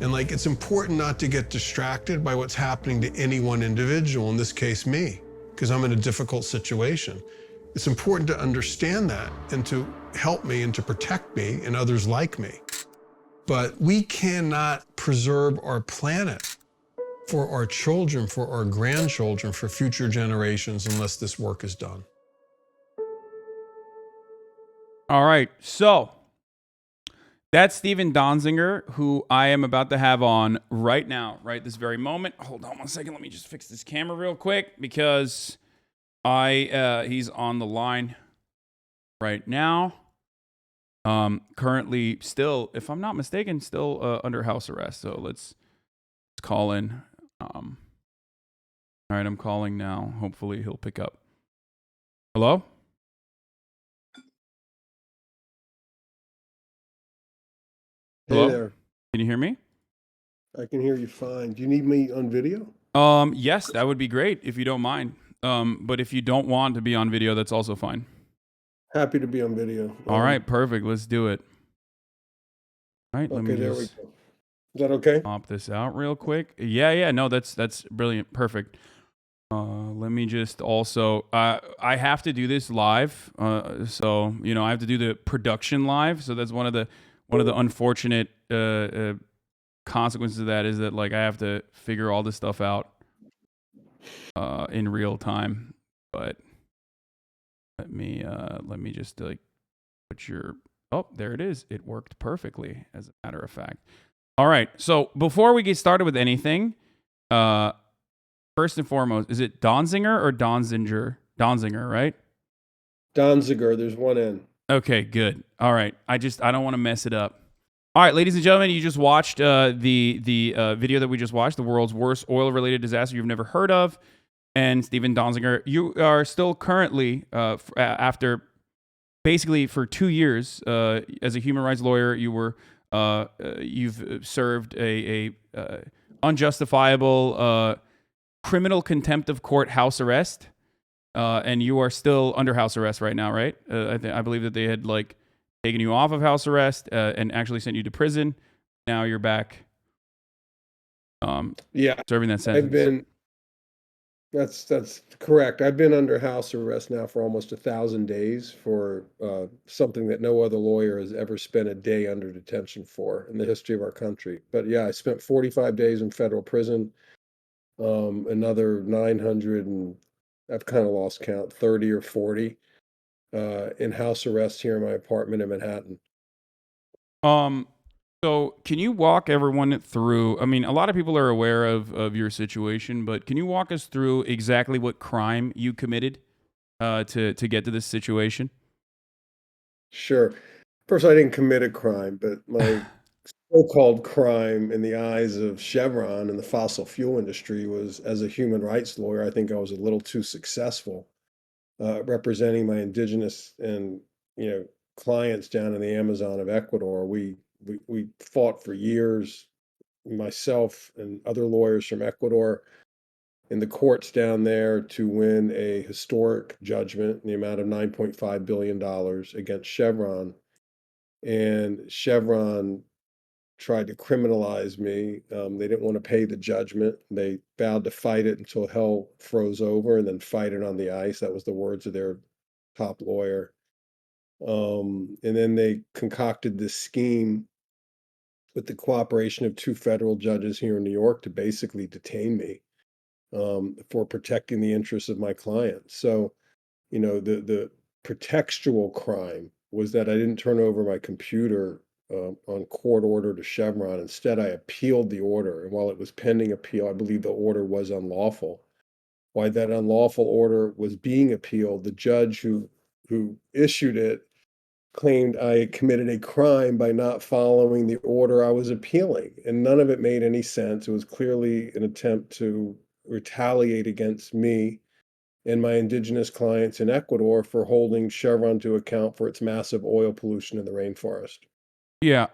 And like, it's important not to get distracted by what's happening to any one individual, in this case, me, because I'm in a difficult situation. It's important to understand that and to help me and to protect me and others like me. But we cannot preserve our planet for our children, for our grandchildren, for future generations unless this work is done. All right, so that's Stephen Donzinger, who I am about to have on right now, right this very moment. Hold on one second. Let me just fix this camera real quick because he's on the line right now. Currently still, if I'm not mistaken, still under house arrest. So let's call in. All right, I'm calling now. Hopefully he'll pick up. Hello? Hello? Hey there. Can you hear me? I can hear you fine. Do you need me on video? Yes, that would be great if you don't mind. But if you don't want to be on video, that's also fine. Happy to be on video. All right, perfect. Let's do it. All right, let Okay, me there we just go. Is that okay? pop this out real quick. Yeah. No, that's brilliant. Perfect. Let me just also, I have to do this live. So, you know, I have to do the production live. So that's one of the unfortunate consequences of that is that like I have to figure all this stuff out in real time. But let me just like put your, oh, there it is. It worked perfectly, as a matter of fact. All right. So before we get started with anything, first and foremost, is it Donzinger or Donzinger? Donzinger, right? Donzinger, there's one N. Okay, good. All right. I don't want to mess it up. All right, ladies and gentlemen, you just watched the video that we just watched, the world's worst oil-related disaster you've never heard of. And Steven Donzinger, you are still currently, after basically for 2 years as a human rights lawyer, you've served a unjustifiable criminal contempt of court house arrest, and you are still under house arrest right now, right? I believe that they had like taken you off of house arrest and actually sent you to prison. Now you're back. Serving that sentence. That's correct. I've been under house arrest now for almost 1,000 days for something that no other lawyer has ever spent a day under detention for in the history of our country. But yeah, I spent 45 days in federal prison, another 900 and I've kind of lost count, 30 or 40 in house arrest here in my apartment in Manhattan. So can you walk everyone through, I mean, a lot of people are aware of your situation, but can you walk us through exactly what crime you committed to get to this situation? Sure. First, I didn't commit a crime, but my so-called crime in the eyes of Chevron and the fossil fuel industry was, as a human rights lawyer, I think I was a little too successful representing my indigenous and clients down in the Amazon of Ecuador. We fought for years, myself and other lawyers from Ecuador in the courts down there to win a historic judgment in the amount of $9.5 billion against Chevron. And Chevron tried to criminalize me. They didn't want to pay the judgment. They vowed to fight it until hell froze over and then fight it on the ice. That was the words of their top lawyer. And then they concocted this scheme with the cooperation of 2 federal judges here in New York to basically detain me for protecting the interests of my clients. So, the pretextual crime was that I didn't turn over my computer on court order to Chevron. Instead, I appealed the order. And while it was pending appeal, I believe the order was unlawful. While that unlawful order was being appealed, the judge who issued it claimed I committed a crime by not following the order I was appealing. And none of it made any sense. It was clearly an attempt to retaliate against me and my indigenous clients in Ecuador for holding Chevron to account for its massive oil pollution in the rainforest. Yeah.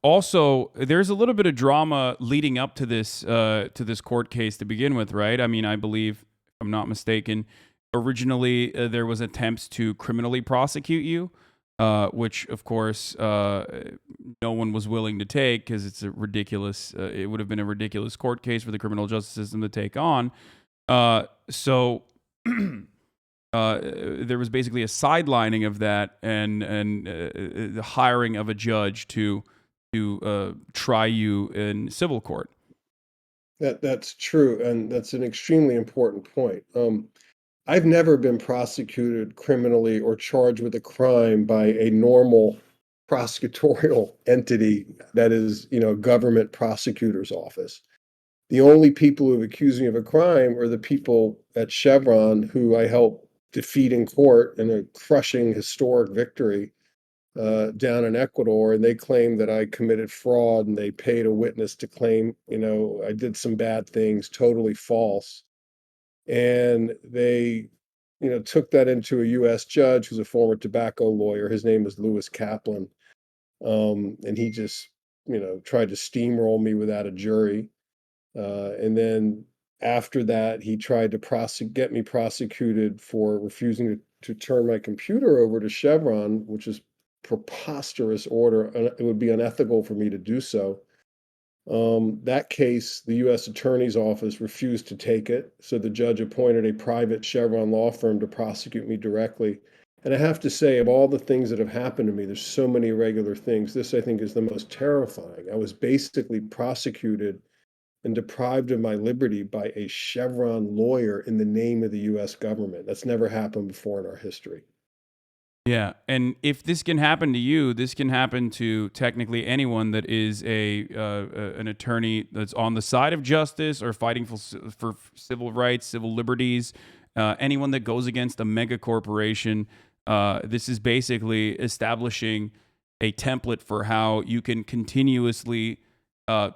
Also, there's a little bit of drama leading up to this court case to begin with, right? I mean, I believe, if I'm not mistaken, originally there was attempts to criminally prosecute you, which of course no one was willing to take because it's a ridiculous. It would have been a ridiculous court case for the criminal justice system to take on. So there was basically a sidelining of that and the hiring of a judge to try you in civil court. That's true, and that's an extremely important point. I've never been prosecuted criminally or charged with a crime by a normal prosecutorial entity that is, government prosecutor's office. The only people who have accused me of a crime are the people at Chevron who I helped defeat in court in a crushing historic victory down in Ecuador. And they claim that I committed fraud and they paid a witness to claim, I did some bad things, totally false. And they, took that into a U.S. judge who's a former tobacco lawyer. His name is Lewis Kaplan. And he just tried to steamroll me without a jury. And then after that, he tried to get me prosecuted for refusing to turn my computer over to Chevron, which is preposterous order. It would be unethical for me to do so. That case, the U.S. Attorney's Office refused to take it, so the judge appointed a private Chevron law firm to prosecute me directly. And I have to say, of all the things that have happened to me, there's so many irregular things. This, I think, is the most terrifying. I was basically prosecuted and deprived of my liberty by a Chevron lawyer in the name of the U.S. government. That's never happened before in our history. Yeah, and if this can happen to you, this can happen to technically anyone that is an attorney that's on the side of justice or fighting for civil rights, civil liberties. Anyone that goes against a mega corporation. This is basically establishing a template for how you can continuously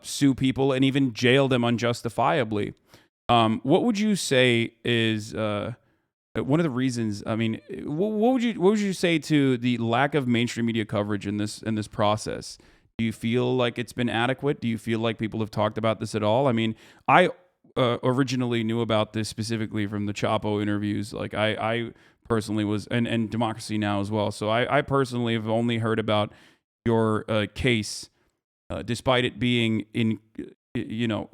sue people and even jail them unjustifiably. What would you say is one of the reasons? I mean, what would you say to the lack of mainstream media coverage in this process? Do you feel like it's been adequate? Do you feel like people have talked about this at all? I mean, I originally knew about this specifically from the Chapo interviews. Like I personally was, and Democracy Now! As well. So I personally have only heard about your case, despite it being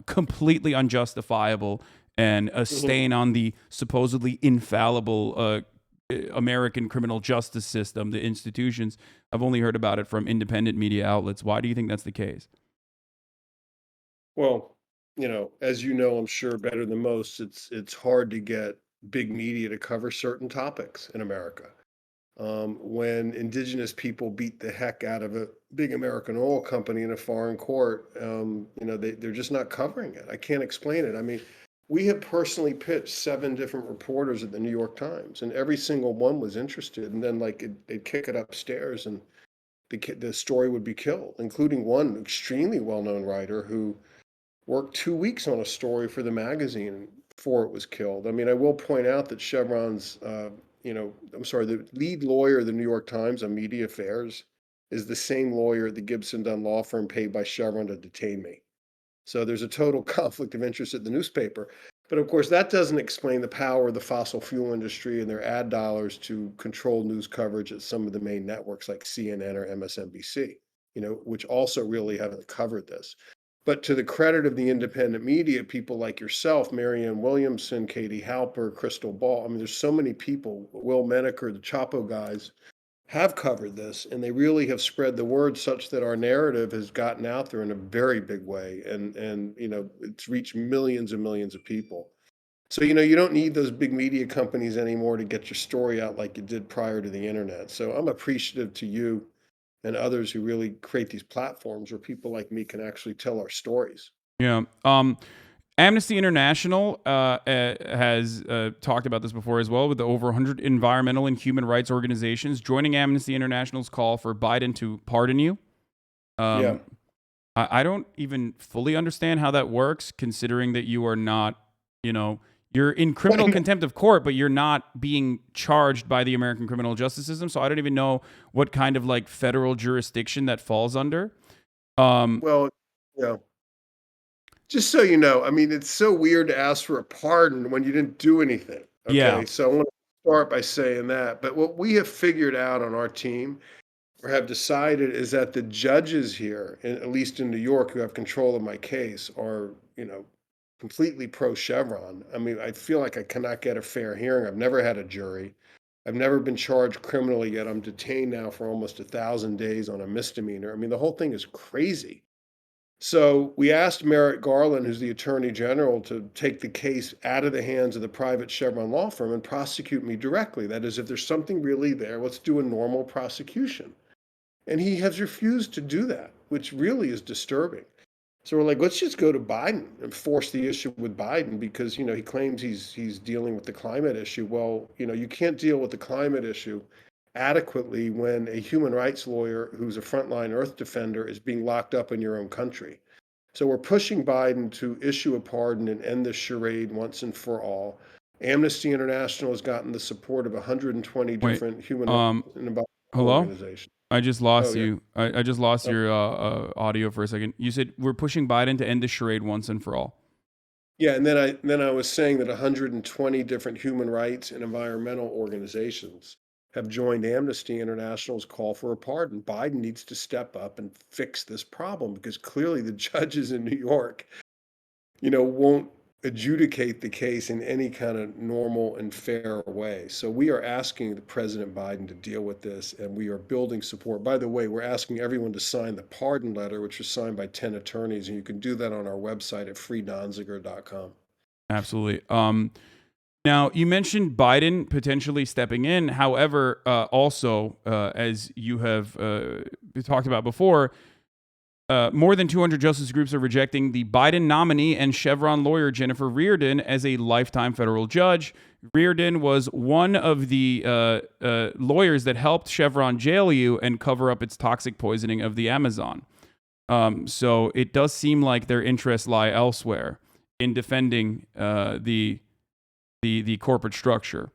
completely unjustifiable and a stain on the supposedly infallible American criminal justice system, the institutions. I've only heard about it from independent media outlets. Why do you think that's the case? Well, as you know, I'm sure better than most, it's hard to get big media to cover certain topics in America. When indigenous people beat the heck out of a big American oil company in a foreign court, they're just not covering it. I can't explain it. I mean, we have personally pitched 7 different reporters at the New York Times, and every single one was interested. And then they'd kick it upstairs, and the story would be killed, including one extremely well-known writer who worked 2 weeks on a story for the magazine before it was killed. I mean, I will point out that Chevron's, the lead lawyer of the New York Times on media affairs is the same lawyer at the Gibson Dunn law firm paid by Chevron to detain me. So there's a total conflict of interest at the newspaper. But of course, that doesn't explain the power of the fossil fuel industry and their ad dollars to control news coverage at some of the main networks like CNN or MSNBC, which also really haven't covered this. But to the credit of the independent media, people like yourself, Marianne Williamson, Katie Halper, Crystal Ball, I mean, there's so many people, Will Menaker, the Chapo guys, have covered this, and they really have spread the word such that our narrative has gotten out there in a very big way, and it's reached millions and millions of people. So, you don't need those big media companies anymore to get your story out like you did prior to the internet. So I'm appreciative to you and others who really create these platforms where people like me can actually tell our stories. Yeah. Amnesty International has talked about this before as well, with the over 100 environmental and human rights organizations joining Amnesty International's call for Biden to pardon you. I don't even fully understand how that works, considering that you are not, you're in criminal contempt of court, but you're not being charged by the American criminal justice system. So I don't even know what kind of federal jurisdiction that falls under. Just so you know, I mean, it's so weird to ask for a pardon when you didn't do anything. Okay? Yeah. So I want to start by saying that. But what we have figured out on our team or have decided is that the judges here, at least in New York, who have control of my case are, completely pro-Chevron. I mean, I feel like I cannot get a fair hearing. I've never had a jury. I've never been charged criminally, yet I'm detained now for almost 1,000 days on a misdemeanor. I mean, the whole thing is crazy. So we asked Merrick Garland, who's the Attorney General, to take the case out of the hands of the private Chevron law firm and prosecute me directly. That is, if there's something really there, let's do a normal prosecution. And he has refused to do that, which really is disturbing. So we're like, let's just go to Biden and force the issue with Biden because, he claims he's dealing with the climate issue. Well, you can't deal with the climate issue adequately when a human rights lawyer who's a frontline Earth defender is being locked up in your own country. So we're pushing Biden to issue a pardon and end this charade once and for all. Amnesty International has gotten the support of 120 different human rights and environmental organizations. I just lost Oh, yeah. you. I just lost your audio for a second. You said we're pushing Biden to end the charade once and for all. Yeah, and then I was saying that 120 different human rights and environmental organizations have joined Amnesty International's call for a pardon. Biden needs to step up and fix this problem because clearly the judges in New York, won't adjudicate the case in any kind of normal and fair way. So we are asking the President Biden to deal with this, and we are building support. By the way, we're asking everyone to sign the pardon letter, which was signed by 10 attorneys, and you can do that on our website at freedonzinger.com. Absolutely. Now, you mentioned Biden potentially stepping in. However, also, as you have talked about before, more than 200 justice groups are rejecting the Biden nominee and Chevron lawyer Jennifer Reardon as a lifetime federal judge. Reardon was one of the lawyers that helped Chevron jail you and cover up its toxic poisoning of the Amazon. So it does seem like their interests lie elsewhere in defending the corporate structure.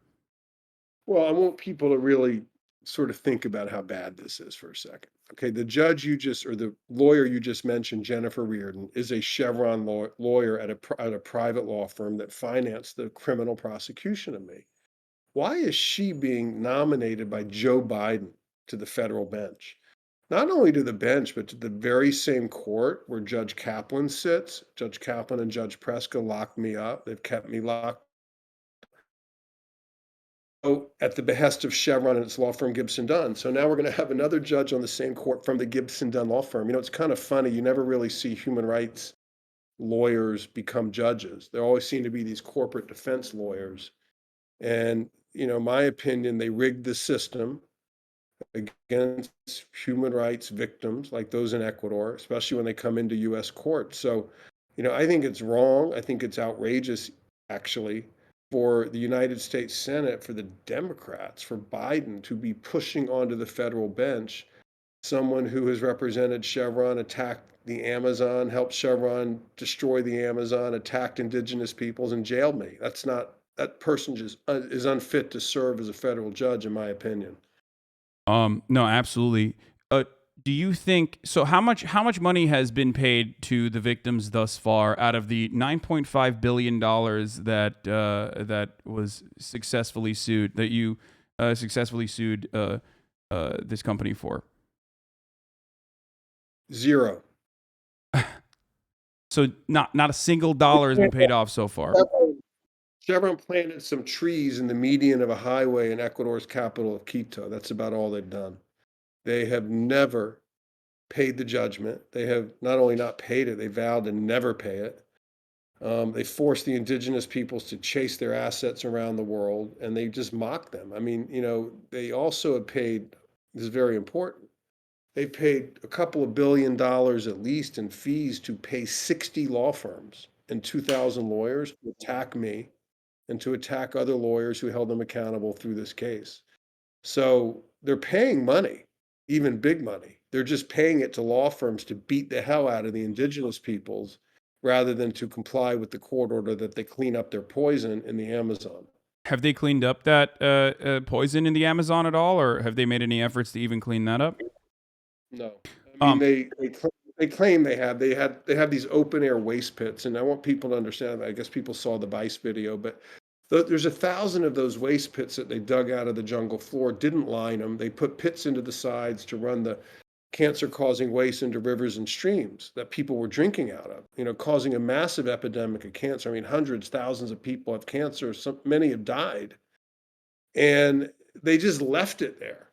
Well, I want people to really sort of think about how bad this is for a second. Okay, the lawyer you just mentioned, Jennifer Reardon, is a Chevron lawyer at a private law firm that financed the criminal prosecution of me. Why is she being nominated by Joe Biden to the federal bench? Not only to the bench, but to the very same court where Judge Kaplan sits. Judge Kaplan and Judge Preska locked me up. They've kept me locked at the behest of Chevron and its law firm Gibson Dunn. So now we're going to have another judge on the same court from the Gibson Dunn law firm. It's kind of funny. You never really see human rights lawyers become judges. There always seem to be these corporate defense lawyers. And, my opinion, they rigged the system against human rights victims like those in Ecuador, especially when they come into U.S. court. So, I think it's wrong. I think it's outrageous, actually, for the United States Senate, for the Democrats, for Biden to be pushing onto the federal bench someone who has represented Chevron, attacked the Amazon, helped Chevron destroy the Amazon, attacked indigenous peoples, and jailed me. That person just is unfit to serve as a federal judge, in my opinion. No, absolutely. Do you think so? How much money has been paid to the victims thus far out of the $9.5 billion that was successfully sued, that you successfully sued this company for? Zero. So not a single dollar has been paid off so far. Chevron planted some trees in the median of a highway in Ecuador's capital of Quito. That's about all they've done. They have never paid the judgment. They have not only not paid it, they vowed to never pay it. They forced the indigenous peoples to chase their assets around the world, and they just mocked them. I mean, they also have paid, this is very important, they paid a couple of $1 billion at least in fees to pay 60 law firms and 2,000 lawyers to attack me and to attack other lawyers who held them accountable through this case. So they're paying money, even big money. They're just paying it to law firms to beat the hell out of the indigenous peoples rather than to comply with the court order that they clean up their poison in the Amazon. Have they cleaned up that poison in the Amazon at all, or have they made any efforts to even clean that up? No. I mean, they claim they have. They have these open air waste pits, and I want people to understand that. I guess people saw the Vice video, but there's 1,000 of those waste pits that they dug out of the jungle floor, didn't line them. They put pits into the sides to run the cancer-causing waste into rivers and streams that people were drinking out of, causing a massive epidemic of cancer. I mean, hundreds, thousands of people have cancer. Many have died. And they just left it there.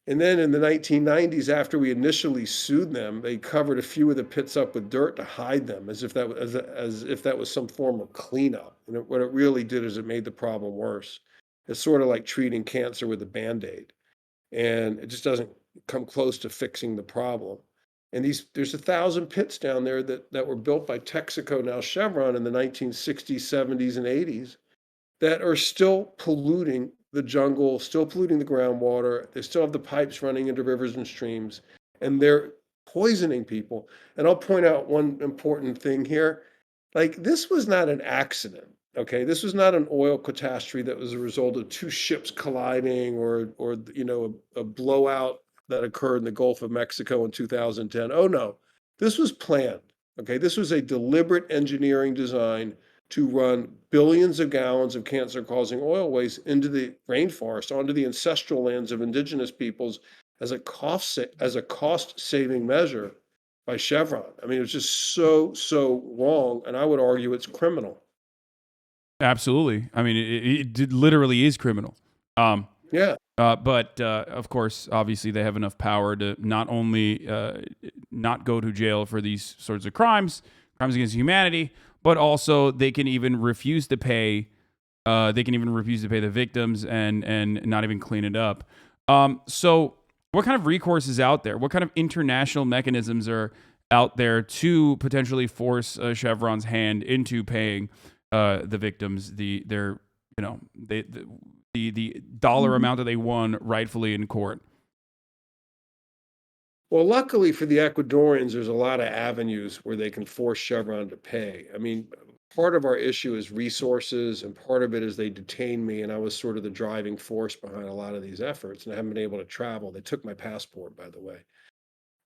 And then in the 1990s, after we initially sued them, they covered a few of the pits up with dirt to hide them, as if that was some form of cleanup. What it really did is it made the problem worse. It's sort of like treating cancer with a Band-Aid, and it just doesn't come close to fixing the problem. And there's 1,000 pits down there that were built by Texaco, now Chevron, in the 1960s, 70s, and 80s, that are still polluting the jungle, still polluting the groundwater. They still have the pipes running into rivers and streams, and they're poisoning people. And I'll point out one important thing here. This was not an accident, okay? This was not an oil catastrophe that was a result of two ships colliding or a blowout that occurred in the Gulf of Mexico in 2010. Oh no, this was planned. Okay, this was a deliberate engineering design to run billions of gallons of cancer-causing oil waste into the rainforest, onto the ancestral lands of indigenous peoples as a cost-saving measure by Chevron. I mean, it was just so wrong, and I would argue it's criminal. Absolutely. I mean, it literally is criminal. Yeah. But of course, obviously, they have enough power to not only not go to jail for these sorts of crimes against humanity, but also they can even refuse to pay. They can even refuse to pay the victims and not even clean it up. So, what kind of recourse is out there? What kind of international mechanisms are out there to potentially force Chevron's hand into paying the victims the dollar amount that they won rightfully in court? Well, luckily for the Ecuadorians, there's a lot of avenues where they can force Chevron to pay. I mean, part of our issue is resources, and part of it is they detained me, and I was sort of the driving force behind a lot of these efforts, and I haven't been able to travel. They took my passport, by the way.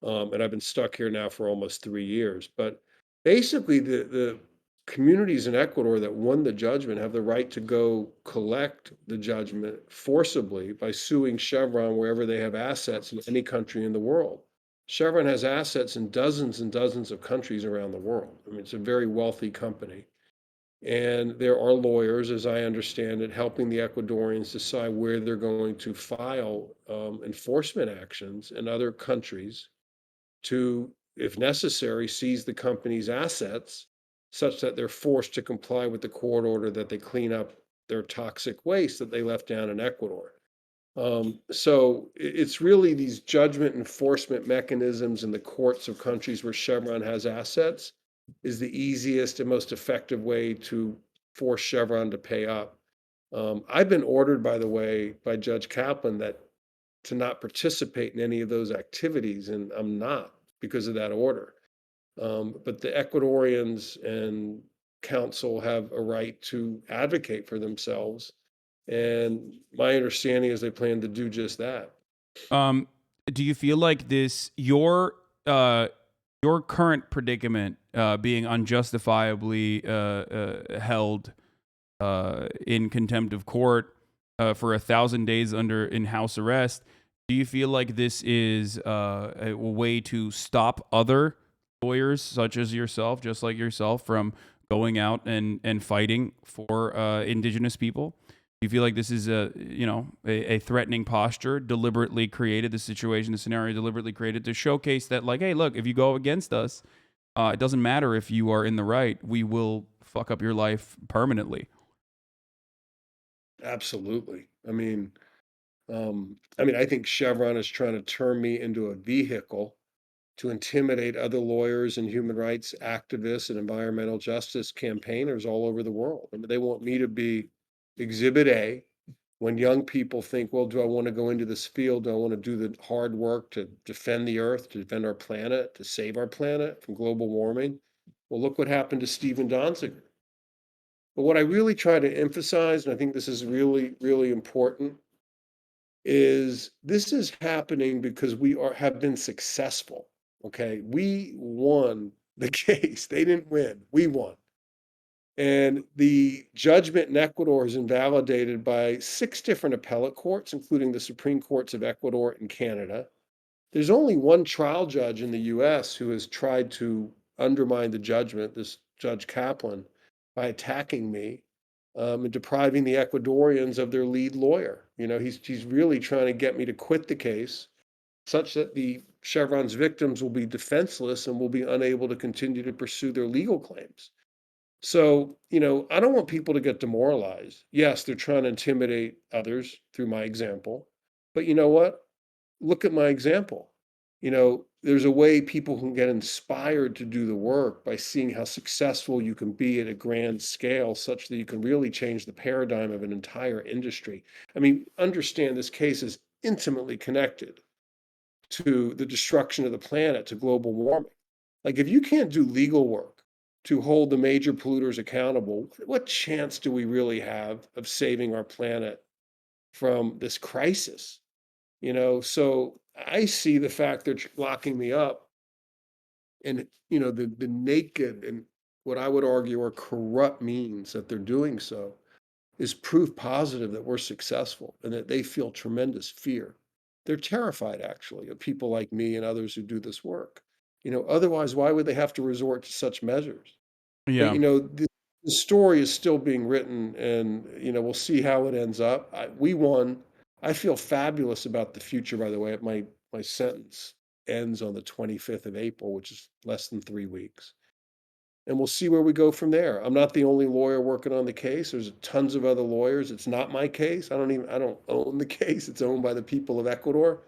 And I've been stuck here now for almost 3 years. But basically, the communities in Ecuador that won the judgment have the right to go collect the judgment forcibly by suing Chevron wherever they have assets in any country in the world. Chevron has assets in dozens and dozens of countries around the world. I mean, it's a very wealthy company. And there are lawyers, as I understand it, helping the Ecuadorians decide where they're going to file enforcement actions in other countries to, if necessary, seize the company's assets such that they're forced to comply with the court order that they clean up their toxic waste that they left down in Ecuador. So it's really these judgment enforcement mechanisms in the courts of countries where Chevron has assets is the easiest and most effective way to force Chevron to pay up. I've been ordered, by the way, by Judge Kaplan to not participate in any of those activities, and I'm not because of that order. But the Ecuadorians and council have a right to advocate for themselves. And my understanding is they plan to do just that. Do you feel like your current predicament being unjustifiably held in contempt of court for 1,000 days in house arrest, do you feel like this is a way to stop other lawyers such as yourself, just like yourself, from going out and fighting for indigenous people? Do you feel like this is a threatening posture deliberately created, the situation, the scenario deliberately created to showcase that, like, hey, look, if you go against us, it doesn't matter if you are in the right, we will fuck up your life permanently? Absolutely. I think Chevron is trying to turn me into a vehicle to intimidate other lawyers and human rights activists and environmental justice campaigners all over the world. I mean, they want me to be Exhibit A when young people think, well, do I want to go into this field? Do I want to do the hard work to defend the earth, to defend our planet, to save our planet from global warming? Well, look what happened to Stephen Donziger. But what I really try to emphasize, and I think this is really, really important, is this is happening because have been successful. Okay, we won the case. They didn't win. We won. And the judgment in Ecuador is invalidated by 6 different appellate courts, including the Supreme Courts of Ecuador and Canada. There's only one trial judge in the US who has tried to undermine the judgment, this Judge Kaplan, by attacking me and depriving the Ecuadorians of their lead lawyer. He's really trying to get me to quit the case such that the Chevron's victims will be defenseless and will be unable to continue to pursue their legal claims. So, I don't want people to get demoralized. Yes, they're trying to intimidate others through my example. But you know what? Look at my example. There's a way people can get inspired to do the work by seeing how successful you can be at a grand scale, such that you can really change the paradigm of an entire industry. Understand this case is intimately connected to the destruction of the planet, to global warming. Like, if you can't do legal work to hold the major polluters accountable, what chance do we really have of saving our planet from this crisis? So I see the fact they're locking me up and, the naked and what I would argue are corrupt means that they're doing so is proof positive that we're successful and that they feel tremendous fear. They're terrified, actually, of people like me and others who do this work. Otherwise, why would they have to resort to such measures? But, Yeah. the story is still being written, and, we'll see how it ends up. We won. I feel fabulous about the future, by the way. My sentence ends on the 25th of April, which is less than 3 weeks. And we'll see where we go from there. I'm not the only lawyer working on the case. There's tons of other lawyers. It's not my case. I don't own the case. It's owned by the people of Ecuador.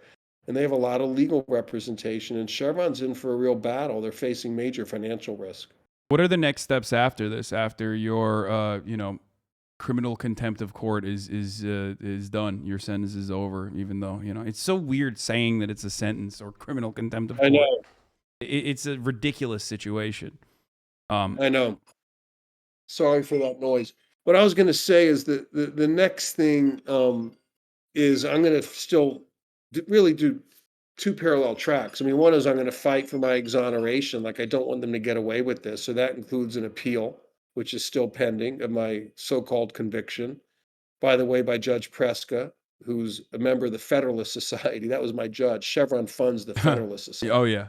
And they have a lot of legal representation. And Chevron's in for a real battle. They're facing major financial risk. What are the next steps after this? After your, criminal contempt of court is done, your sentence is over. Even though it's so weird saying that it's a sentence or criminal contempt of court. I know. It's a ridiculous situation. I know. Sorry for that noise. What I was going to say is that the next thing is I'm going to still really do two parallel tracks. I mean, one is I'm going to fight for my exoneration. Like, I don't want them to get away with this. So that includes an appeal, which is still pending, of my so-called conviction, by the way, by Judge Preska, who's a member of the Federalist Society. That was my judge. Chevron funds the Federalist Society. Oh, yeah.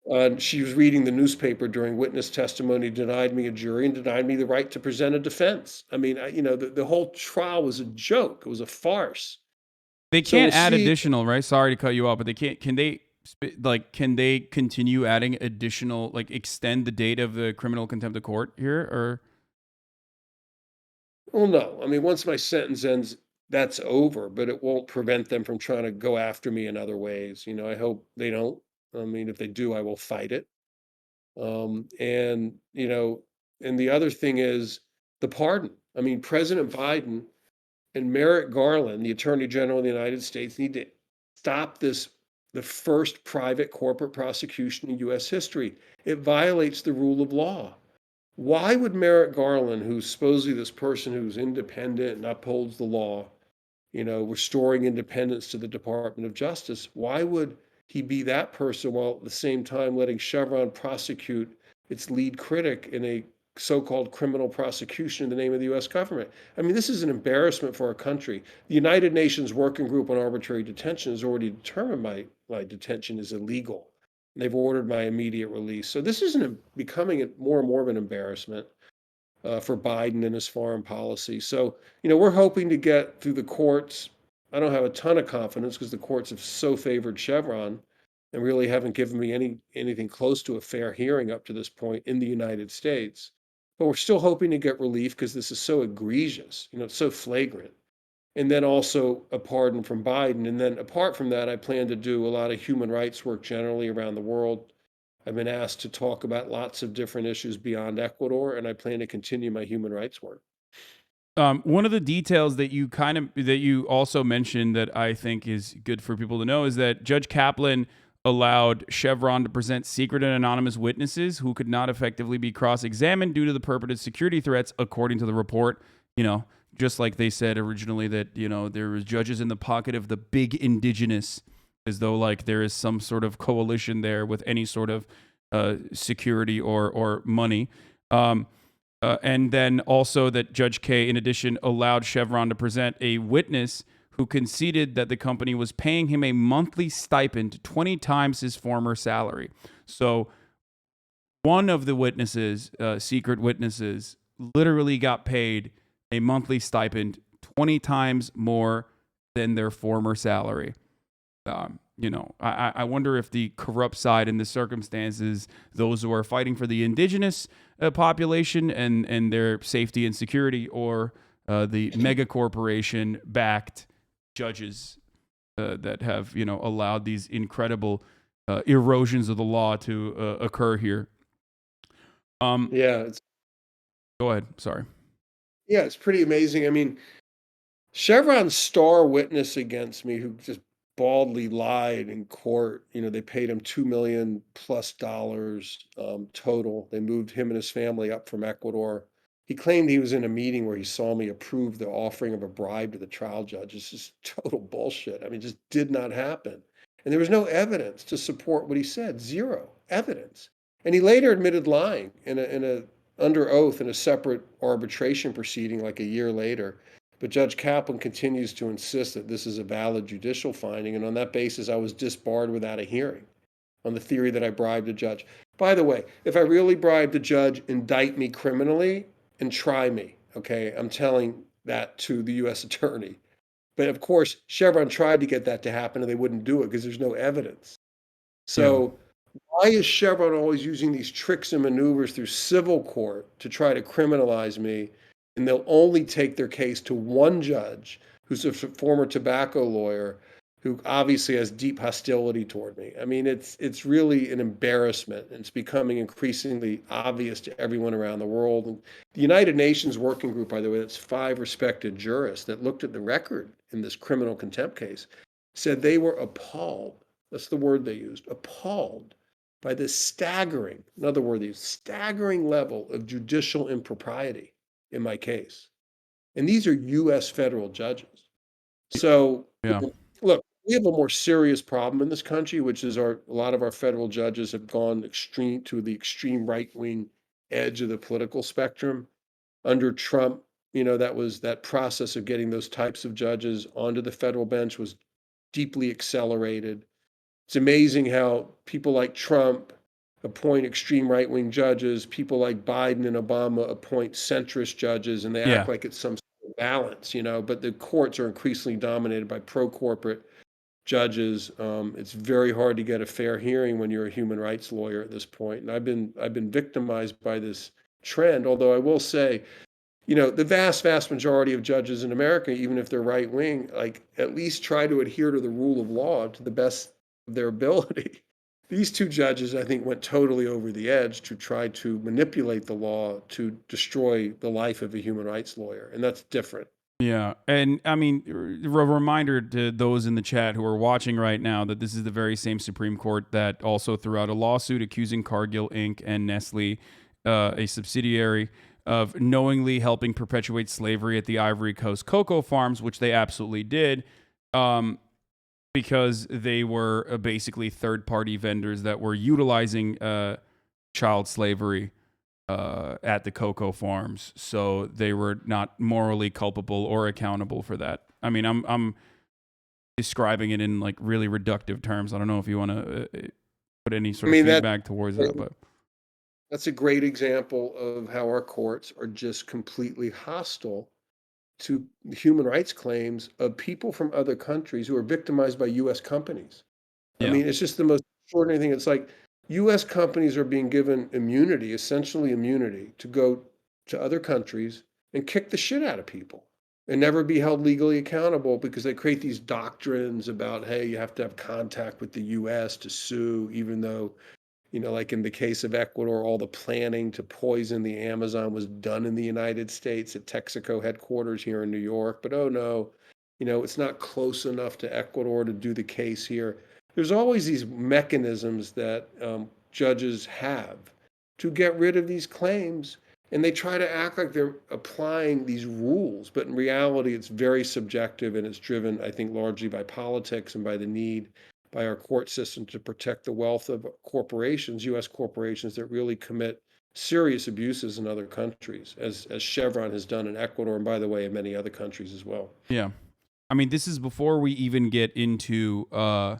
And she was reading the newspaper during witness testimony, denied me a jury, and denied me the right to present a defense. I mean, the whole trial was a joke. It was a farce. They can't add additional, right? Sorry to cut you off, but they can't. Can they continue adding additional, like extend the date of the criminal contempt of court here, or? Well, no. I mean, once my sentence ends, that's over. But it won't prevent them from trying to go after me in other ways. I hope they don't. I mean, if they do, I will fight it. And the other thing is the pardon. I mean, President Biden and Merrick Garland, the Attorney General of the United States, need to stop this, the first private corporate prosecution in U.S. history. It violates the rule of law. Why would Merrick Garland, who's supposedly this person who's independent and upholds the law, restoring independence to the Department of Justice, why would he be that person while at the same time letting Chevron prosecute its lead critic in a so-called criminal prosecution in the name of the U.S. government? I mean, this is an embarrassment for our country. The United Nations Working Group on Arbitrary Detention has already determined my detention is illegal. And they've ordered my immediate release. So this is becoming more and more of an embarrassment for Biden and his foreign policy. So, we're hoping to get through the courts. I don't have a ton of confidence because the courts have so favored Chevron and really haven't given me anything close to a fair hearing up to this point in the United States. But we're still hoping to get relief because this is so egregious, it's so flagrant. And then also a pardon from Biden. And then apart from that, I plan to do a lot of human rights work generally around the world. I've been asked to talk about lots of different issues beyond Ecuador, and I plan to continue my human rights work. One of the details that you also mentioned that I think is good for people to know is that Judge Kaplan allowed Chevron to present secret and anonymous witnesses who could not effectively be cross-examined due to the purported security threats, according to the report. Just like they said originally that, there was judges in the pocket of the big indigenous, as though like there is some sort of coalition there with any sort of security or money. And then also that Judge K, in addition, allowed Chevron to present a witness who conceded that the company was paying him a monthly stipend 20 times his former salary. So one of the witnesses, secret witnesses, literally got paid a monthly stipend 20 times more than their former salary. I wonder if the corrupt side in the circumstances, those who are fighting for the indigenous population and their safety and security, or the mega corporation backed judges that have allowed these incredible erosions of the law to occur here. Yeah. Go ahead. Sorry. Yeah, it's pretty amazing. I mean, Chevron's star witness against me, who just baldly lied in court, they paid him $2 million plus total. They moved him and his family up from Ecuador. He claimed he was in a meeting where he saw me approve the offering of a bribe to the trial judge. It's just total bullshit. I mean, it just did not happen. And there was no evidence to support what he said, zero evidence. And he later admitted lying in a under oath in a separate arbitration proceeding like a year later. But Judge Kaplan continues to insist that this is a valid judicial finding. And on that basis, I was disbarred without a hearing on the theory that I bribed a judge. By the way, if I really bribed a judge, indict me criminally and try me. Okay, I'm telling that to the U.S. attorney. But of course, Chevron tried to get that to happen and they wouldn't do it because there's no evidence. So why is Chevron always using these tricks and maneuvers through civil court to try to criminalize me? And they'll only take their case to one judge who's a former tobacco lawyer who obviously has deep hostility toward me. I mean, it's really an embarrassment. And it's becoming increasingly obvious to everyone around the world. And the United Nations Working Group, by the way, that's 5 respected jurists that looked at the record in this criminal contempt case, said they were appalled. That's the word they used, appalled by this staggering, another word they used, staggering level of judicial impropriety in my case. And these are U.S. federal judges. So, look, we have a more serious problem in this country, which is a lot of our federal judges have gone to the extreme right-wing edge of the political spectrum. Under Trump, that process of getting those types of judges onto the federal bench was deeply accelerated. It's amazing how people like Trump appoint extreme right-wing judges, people like Biden and Obama appoint centrist judges, and they act like it's some sort of balance, but the courts are increasingly dominated by pro-corporate judges. It's very hard to get a fair hearing when you're a human rights lawyer at this point. And I've been victimized by this trend, although I will say, the vast majority of judges in America, even if they're right-wing, at least try to adhere to the rule of law to the best of their ability. These two judges, I think, went totally over the edge to try to manipulate the law to destroy the life of a human rights lawyer. And that's different. Yeah. And I mean, a reminder to those in the chat who are watching right now that this is the very same Supreme Court that also threw out a lawsuit accusing Cargill Inc. and Nestle, a subsidiary, of knowingly helping perpetuate slavery at the Ivory Coast cocoa farms, which they absolutely did. Because they were basically third-party vendors that were utilizing child slavery at the cocoa farms, so they were not morally culpable or accountable for that. I mean, I'm describing it in like really reductive terms. I don't know if you want to put any sort of feedback towards that, but that's a great example of how our courts are just completely hostile to human rights claims of people from other countries who are victimized by U.S. companies. I mean, it's just the most extraordinary thing. It's like U.S. companies are being given immunity, essentially immunity, to go to other countries and kick the shit out of people and never be held legally accountable because they create these doctrines about, hey, you have to have contact with the U.S. to sue, even though, like in the case of Ecuador, all the planning to poison the Amazon was done in the United States at Texaco headquarters here in New York. But oh no, it's not close enough to Ecuador to do the case here. There's always these mechanisms that judges have to get rid of these claims, and they try to act like they're applying these rules. But in reality, it's very subjective, and it's driven, I think, largely by politics and by the need by our court system to protect the wealth of corporations, U.S. corporations that really commit serious abuses in other countries, as Chevron has done in Ecuador, and by the way, in many other countries as well. Yeah. I mean, this is before we even get into, I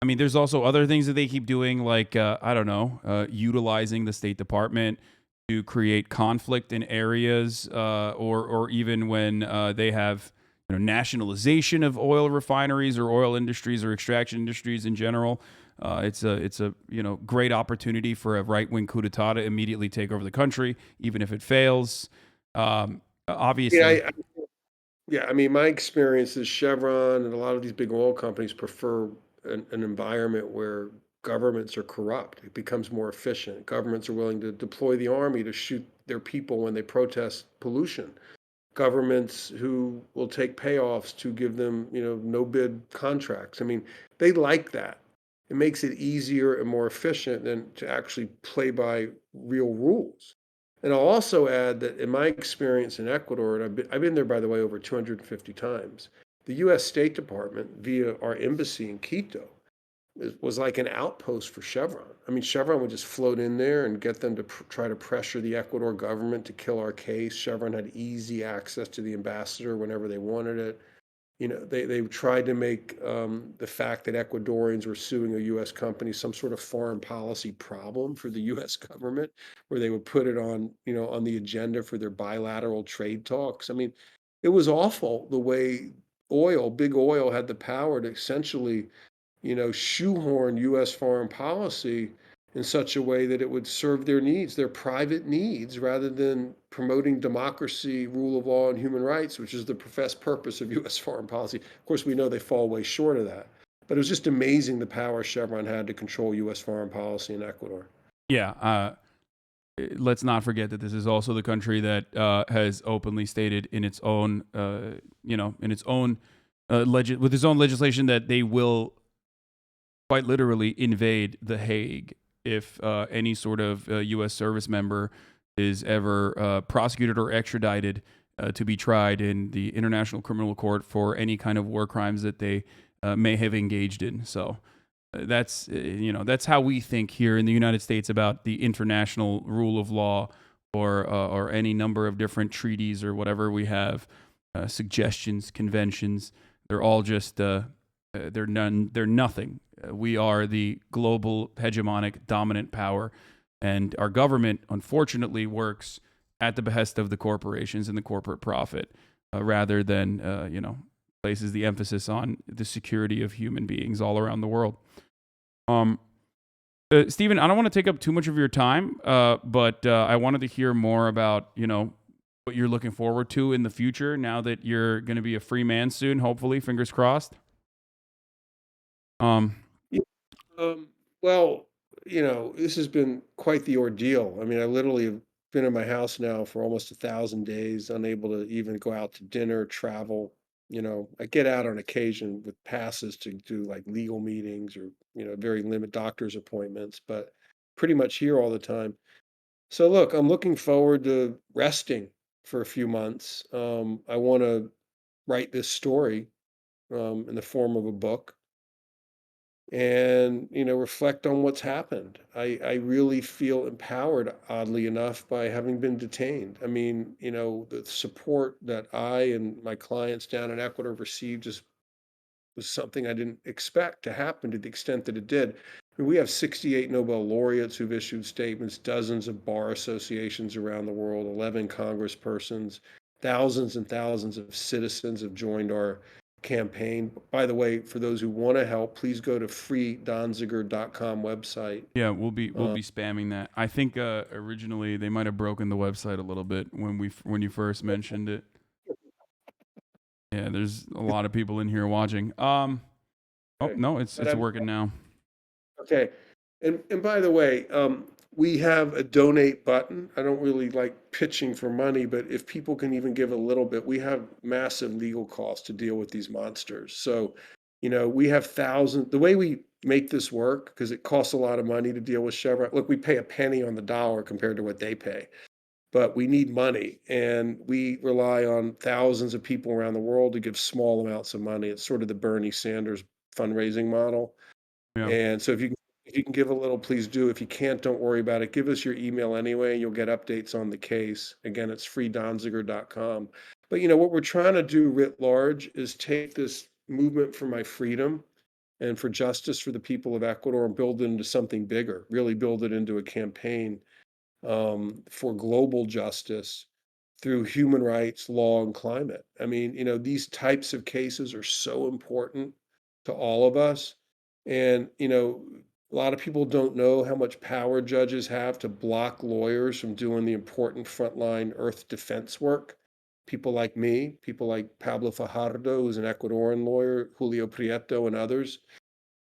mean, there's also other things that they keep doing, like, I don't know, utilizing the State Department to create conflict in areas, or even when they have nationalization of oil refineries or oil industries or extraction industries in general. It's a great opportunity for a right-wing coup d'etat to immediately take over the country, even if it fails. Obviously. Yeah, I mean, my experience is Chevron and a lot of these big oil companies prefer an environment where governments are corrupt. It becomes more efficient. Governments are willing to deploy the army to shoot their people when they protest pollution. Governments who will take payoffs to give them, no bid contracts. I mean, they like that. It makes it easier and more efficient than to actually play by real rules. And I'll also add that in my experience in Ecuador, and I've been there, by the way, over 250 times, the U.S. State Department, via our embassy in Quito, was like an outpost for Chevron. I mean, Chevron would just float in there and get them to try to pressure the Ecuador government to kill our case. Chevron had easy access to the ambassador whenever they wanted it. You know, they tried to make the fact that Ecuadorians were suing a U.S. company some sort of foreign policy problem for the U.S. government, where they would put it on, you know, on the agenda for their bilateral trade talks. I mean, it was awful the way big oil had the power to essentially, you know, shoehorn U.S. foreign policy in such a way that it would serve their needs, their private needs, rather than promoting democracy, rule of law, and human rights, which is the professed purpose of U.S. foreign policy. Of course, we know they fall way short of that. But it was just amazing the power Chevron had to control U.S. foreign policy in Ecuador. Yeah. Let's not forget that this is also the country that has openly stated in its own, in its own with its own legislation that they will quite literally invade The Hague if any sort of U.S. service member is ever prosecuted or extradited to be tried in the International Criminal Court for any kind of war crimes that they may have engaged in. So that's how we think here in the United States about the international rule of law or any number of different treaties or whatever we have, suggestions, conventions. They're all just they're nothing. We are the global hegemonic dominant power, and our government, unfortunately, works at the behest of the corporations and the corporate profit, rather than places the emphasis on the security of human beings all around the world. Stephen, I don't want to take up too much of your time, but I wanted to hear more about what you're looking forward to in the future now that you're going to be a free man soon, hopefully, fingers crossed. Well, this has been quite the ordeal. I mean, I literally have been in my house now for almost 1,000 days, unable to even go out to dinner, travel. I get out on occasion with passes to do like legal meetings or, very limited doctor's appointments, but pretty much here all the time. So look, I'm looking forward to resting for a few months. I want to write this story in the form of a book and reflect on what's happened. I really feel empowered, oddly enough, by having been detained. I mean, the support that I and my clients down in Ecuador received just was something I didn't expect to happen to the extent that it did. I mean, we have 68 Nobel laureates who've issued statements, dozens of bar associations around the world, 11 congresspersons, thousands and thousands of citizens have joined our campaign. By the way, for those who want to help, please go to freedonzinger.com website. Yeah, we'll be spamming that. I think originally they might have broken the website a little bit when you first mentioned it. Yeah, there's a lot of people in here watching. Oh no, it's working now. Okay, and by the way, we have a donate button. I don't really like pitching for money, but if people can even give a little bit, we have massive legal costs to deal with these monsters. So, we have thousands. The way we make this work, because it costs a lot of money to deal with Chevron. Look, we pay a penny on the dollar compared to what they pay, but we need money, and we rely on thousands of people around the world to give small amounts of money. It's sort of the Bernie Sanders fundraising model. Yeah. And so if you can give a little, please do. If you can't, don't worry about it. Give us your email anyway, and you'll get updates on the case. Again, it's freedonzinger.com. But what we're trying to do writ large is take this movement for my freedom and for justice for the people of Ecuador and build it into something bigger, really build it into a campaign for global justice through human rights, law, and climate. I mean, these types of cases are so important to all of us. And, a lot of people don't know how much power judges have to block lawyers from doing the important frontline earth defense work. People like me, people like Pablo Fajardo, who's an Ecuadorian lawyer, Julio Prieto, and others.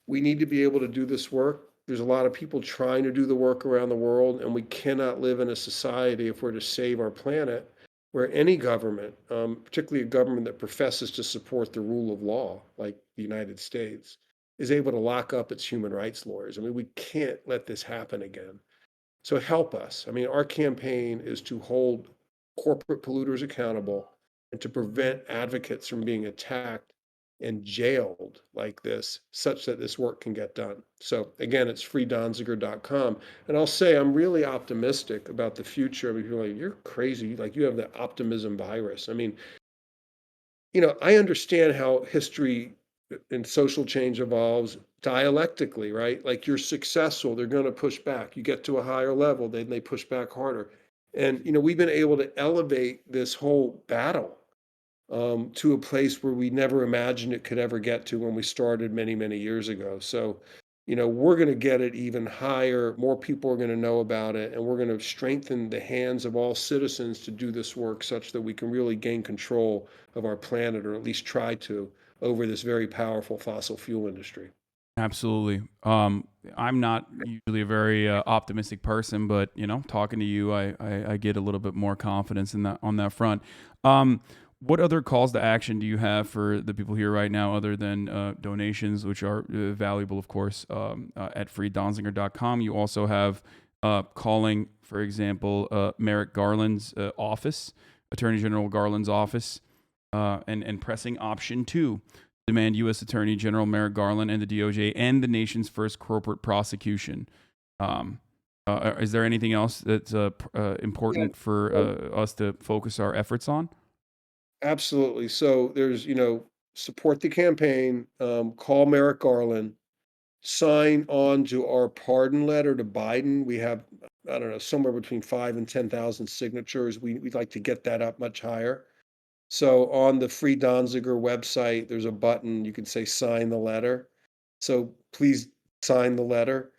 We need to be able to do this work. There's a lot of people trying to do the work around the world, and we cannot live in a society, if we're to save our planet, where any government, particularly a government that professes to support the rule of law, like the United States, is able to lock up its human rights lawyers. I mean, we can't let this happen again. So help us. I mean, our campaign is to hold corporate polluters accountable and to prevent advocates from being attacked and jailed like this, such that this work can get done. So again, it's freedonzinger.com. And I'll say I'm really optimistic about the future. I mean, people are like, you're crazy. Like, you have the optimism virus. I mean, I understand how history and social change evolves dialectically, right? Like, you're successful, they're going to push back. You get to a higher level, then they push back harder. And, we've been able to elevate this whole battle to a place where we never imagined it could ever get to when we started many, many years ago. So, we're going to get it even higher. More people are going to know about it, and we're going to strengthen the hands of all citizens to do this work such that we can really gain control of our planet, or at least try to, over this very powerful fossil fuel industry. Absolutely. I'm not usually a very optimistic person, but talking to you, I get a little bit more confidence in that on that front. What other calls to action do you have for the people here right now, other than donations, which are valuable, of course, at freedonzinger.com? You also have calling, for example, Merrick Garland's office, Attorney General Garland's office, and pressing option 2. Demand U.S. Attorney General Merrick Garland and the DOJ and the nation's first corporate prosecution. Is there anything else that's important for us to focus our efforts on? Absolutely. So there's, support the campaign, call Merrick Garland, sign on to our pardon letter to Biden. We have, I don't know, somewhere between 5,000 and 10,000 signatures. We'd like to get that up much higher. So on the Free Donziger website, there's a button, you can say sign the letter. So please sign the letter.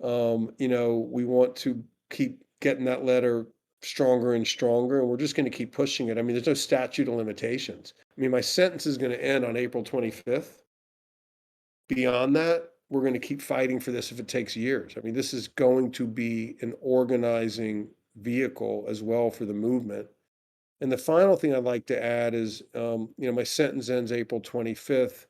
We want to keep getting that letter stronger and stronger, and we're just going to keep pushing it. I mean, there's no statute of limitations. I mean, my sentence is going to end on April 25th. Beyond that, we're going to keep fighting for this if it takes years. I mean, this is going to be an organizing vehicle as well for the movement. And the final thing I'd like to add is, my sentence ends April 25th.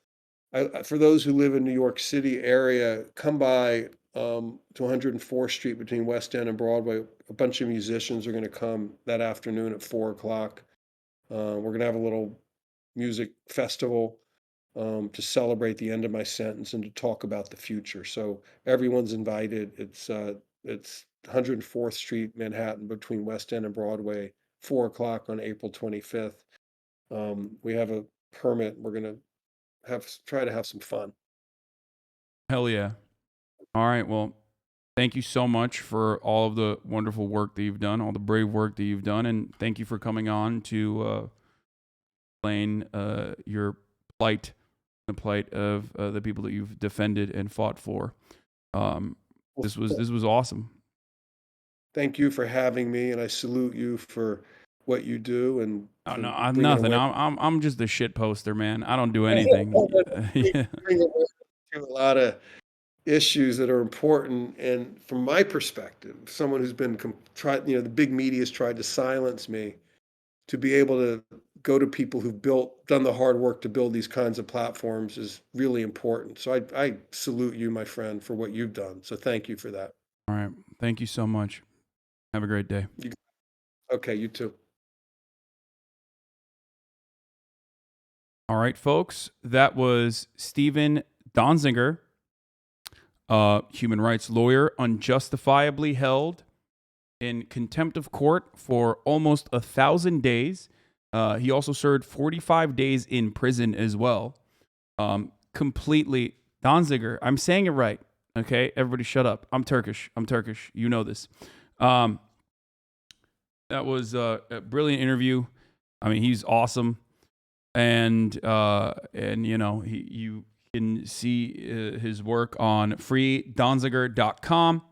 For those who live in New York City area, come by to 104th Street between West End and Broadway. A bunch of musicians are going to come that afternoon at 4:00. We're going to have a little music festival to celebrate the end of my sentence and to talk about the future. So everyone's invited. It's 104th Street, Manhattan, between West End and Broadway, 4:00 on April 25th. We have a permit. We're going to try to have some fun. Hell yeah. All right. Well, thank you so much for all of the wonderful work that you've done, all the brave work that you've done. And thank you for coming on to explain your plight, the plight of the people that you've defended and fought for. This was awesome. Thank you for having me, and I salute you for what you do. And no, I'm nothing. I'm just a shit poster, man. I don't do anything. Bring a lot of issues that are important, and from my perspective, someone who's been the big media has tried to silence me, to be able to go to people who've done the hard work to build these kinds of platforms is really important. So I salute you, my friend, for what you've done. So thank you for that. All right. Thank you so much. Have a great day. Okay, you too. All right, folks. That was Stephen Donzinger, human rights lawyer, unjustifiably held in contempt of court for almost 1,000 days. He also served 45 days in prison as well. Completely Donziger. I'm saying it right. Okay, everybody shut up. I'm Turkish. You know this. That was a brilliant interview. I mean, he's awesome. And you can see his work on freedonzinger.com.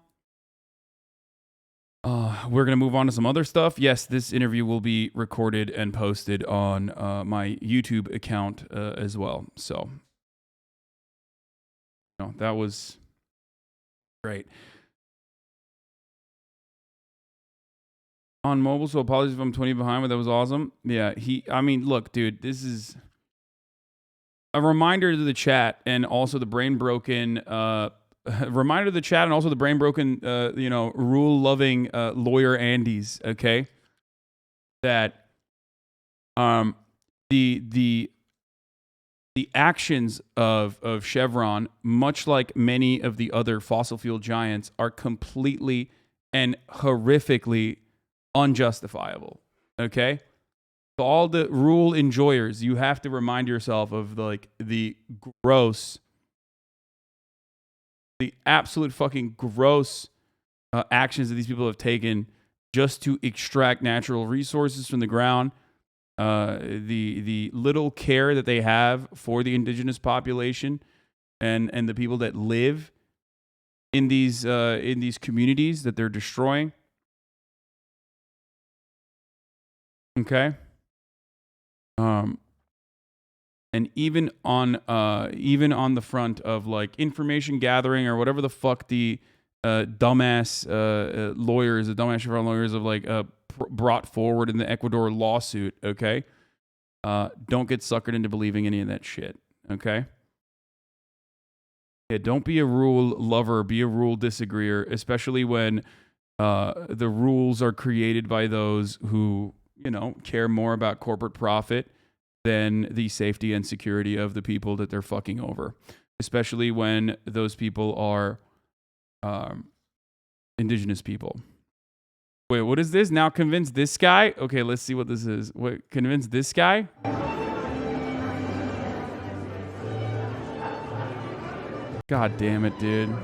We're going to move on to some other stuff. Yes, this interview will be recorded and posted on my YouTube account as well. So, that was great. On mobile, so apologies if I'm 20 behind, but that was awesome. Yeah, look, dude, this is a reminder to the chat and also the brain broken reminder to the chat and also the brain broken rule loving lawyer Andes, okay? That the the actions of Chevron, much like many of the other fossil fuel giants, are completely and horrifically unjustifiable. Okay? So all the rule enjoyers, you have to remind yourself of like the absolute fucking gross actions that these people have taken just to extract natural resources from the ground. The little care that they have for the indigenous population and the people that live in these communities that they're destroying. Okay. And even on the front of like information gathering or whatever the fuck the dumbass lawyers, the dumbass Chevron lawyers have like brought forward in the Ecuador lawsuit, okay? Don't get suckered into believing any of that shit, okay? Yeah, don't be a rule lover, be a rule disagreeer, especially when the rules are created by those who, you know, care more about corporate profit than the safety and security of the people that they're fucking over, especially when those people are indigenous people. Wait, what is this? Now convince this guy? Okay, let's see what this is. Wait, convince this guy? God damn it, dude.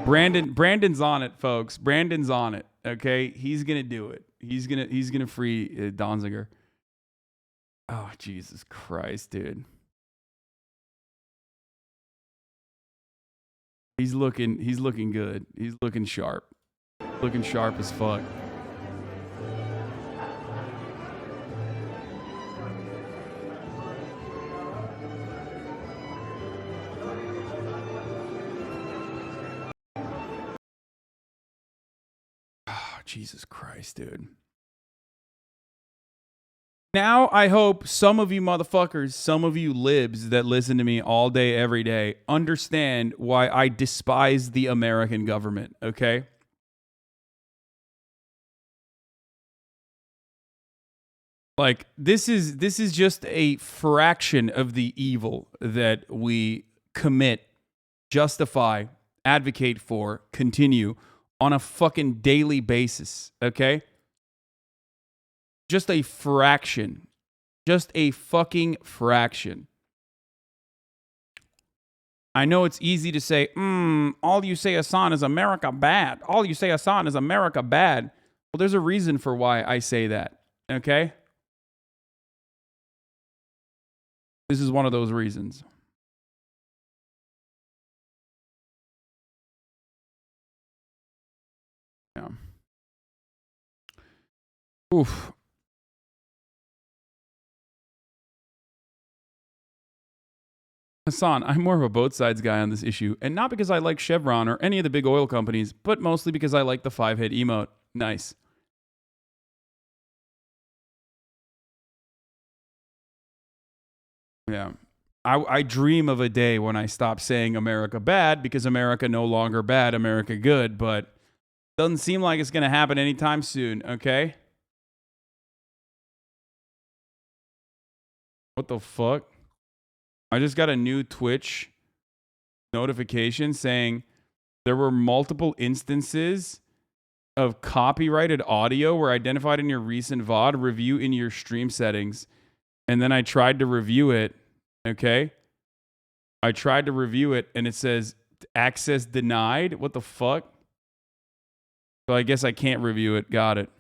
Brandon's on it, folks. Brandon's on it. Okay, he's gonna do it. He's gonna free Donzinger. Oh, Jesus Christ, dude. He's looking good. He's looking sharp. Looking sharp as fuck. Oh, Jesus Christ, dude. Now, I hope some of you motherfuckers, some of you libs that listen to me all day, every day, understand why I despise the American government, okay? Like, this is just a fraction of the evil that we commit, justify, advocate for, continue on a fucking daily basis, okay? Just a fraction. Just a fucking fraction. I know it's easy to say, all you say, Hasan, is America bad. All you say, Hasan, is America bad. Well, there's a reason for why I say that, okay? This is one of those reasons. Yeah. Oof. Hasan, I'm more of a both sides guy on this issue, and not because I like Chevron or any of the big oil companies, but mostly because I like the 5-hit emote. Nice. Yeah. I dream of a day when I stop saying America bad because America no longer bad, America good, but doesn't seem like it's going to happen anytime soon, okay? What the fuck? I just got a new Twitch notification saying there were multiple instances of copyrighted audio were identified in your recent VOD. Review in your stream settings. And then I tried to review it, okay? I tried to review it, and it says access denied. What the fuck? So I guess I can't review it. Got it.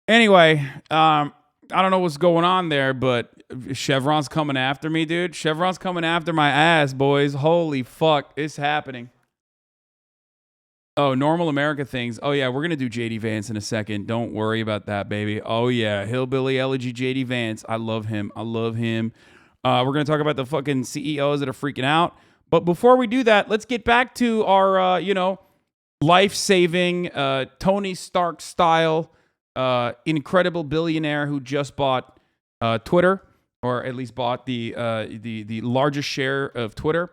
Anyway, I don't know what's going on there, but Chevron's coming after me, dude. Chevron's coming after my ass, boys. Holy fuck, it's happening. Oh, normal America things. Oh, yeah, we're going to do JD Vance in a second. Don't worry about that, baby. Oh, yeah, Hillbilly Elegy JD Vance. I love him. I love him. We're going to talk about the fucking CEOs that are freaking out. But before we do that, let's get back to our, life-saving, Tony Stark style, incredible billionaire who just bought Twitter, or at least bought the largest share of Twitter.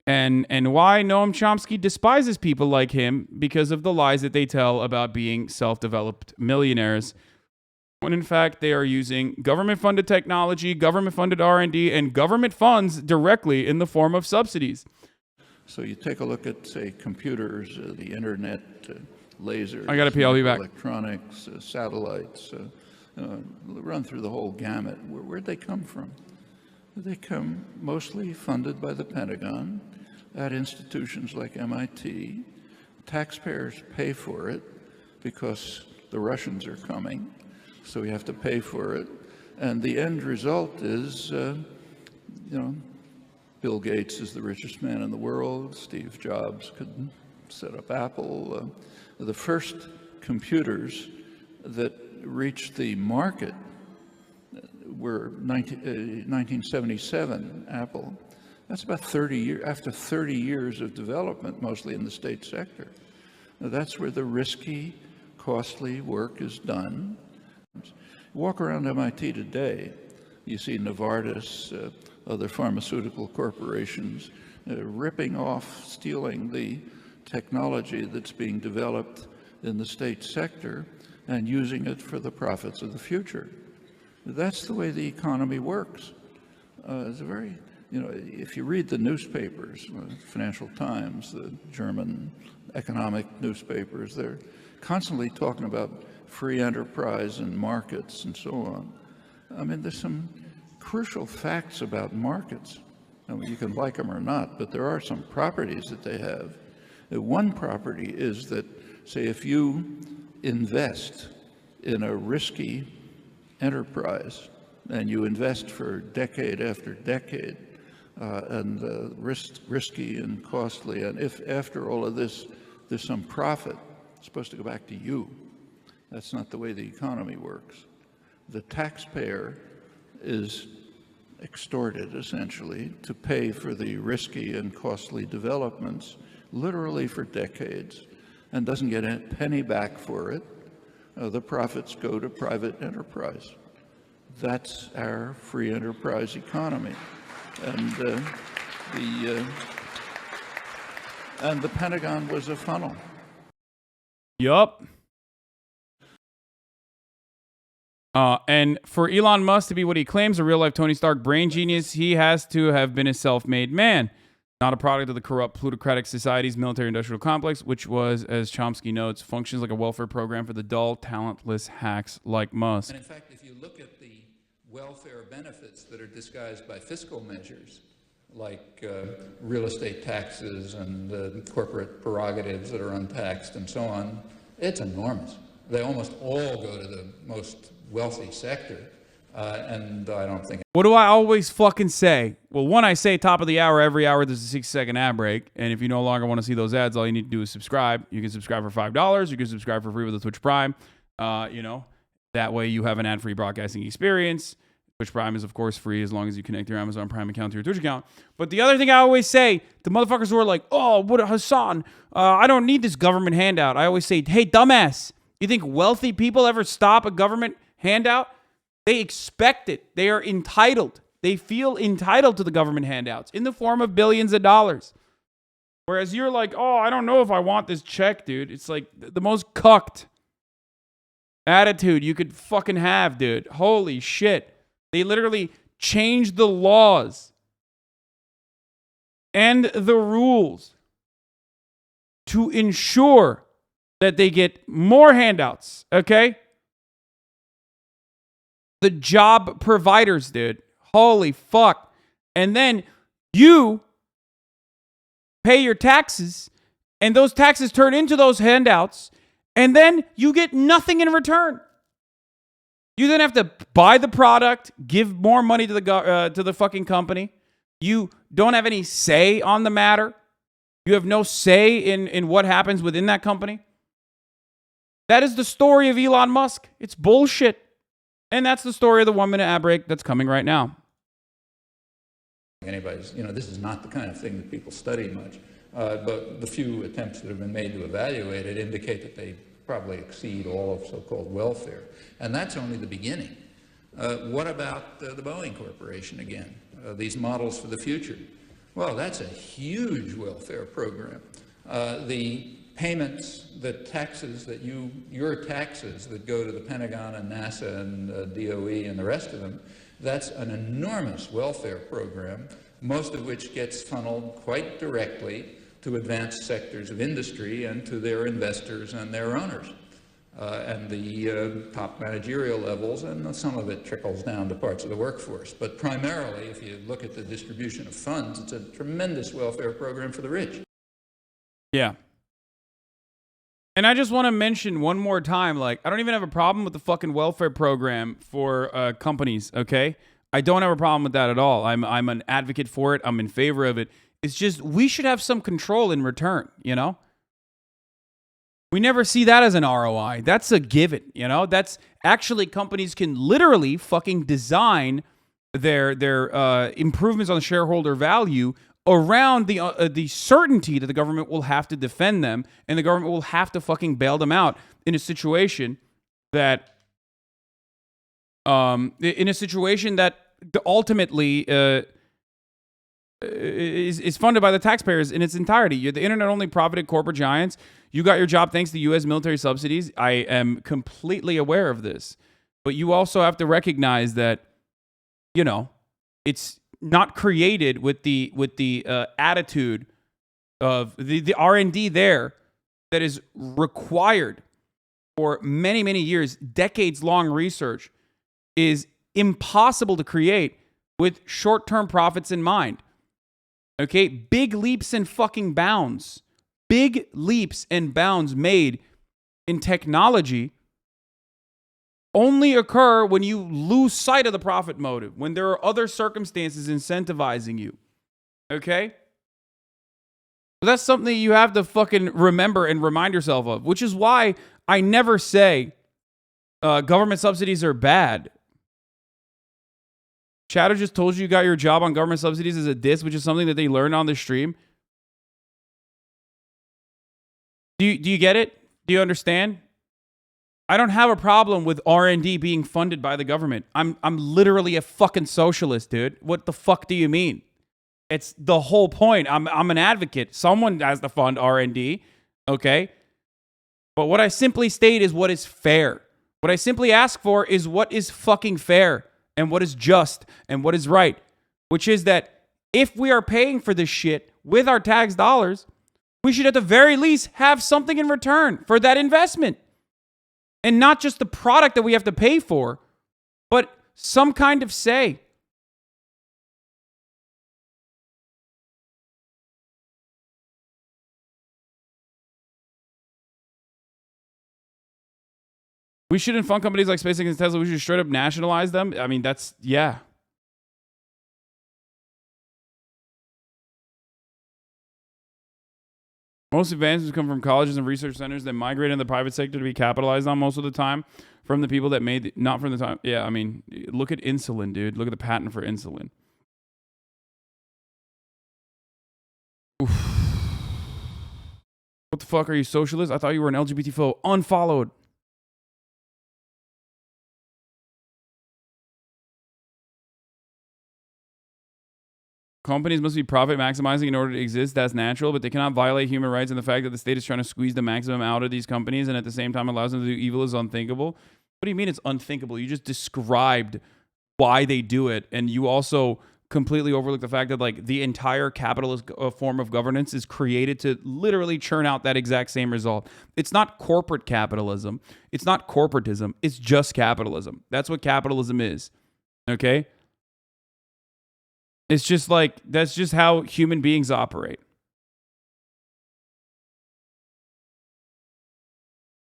and why Noam Chomsky despises people like him because of the lies that they tell about being self-developed millionaires, when in fact they are using government-funded technology, government-funded R&D, and government funds directly in the form of subsidies. So you take a look at, say, computers, the internet, lasers, I gotta pee, I'll be back. electronics, satellites, run through the whole gamut. Where'd they come from? They come mostly funded by the Pentagon at institutions like MIT. Taxpayers pay for it because the Russians are coming, so we have to pay for it. And the end result is, Bill Gates is the richest man in the world. Steve Jobs could set up Apple. The first computers that reached the market were 1977, Apple. That's about 30 years, after 30 years of development, mostly in the state sector. Now, that's where the risky, costly work is done. Walk around MIT today, you see Novartis, other pharmaceutical corporations ripping off, stealing the technology that's being developed in the state sector and using it for the profits of the future. That's the way the economy works. It's a very, if you read the newspapers, Financial Times, the German economic newspapers, they're constantly talking about free enterprise and markets and so on. I mean, there's some crucial facts about markets. I mean, you can like them or not, but there are some properties that they have. One property is that, say, if you invest in a risky enterprise and you invest for decade after decade, and risky and costly, and if after all of this there's some profit, it's supposed to go back to you. That's not the way the economy works. The taxpayer is extorted, essentially, to pay for the risky and costly developments, literally for decades, and doesn't get a penny back for it. The profits go to private enterprise. That's our free enterprise economy. And the Pentagon was a funnel. Yup. And for Elon Musk to be what he claims, a real-life Tony Stark brain genius, he has to have been a self-made man, not a product of the corrupt plutocratic society's military-industrial complex, which was, as Chomsky notes, functions like a welfare program for the dull, talentless hacks like Musk. And in fact, if you look at the welfare benefits that are disguised by fiscal measures, like real estate taxes and corporate prerogatives that are untaxed and so on, it's enormous. They almost all go to the most wealthy sector, and I don't think... What do I always fucking say? Well, one, I say top of the hour, every hour there's a 6-second ad break, and if you no longer want to see those ads, all you need to do is subscribe. You can subscribe for $5. You can subscribe for free with the Twitch Prime. That way you have an ad-free broadcasting experience. Twitch Prime is, of course, free as long as you connect your Amazon Prime account to your Twitch account. But the other thing I always say, the motherfuckers who are like, oh, what, Hasan, I don't need this government handout. I always say, hey, dumbass, you think wealthy people ever stop a government handout? They expect it. They are entitled. They feel entitled to the government handouts in the form of billions of dollars. Whereas you're like, oh, I don't know if I want this check, dude. It's like the most cucked attitude you could fucking have, dude. Holy shit. They literally changed the laws and the rules to ensure that they get more handouts, okay? The job providers, dude. Holy fuck. And then you pay your taxes, and those taxes turn into those handouts, and then you get nothing in return. You then have to buy the product, give more money to the fucking company. You don't have any say on the matter. You have no say in what happens within that company. That is the story of Elon Musk. It's bullshit. And that's the story of the 1-minute ad break that's coming right now. Anybody's, this is not the kind of thing that people study much. But the few attempts that have been made to evaluate it indicate that they probably exceed all of so-called welfare. And that's only the beginning. What about the Boeing Corporation again? These models for the future. Well, that's a huge welfare program. The payments, the taxes that your taxes that go to the Pentagon and NASA and DOE and the rest of them, that's an enormous welfare program, most of which gets funneled quite directly to advanced sectors of industry and to their investors and their owners. And the top managerial levels, and some of it trickles down to parts of the workforce. But primarily, if you look at the distribution of funds, it's a tremendous welfare program for the rich. Yeah. And I just want to mention one more time, like, I don't even have a problem with the fucking welfare program for companies, okay? I don't have a problem with that at all. I'm an advocate for it. I'm in favor of it. It's just, we should have some control in return, you know? We never see that as an ROI. That's a given, you know? That's actually, companies can literally fucking design their improvements on shareholder value around the certainty that the government will have to defend them and the government will have to fucking bail them out in a situation that ultimately is funded by the taxpayers in its entirety. You're the internet-only profited corporate giants. You got your job thanks to U.S. military subsidies. I am completely aware of this. But you also have to recognize that, you know, it's not created with the attitude of the R&D there that is required for many, many years, decades-long research is impossible to create with short-term profits in mind. Okay? Big leaps and fucking bounds. Big leaps and bounds made in technology only occur when you lose sight of the profit motive, when there are other circumstances incentivizing you. Okay? But that's something you have to fucking remember and remind yourself of, which is why I never say government subsidies are bad. Chatter just told you got your job on government subsidies as a diss, which is something that they learned on the stream. Do you get it? Do you understand? I don't have a problem with R&D being funded by the government. I'm literally a fucking socialist, dude. What the fuck do you mean? It's the whole point. I'm an advocate. Someone has to fund R&D, okay? But what I simply state is what is fair. What I simply ask for is what is fucking fair and what is just and what is right, which is that if we are paying for this shit with our tax dollars, we should at the very least have something in return for that investment. And not just the product that we have to pay for, but some kind of say. We shouldn't fund companies like SpaceX and Tesla. We should straight up nationalize them. I mean, that's, yeah. Most advances come from colleges and research centers that migrate into the private sector to be capitalized on most of the time from the people that made, not from the time. Yeah, I mean, look at insulin, dude. Look at the patent for insulin. Oof. What the fuck? Are you socialist? I thought you were an LGBT foe. Unfollowed. Companies must be profit maximizing in order to exist. That's natural, but they cannot violate human rights. And the fact that the state is trying to squeeze the maximum out of these companies and at the same time allows them to do evil is unthinkable. What do you mean it's unthinkable? You just described why they do it. And you also completely overlook the fact that like the entire capitalist form of governance is created to literally churn out that exact same result. It's not corporate capitalism. It's not corporatism. It's just capitalism. That's what capitalism is. Okay? It's just like, that's just how human beings operate.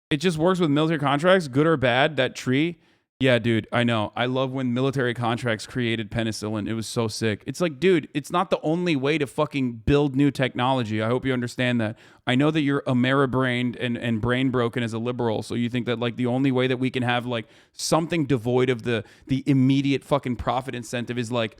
It just works with military contracts, good or bad, that tree. Yeah, dude, I know. I love when military contracts created penicillin. It was so sick. It's like, dude, it's not the only way to fucking build new technology. I hope you understand that. I know that you're Ameri-brained and brain broken as a liberal, so you think that like the only way that we can have like something devoid of the immediate fucking profit incentive is like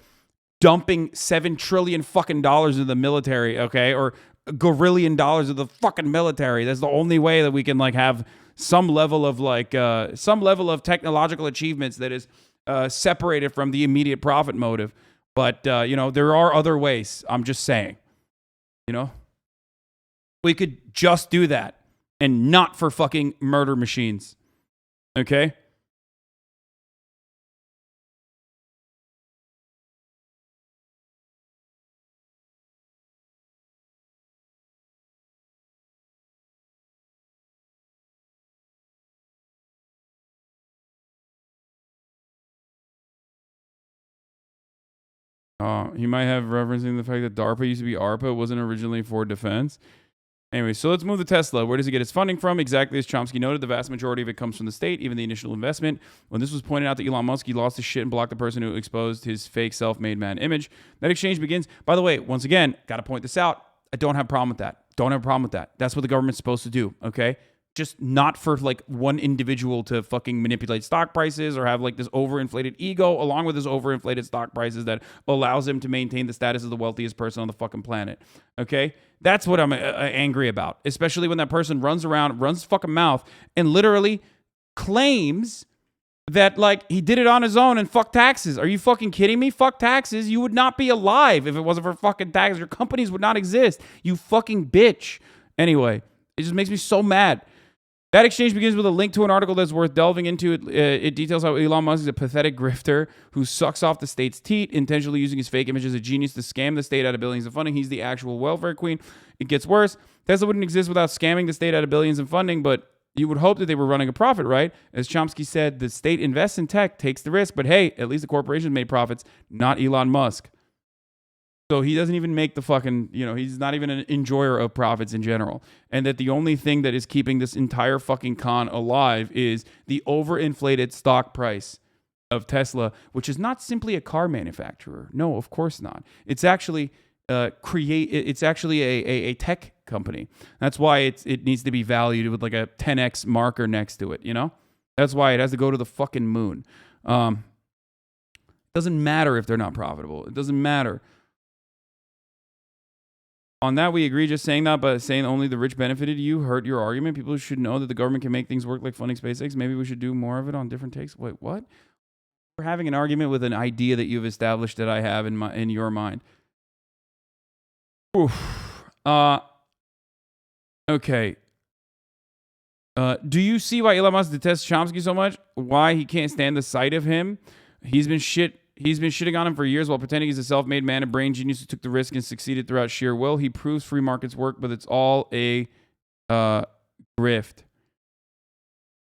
dumping $7 trillion fucking dollars into the military, okay? Or $1 gorillion of the fucking military. That's the only way that we can like have some level of like some level of technological achievements that is separated from the immediate profit motive. But, you know, there are other ways. I'm just saying, you know, we could just do that and not for fucking murder machines. Okay? He might have referencing the fact that DARPA used to be ARPA, wasn't originally for defense. Anyway, so let's move to Tesla. Where does it get its funding from? Exactly as Chomsky noted, the vast majority of it comes from the state, even the initial investment. When this was pointed out to Elon Musk, he lost his shit and blocked the person who exposed his fake self-made man image. That exchange begins. By the way, once again, got to point this out. I don't have a problem with that. Don't have a problem with that. That's what the government's supposed to do, okay? Just not for like one individual to fucking manipulate stock prices or have like this overinflated ego along with his overinflated stock prices that allows him to maintain the status of the wealthiest person on the fucking planet. Okay? That's what I'm angry about. Especially when that person runs around, runs his fucking mouth and literally claims that like he did it on his own and fuck taxes. Are you fucking kidding me? Fuck taxes. You would not be alive if it wasn't for fucking taxes. Your companies would not exist. You fucking bitch. Anyway, it just makes me so mad. That exchange begins with a link to an article that's worth delving into. It details how Elon Musk is a pathetic grifter who sucks off the state's teat, intentionally using his fake image as a genius to scam the state out of billions of funding. He's the actual welfare queen. It gets worse. Tesla wouldn't exist without scamming the state out of billions in funding, but you would hope that they were running a profit, right? As Chomsky said, the state invests in tech, takes the risk, but hey, at least the corporations made profits, not Elon Musk. So he doesn't even make the fucking, you know, he's not even an enjoyer of profits in general. And that the only thing that is keeping this entire fucking con alive is the overinflated stock price of Tesla, which is not simply a car manufacturer. No, of course not. It's actually it's actually a tech company. That's why it needs to be valued with like a 10x marker next to it, you know? That's why it has to go to the fucking moon. It doesn't matter if they're not profitable. It doesn't matter. On that, we agree. Just saying that, but saying only the rich benefited you hurt your argument. People should know that the government can make things work, like funding SpaceX. Maybe we should do more of it on different takes. Wait, what? We're having an argument with an idea that you've established that I have in your mind. Oof. Okay. Do you see why Elon Musk detests Chomsky so much? Why he can't stand the sight of him? He's been shitting on him for years while pretending he's a self-made man, a brain genius who took the risk and succeeded throughout sheer will. He proves free markets work, but it's all a grift.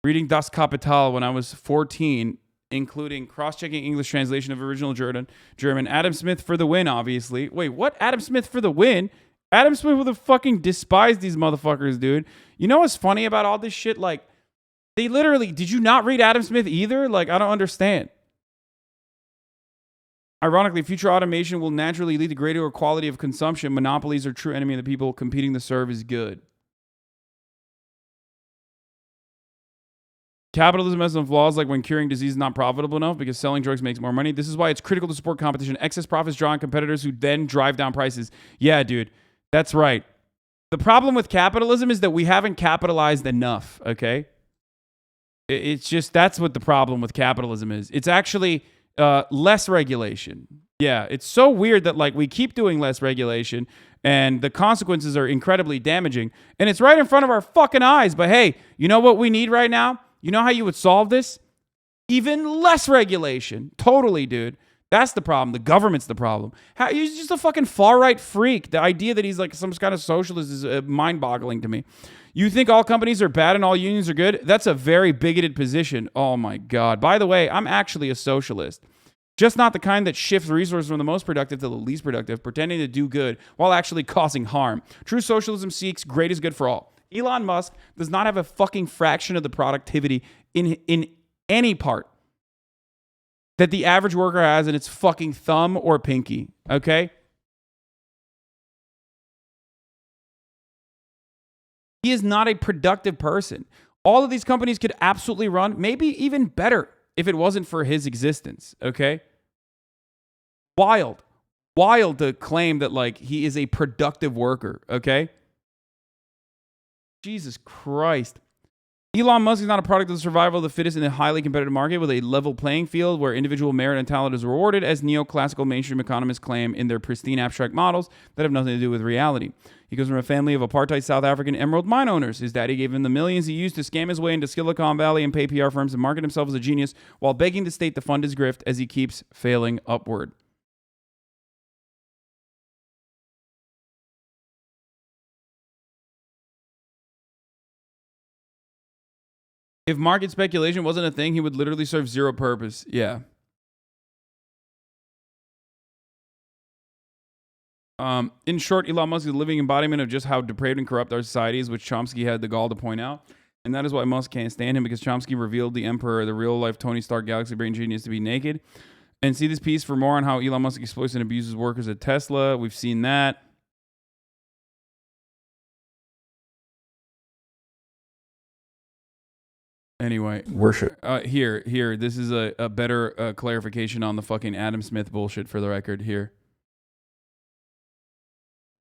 Reading Das Kapital when I was 14, including cross-checking English translation of original German. Adam Smith for the win, obviously. Wait, what? Adam Smith for the win? Adam Smith would have fucking despised these motherfuckers, dude. You know what's funny about all this shit? Like, they literally, did you not read Adam Smith either? Like, I don't understand. Ironically, future automation will naturally lead to greater quality of consumption. Monopolies are true enemy of the people. Competing to serve is good. Capitalism has some flaws, like when curing disease is not profitable enough because selling drugs makes more money. This is why it's critical to support competition. Excess profits draw on competitors who then drive down prices. Yeah, dude, that's right. The problem with capitalism is that we haven't capitalized enough, okay? It's just, that's what the problem with capitalism is. It's actually less regulation. Yeah, it's so weird that like we keep doing less regulation and the consequences are incredibly damaging and it's right in front of our fucking eyes. But hey, you know what we need right now? You know how you would solve this? Even less regulation. Totally, dude. That's the problem. The government's the problem. He's just a fucking far-right freak. The idea that he's like some kind of socialist is mind-boggling to me. You think all companies are bad and all unions are good? That's a very bigoted position. Oh my God. By the way, I'm actually a socialist. Just not the kind that shifts resources from the most productive to the least productive, pretending to do good while actually causing harm. True socialism seeks greatest good for all. Elon Musk does not have a fucking fraction of the productivity in any part that the average worker has in its fucking thumb or pinky, okay? He is not a productive person. All of these companies could absolutely run, maybe even better, if it wasn't for his existence, okay? Wild to claim that, like, he is a productive worker, okay? Jesus Christ. Elon Musk is not a product of the survival of the fittest in a highly competitive market with a level playing field where individual merit and talent is rewarded, as neoclassical mainstream economists claim in their pristine abstract models that have nothing to do with reality. He comes from a family of apartheid South African emerald mine owners. His daddy gave him the millions he used to scam his way into Silicon Valley and pay PR firms and market himself as a genius while begging the state to fund his grift as he keeps failing upward. If market speculation wasn't a thing, he would literally serve zero purpose. Yeah. In short, Elon Musk is a living embodiment of just how depraved and corrupt our society is, which Chomsky had the gall to point out. And that is why Musk can't stand him, because Chomsky revealed the emperor, the real-life Tony Stark galaxy brain genius, to be naked. And see this piece for more on how Elon Musk exploits and abuses workers at Tesla. We've seen that. Anyway, worship. Here. This is a better clarification on the fucking Adam Smith bullshit for the record here.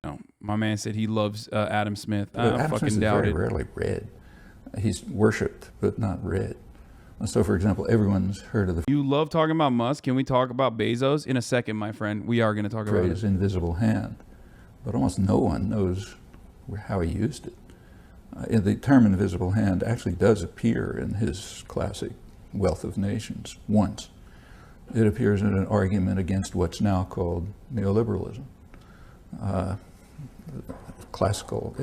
No, my man said he loves Adam Smith. I fucking doubt it. Very rarely read. He's worshipped, but not read. So, for example, everyone's heard of the You love talking about Musk. Can we talk about Bezos in a second, my friend? We are going to talk about it. invisible hand, but almost no one knows how he used it. The term invisible hand actually does appear in his classic Wealth of Nations once. It appears in an argument against what's now called neoliberalism.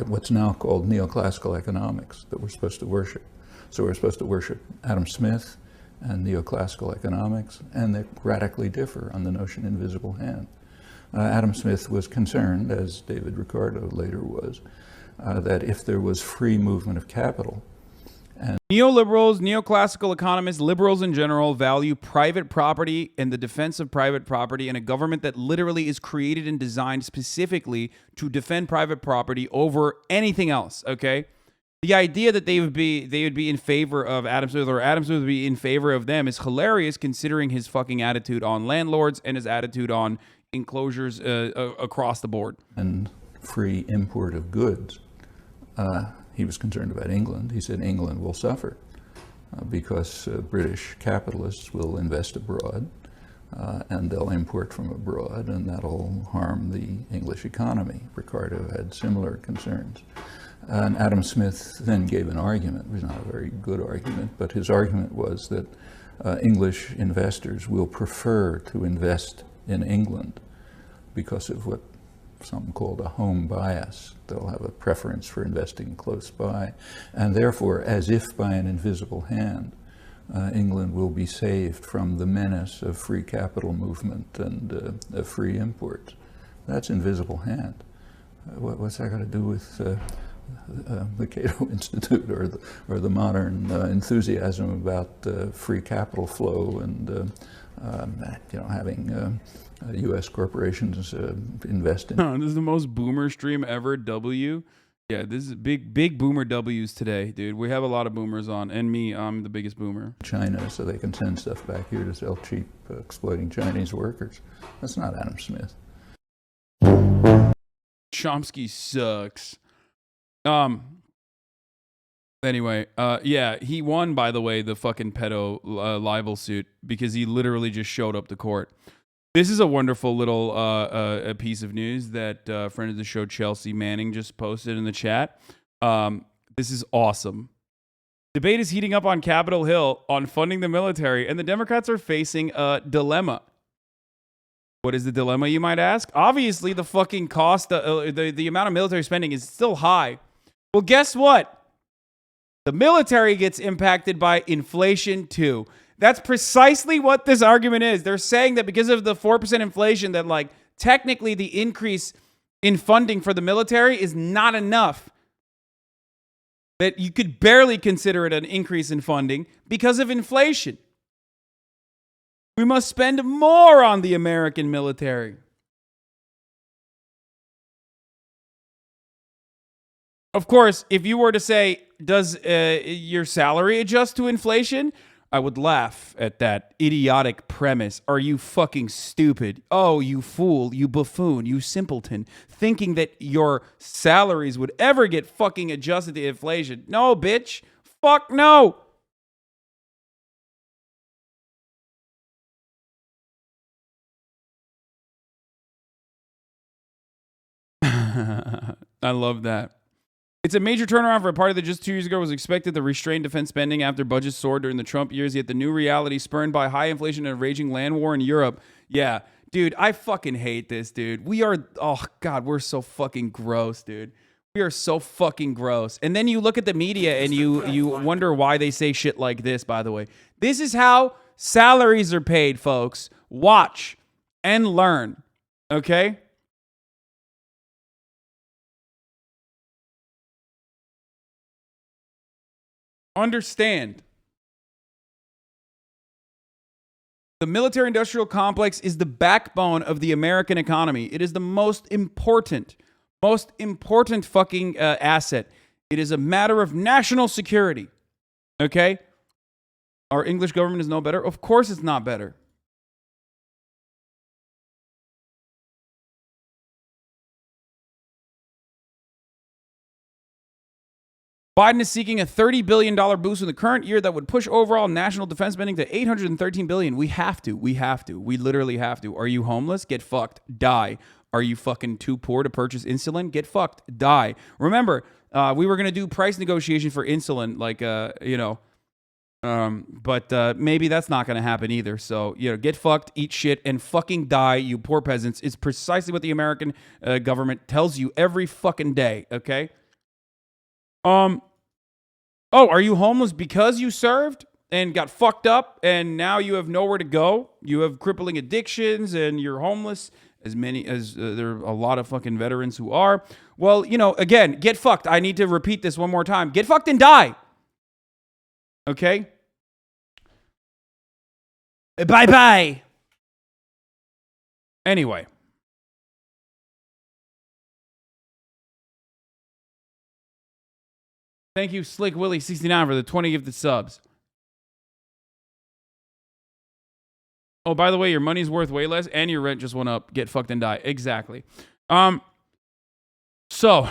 What's now called neoclassical economics that we're supposed to worship. So we're supposed to worship Adam Smith and neoclassical economics, and they radically differ on the notion invisible hand. Adam Smith was concerned, as David Ricardo later was, that if there was free movement of capital. And neoliberals, neoclassical economists, liberals in general value private property and the defense of private property, and a government that literally is created and designed specifically to defend private property over anything else, okay? The idea that they would be in favor of Adam Smith, or Adam Smith would be in favor of them, is hilarious considering his fucking attitude on landlords and his attitude on enclosures across the board. And free import of goods. He was concerned about England. He said England will suffer because British capitalists will invest abroad and they'll import from abroad, and that'll harm the English economy. Ricardo had similar concerns. And Adam Smith then gave an argument. It was not a very good argument, but his argument was that English investors will prefer to invest in England because of what some called a home bias. They'll have a preference for investing close by, and therefore, as if by an invisible hand, England will be saved from the menace of free capital movement and of free imports. That's invisible hand. What's that got to do with the Cato Institute or the modern enthusiasm about free capital flow and having U.S. corporations invest in? This is the most boomer stream ever. W. Yeah, this is big boomer W's today, dude. We have a lot of boomers on, and me, I'm the biggest boomer. China, so they can send stuff back here to sell cheap, exploiting Chinese workers. That's not Adam Smith. Chomsky sucks. Anyway, yeah, he won, by the way, the fucking pedo libel suit because he literally just showed up to court. This is a wonderful little a piece of news that a friend of the show, Chelsea Manning, just posted in the chat. This is awesome. Debate is heating up on Capitol Hill on funding the military, and the Democrats are facing a dilemma. What is the dilemma, you might ask? Obviously, the fucking cost, the amount of military spending is still high. Well, guess what? The military gets impacted by inflation too. That's precisely what this argument is. They're saying that because of the 4% inflation, that like technically the increase in funding for the military is not enough. That you could barely consider it an increase in funding because of inflation. We must spend more on the American military. Of course, if you were to say, does your salary adjust to inflation? I would laugh at that idiotic premise. Are you fucking stupid? Oh, you fool, you buffoon, you simpleton, thinking that your salaries would ever get fucking adjusted to inflation. No, bitch. fuck no. I love that. It's a major turnaround for a party that just 2 years ago was expected to restrain defense spending after budgets soared during the Trump years, yet the new reality spurned by high inflation and a raging land war in Europe. Yeah, dude, I fucking hate this, dude. We are, oh God, we're so fucking gross, dude. We are so fucking gross. And then you look at the media and you wonder why they say shit like this, by the way. This is how salaries are paid, folks. Watch and learn, okay? Understand. The military-industrial complex is the backbone of the American economy. It is the most important fucking asset. It is a matter of national security. Okay? Our English government is no better? Of course it's not better. Biden is seeking a $30 billion boost in the current year that would push overall national defense spending to $813 billion. We have to. We literally have to. Are you homeless? Get fucked. Die. Are you fucking too poor to purchase insulin? Get fucked. Die. Remember, we were going to do price negotiation for insulin, like, but maybe that's not going to happen either. So, get fucked, eat shit, and fucking die, you poor peasants. It's precisely what the American government tells you every fucking day, okay? Oh, are you homeless because you served and got fucked up and now you have nowhere to go? You have crippling addictions and you're homeless, as many as there are a lot of fucking veterans who are. Well, again, get fucked. I need to repeat this one more time. Get fucked and die. Okay? Bye-bye. Anyway. Thank you, Slick Willie 69 for the 20 gifted subs. Oh, by the way, your money's worth way less and your rent just went up. Get fucked and die. Exactly. So,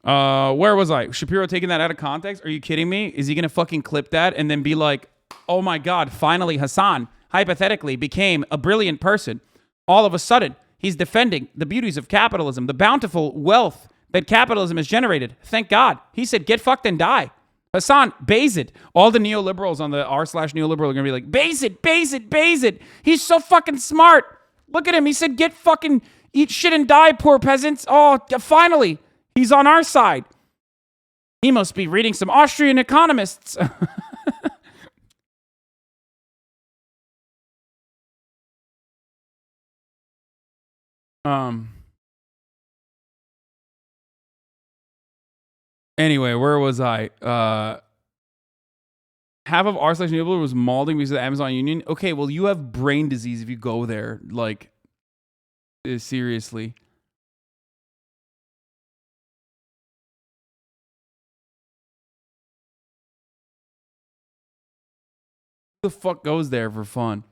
where was I? Shapiro taking that out of context? Are you kidding me? Is he going to fucking clip that and then be like, oh my God, finally Hasan, hypothetically, became a brilliant person. All of a sudden, he's defending the beauties of capitalism, the bountiful wealth that capitalism has generated. Thank God. He said, get fucked and die. Hasan, base it. All the neoliberals on the r/neoliberal are going to be like, base it, base it, base it. He's so fucking smart. Look at him. He said, get fucking, eat shit and die, poor peasants. Oh, finally, he's on our side. He must be reading some Austrian economists. Anyway, where was I? Half of r/neoliberal was malding because of the Amazon Union. Okay, well, you have brain disease if you go there. Like, seriously. Who the fuck goes there for fun?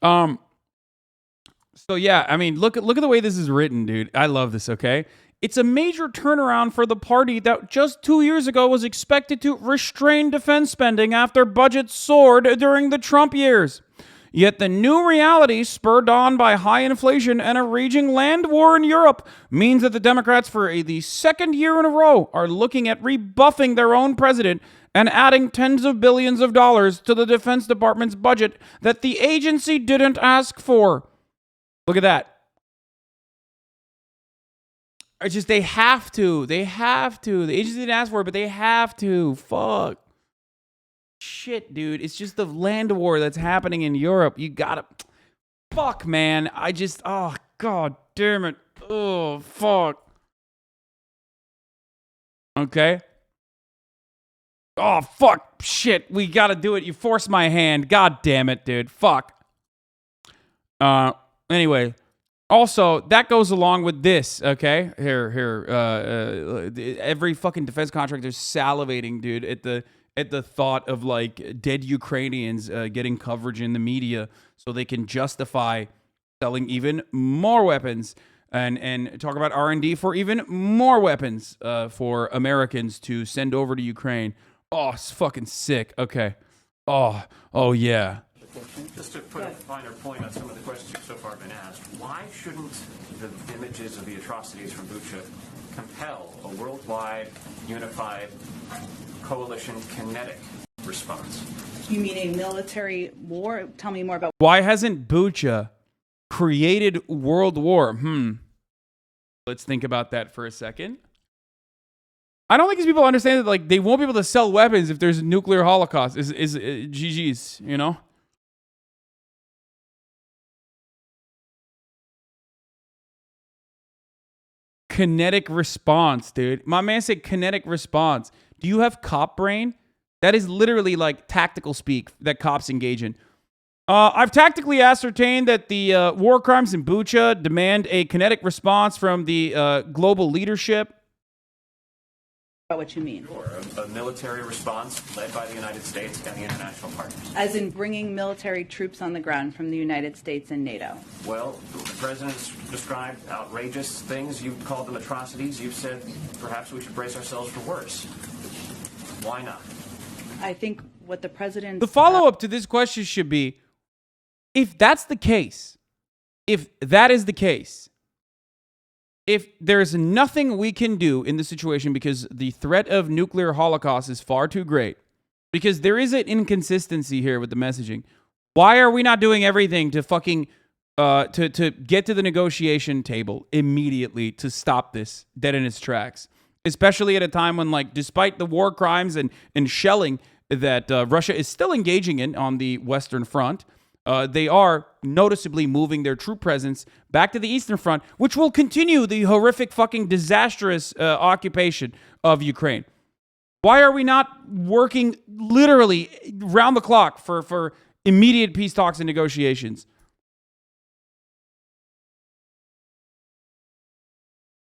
So yeah, I mean, look at the way this is written, dude. I love this, okay? It's a major turnaround for the party that just 2 years ago was expected to restrain defense spending after budgets soared during the Trump years. Yet the new reality, spurred on by high inflation and a raging land war in Europe, means that the Democrats, for the second year in a row, are looking at rebuffing their own president and adding tens of billions of dollars to the Defense Department's budget that the agency didn't ask for. Look at that. It's just they have to. They have to. The agency didn't ask for it, but they have to. Fuck. Shit, dude. It's just the land war that's happening in Europe. You gotta... Fuck, man. Oh, God damn it. Oh, fuck. Okay. Oh, fuck. Shit. We gotta do it. You forced my hand. God damn it, dude. Fuck. Anyway. Also, that goes along with this, okay? Every fucking defense contractor is salivating, dude, at the thought of, like, dead Ukrainians getting coverage in the media so they can justify selling even more weapons and talk about R&D for even more weapons for Americans to send over to Ukraine. Oh, it's fucking sick. Okay. Oh yeah. Just to put a finer point on some of the questions so far been asked, why shouldn't the images of the atrocities from Bucha compel a worldwide, unified, coalition kinetic response? You mean a military war? Tell me more about. Why hasn't Bucha created world war? Let's think about that for a second. I don't think these people understand that, like, they won't be able to sell weapons if there's a nuclear holocaust. Is GG's, you know? Kinetic response, dude. My man said kinetic response. Do you have cop brain? That is literally like tactical speak that cops engage in. I've tactically ascertained that the war crimes in Bucha demand a kinetic response from the global leadership. What you mean? Sure, a military response led by the United States and the international partners. As in bringing military troops on the ground from the United States and NATO. Well, the president's described outrageous things. You've called them atrocities. You've said perhaps we should brace ourselves for worse. Why not? I think what the president... The follow-up to this question should be, if that's the case, if that is the case, if there's nothing we can do in the situation because the threat of nuclear holocaust is far too great, because there is an inconsistency here with the messaging, why are we not doing everything to fucking to get to the negotiation table immediately to stop this dead in its tracks? Especially at a time when, like, despite the war crimes and shelling that Russia is still engaging in on the Western Front, they are noticeably moving their troop presence back to the Eastern Front, which will continue the horrific, fucking disastrous occupation of Ukraine. Why are we not working literally round the clock for immediate peace talks and negotiations?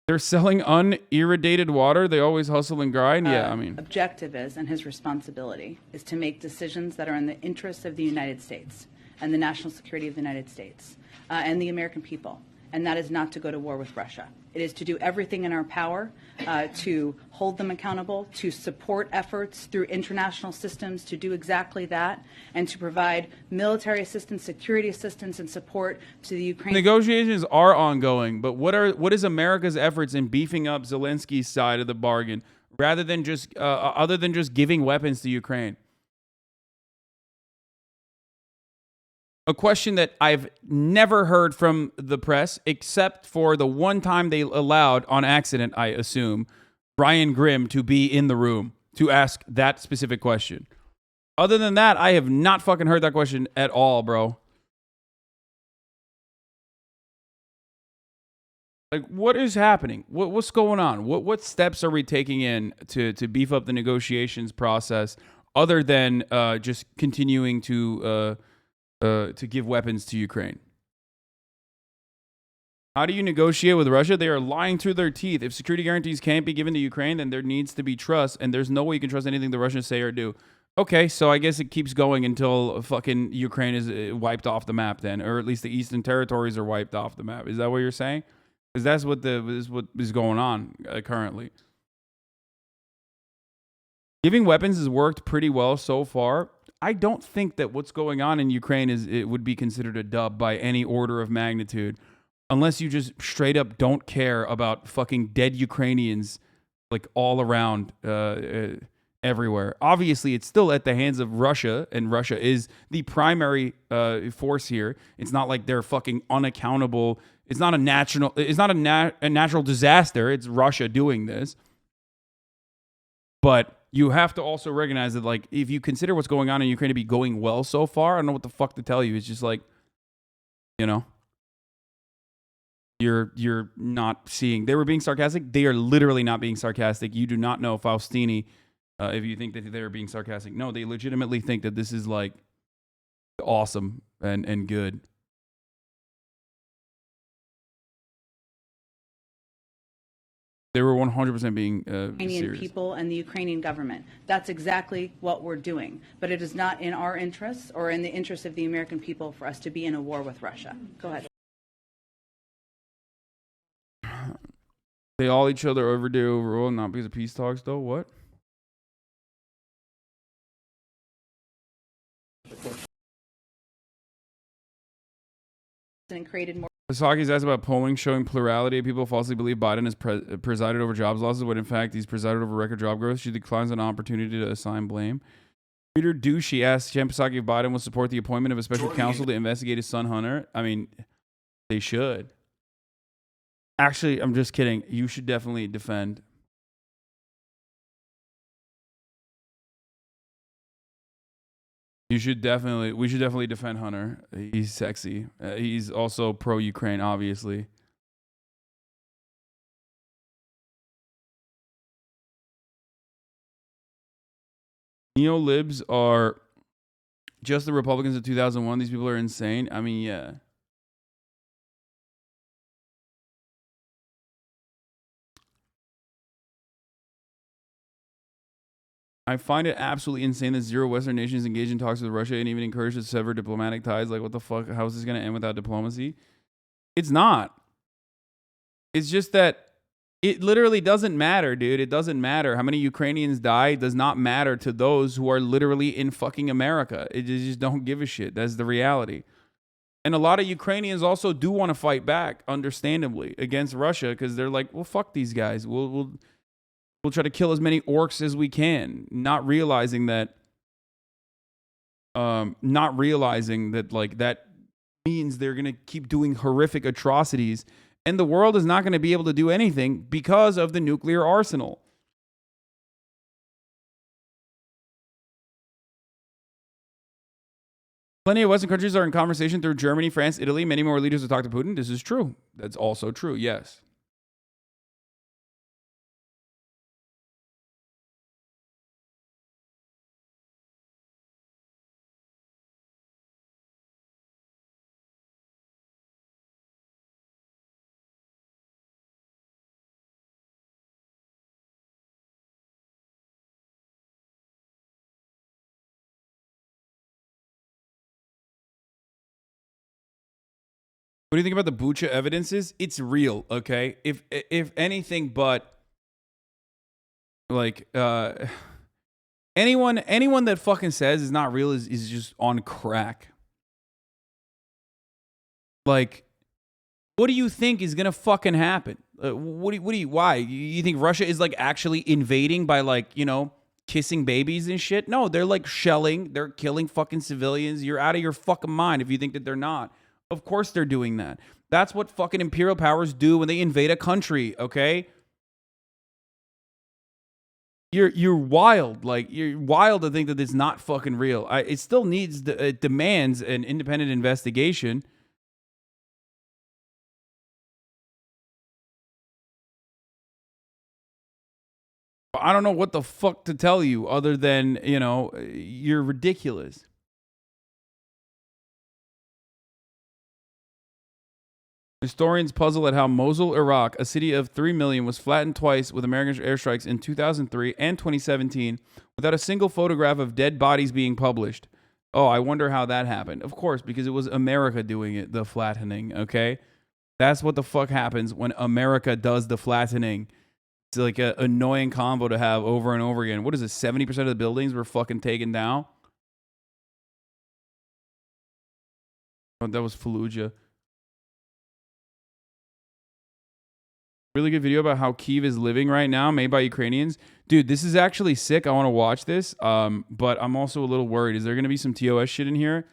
They're selling unirradiated water. They always hustle and grind. Yeah, I mean. Objective is, and his responsibility, is to make decisions that are in the interests of the United States and the national security of the United States and the American people. And that is not to go to war with Russia. It is to do everything in our power to hold them accountable, to support efforts through international systems to do exactly that, and to provide military assistance, security assistance, and support to the Ukraine. Negotiations are ongoing, but what is America's efforts in beefing up Zelensky's side of the bargain, rather than just other than just giving weapons to Ukraine? A question that I've never heard from the press, except for the one time they allowed, on accident, I assume, Brian Grimm to be in the room to ask that specific question. Other than that, I have not fucking heard that question at all, bro. Like, what is happening? What's going on? What steps are we taking in to beef up the negotiations process, other than just continuing to give weapons to Ukraine? How do you negotiate with Russia? They are lying through their teeth. If security guarantees can't be given to Ukraine, then there needs to be trust, and there's no way you can trust anything the Russians say or do. Okay, so I guess it keeps going until fucking Ukraine is wiped off the map then, or at least the eastern territories are wiped off the map. Is that what you're saying? Because that's what is going on currently. Giving weapons has worked pretty well so far. I don't think that what's going on in Ukraine would be considered a dub by any order of magnitude, unless you just straight up don't care about fucking dead Ukrainians, like, all around everywhere. Obviously, it's still at the hands of Russia, and Russia is the primary force here. It's not like they're fucking unaccountable. It's not a natural disaster. It's Russia doing this. But you have to also recognize that, like, if you consider what's going on in Ukraine to be going well so far, I don't know what the fuck to tell you. It's just like, you know, you're not seeing. They were being sarcastic. They are literally not being sarcastic. You do not know Faustini if you think that they're being sarcastic. No, they legitimately think that this is, like, awesome and good. They were 100% being Ukrainian serious. people and the Ukrainian government. That's exactly what we're doing. But it is not in our interests or in the interests of the American people for us to be in a war with Russia. Go ahead. They all each other overdue overall, not because of peace talks, though. What? and created more. Sasaki's asked about polling showing plurality. People falsely believe Biden has presided over jobs losses when in fact he's presided over record job growth. She declines an opportunity to assign blame. Reader Douchey asked Jen Psaki if Biden will support the appointment of a special counsel to investigate his son Hunter. I mean, they should. Actually, I'm just kidding. You should definitely defend. We should definitely defend Hunter. He's sexy. He's also pro-Ukraine, obviously. Neo-libs are just the Republicans of 2001. These people are insane. I mean, yeah. I find it absolutely insane that 0 Western nations engage in talks with Russia and even encourage to sever diplomatic ties. Like, what the fuck? How is this going to end without diplomacy? It's not. It's just that it literally doesn't matter, dude. It doesn't matter. How many Ukrainians die does not matter to those who are literally in fucking America. They just don't give a shit. That's the reality. And a lot of Ukrainians also do want to fight back, understandably, against Russia because they're like, well, fuck these guys. We'll try to kill as many orcs as we can, not realizing that like that means they're going to keep doing horrific atrocities and the world is not going to be able to do anything because of the nuclear arsenal. Plenty of Western countries are in conversation through Germany, France, Italy. Many more leaders have talked to Putin. This is true. That's also true, yes. What do you think about the Bucha evidences? It's real, okay? If anything but like anyone that fucking says it's not real is just on crack. Like, what do you think is gonna fucking happen? Why? You think Russia is like actually invading by like, you know, kissing babies and shit? No, they're like shelling, they're killing fucking civilians. You're out of your fucking mind if you think that they're not. Of course they're doing that. That's what fucking imperial powers do when they invade a country, okay? You're wild. Like, you're wild to think that it's not fucking real. It still needs, it demands an independent investigation. I don't know what the fuck to tell you other than, you know, you're ridiculous. Historians puzzle at how Mosul, Iraq, a city of 3 million, was flattened twice with American airstrikes in 2003 and 2017 without a single photograph of dead bodies being published. Oh, I wonder how that happened. Of course, because it was America doing it, the flattening, okay? That's what the fuck happens when America does the flattening. It's like an annoying combo to have over and over again. What is it, 70% of the buildings were fucking taken down? Oh, that was Fallujah. Really good video about how Kyiv is living right now, made by Ukrainians. Dude, this is actually sick. I want to watch this, but I'm also a little worried. Is there going to be some TOS shit in here?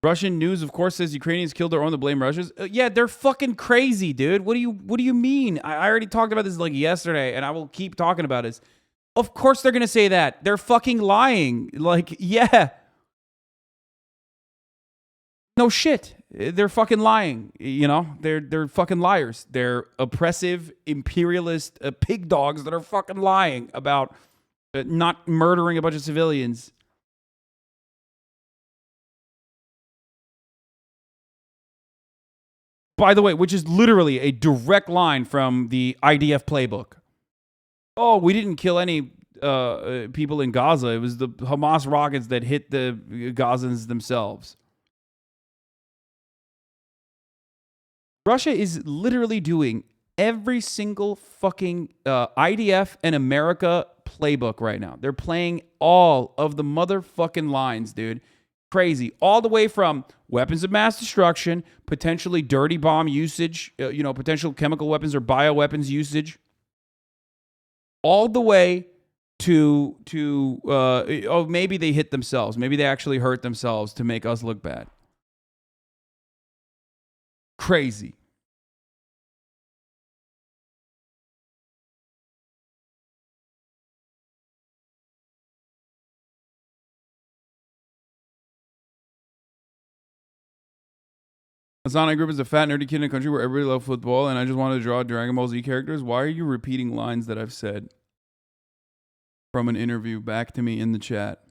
Russian news, of course, says Ukrainians killed their own to blame Russians. Yeah, they're fucking crazy, dude. What do you mean? I already talked about this like yesterday, and I will keep talking about this. Of course they're going to say that. They're fucking lying. Like, yeah. No shit. They're fucking lying. You know, they're fucking liars. They're oppressive, imperialist pig dogs that are fucking lying about not murdering a bunch of civilians. By the way, which is literally a direct line from the IDF playbook. Oh, we didn't kill any people in Gaza. It was the Hamas rockets that hit the Gazans themselves. Russia is literally doing every single fucking IDF and America playbook right now. They're playing all of the motherfucking lines, dude. Crazy. All the way from weapons of mass destruction, potentially dirty bomb usage, potential chemical weapons or bioweapons usage, all the way to maybe they hit themselves. Maybe they actually hurt themselves to make us look bad. Crazy. HasanAbi Group is a fat, nerdy kid in a country where everybody loves football, and I just wanted to draw Dragon Ball Z characters. Why are you repeating lines that I've said from an interview back to me in the chat?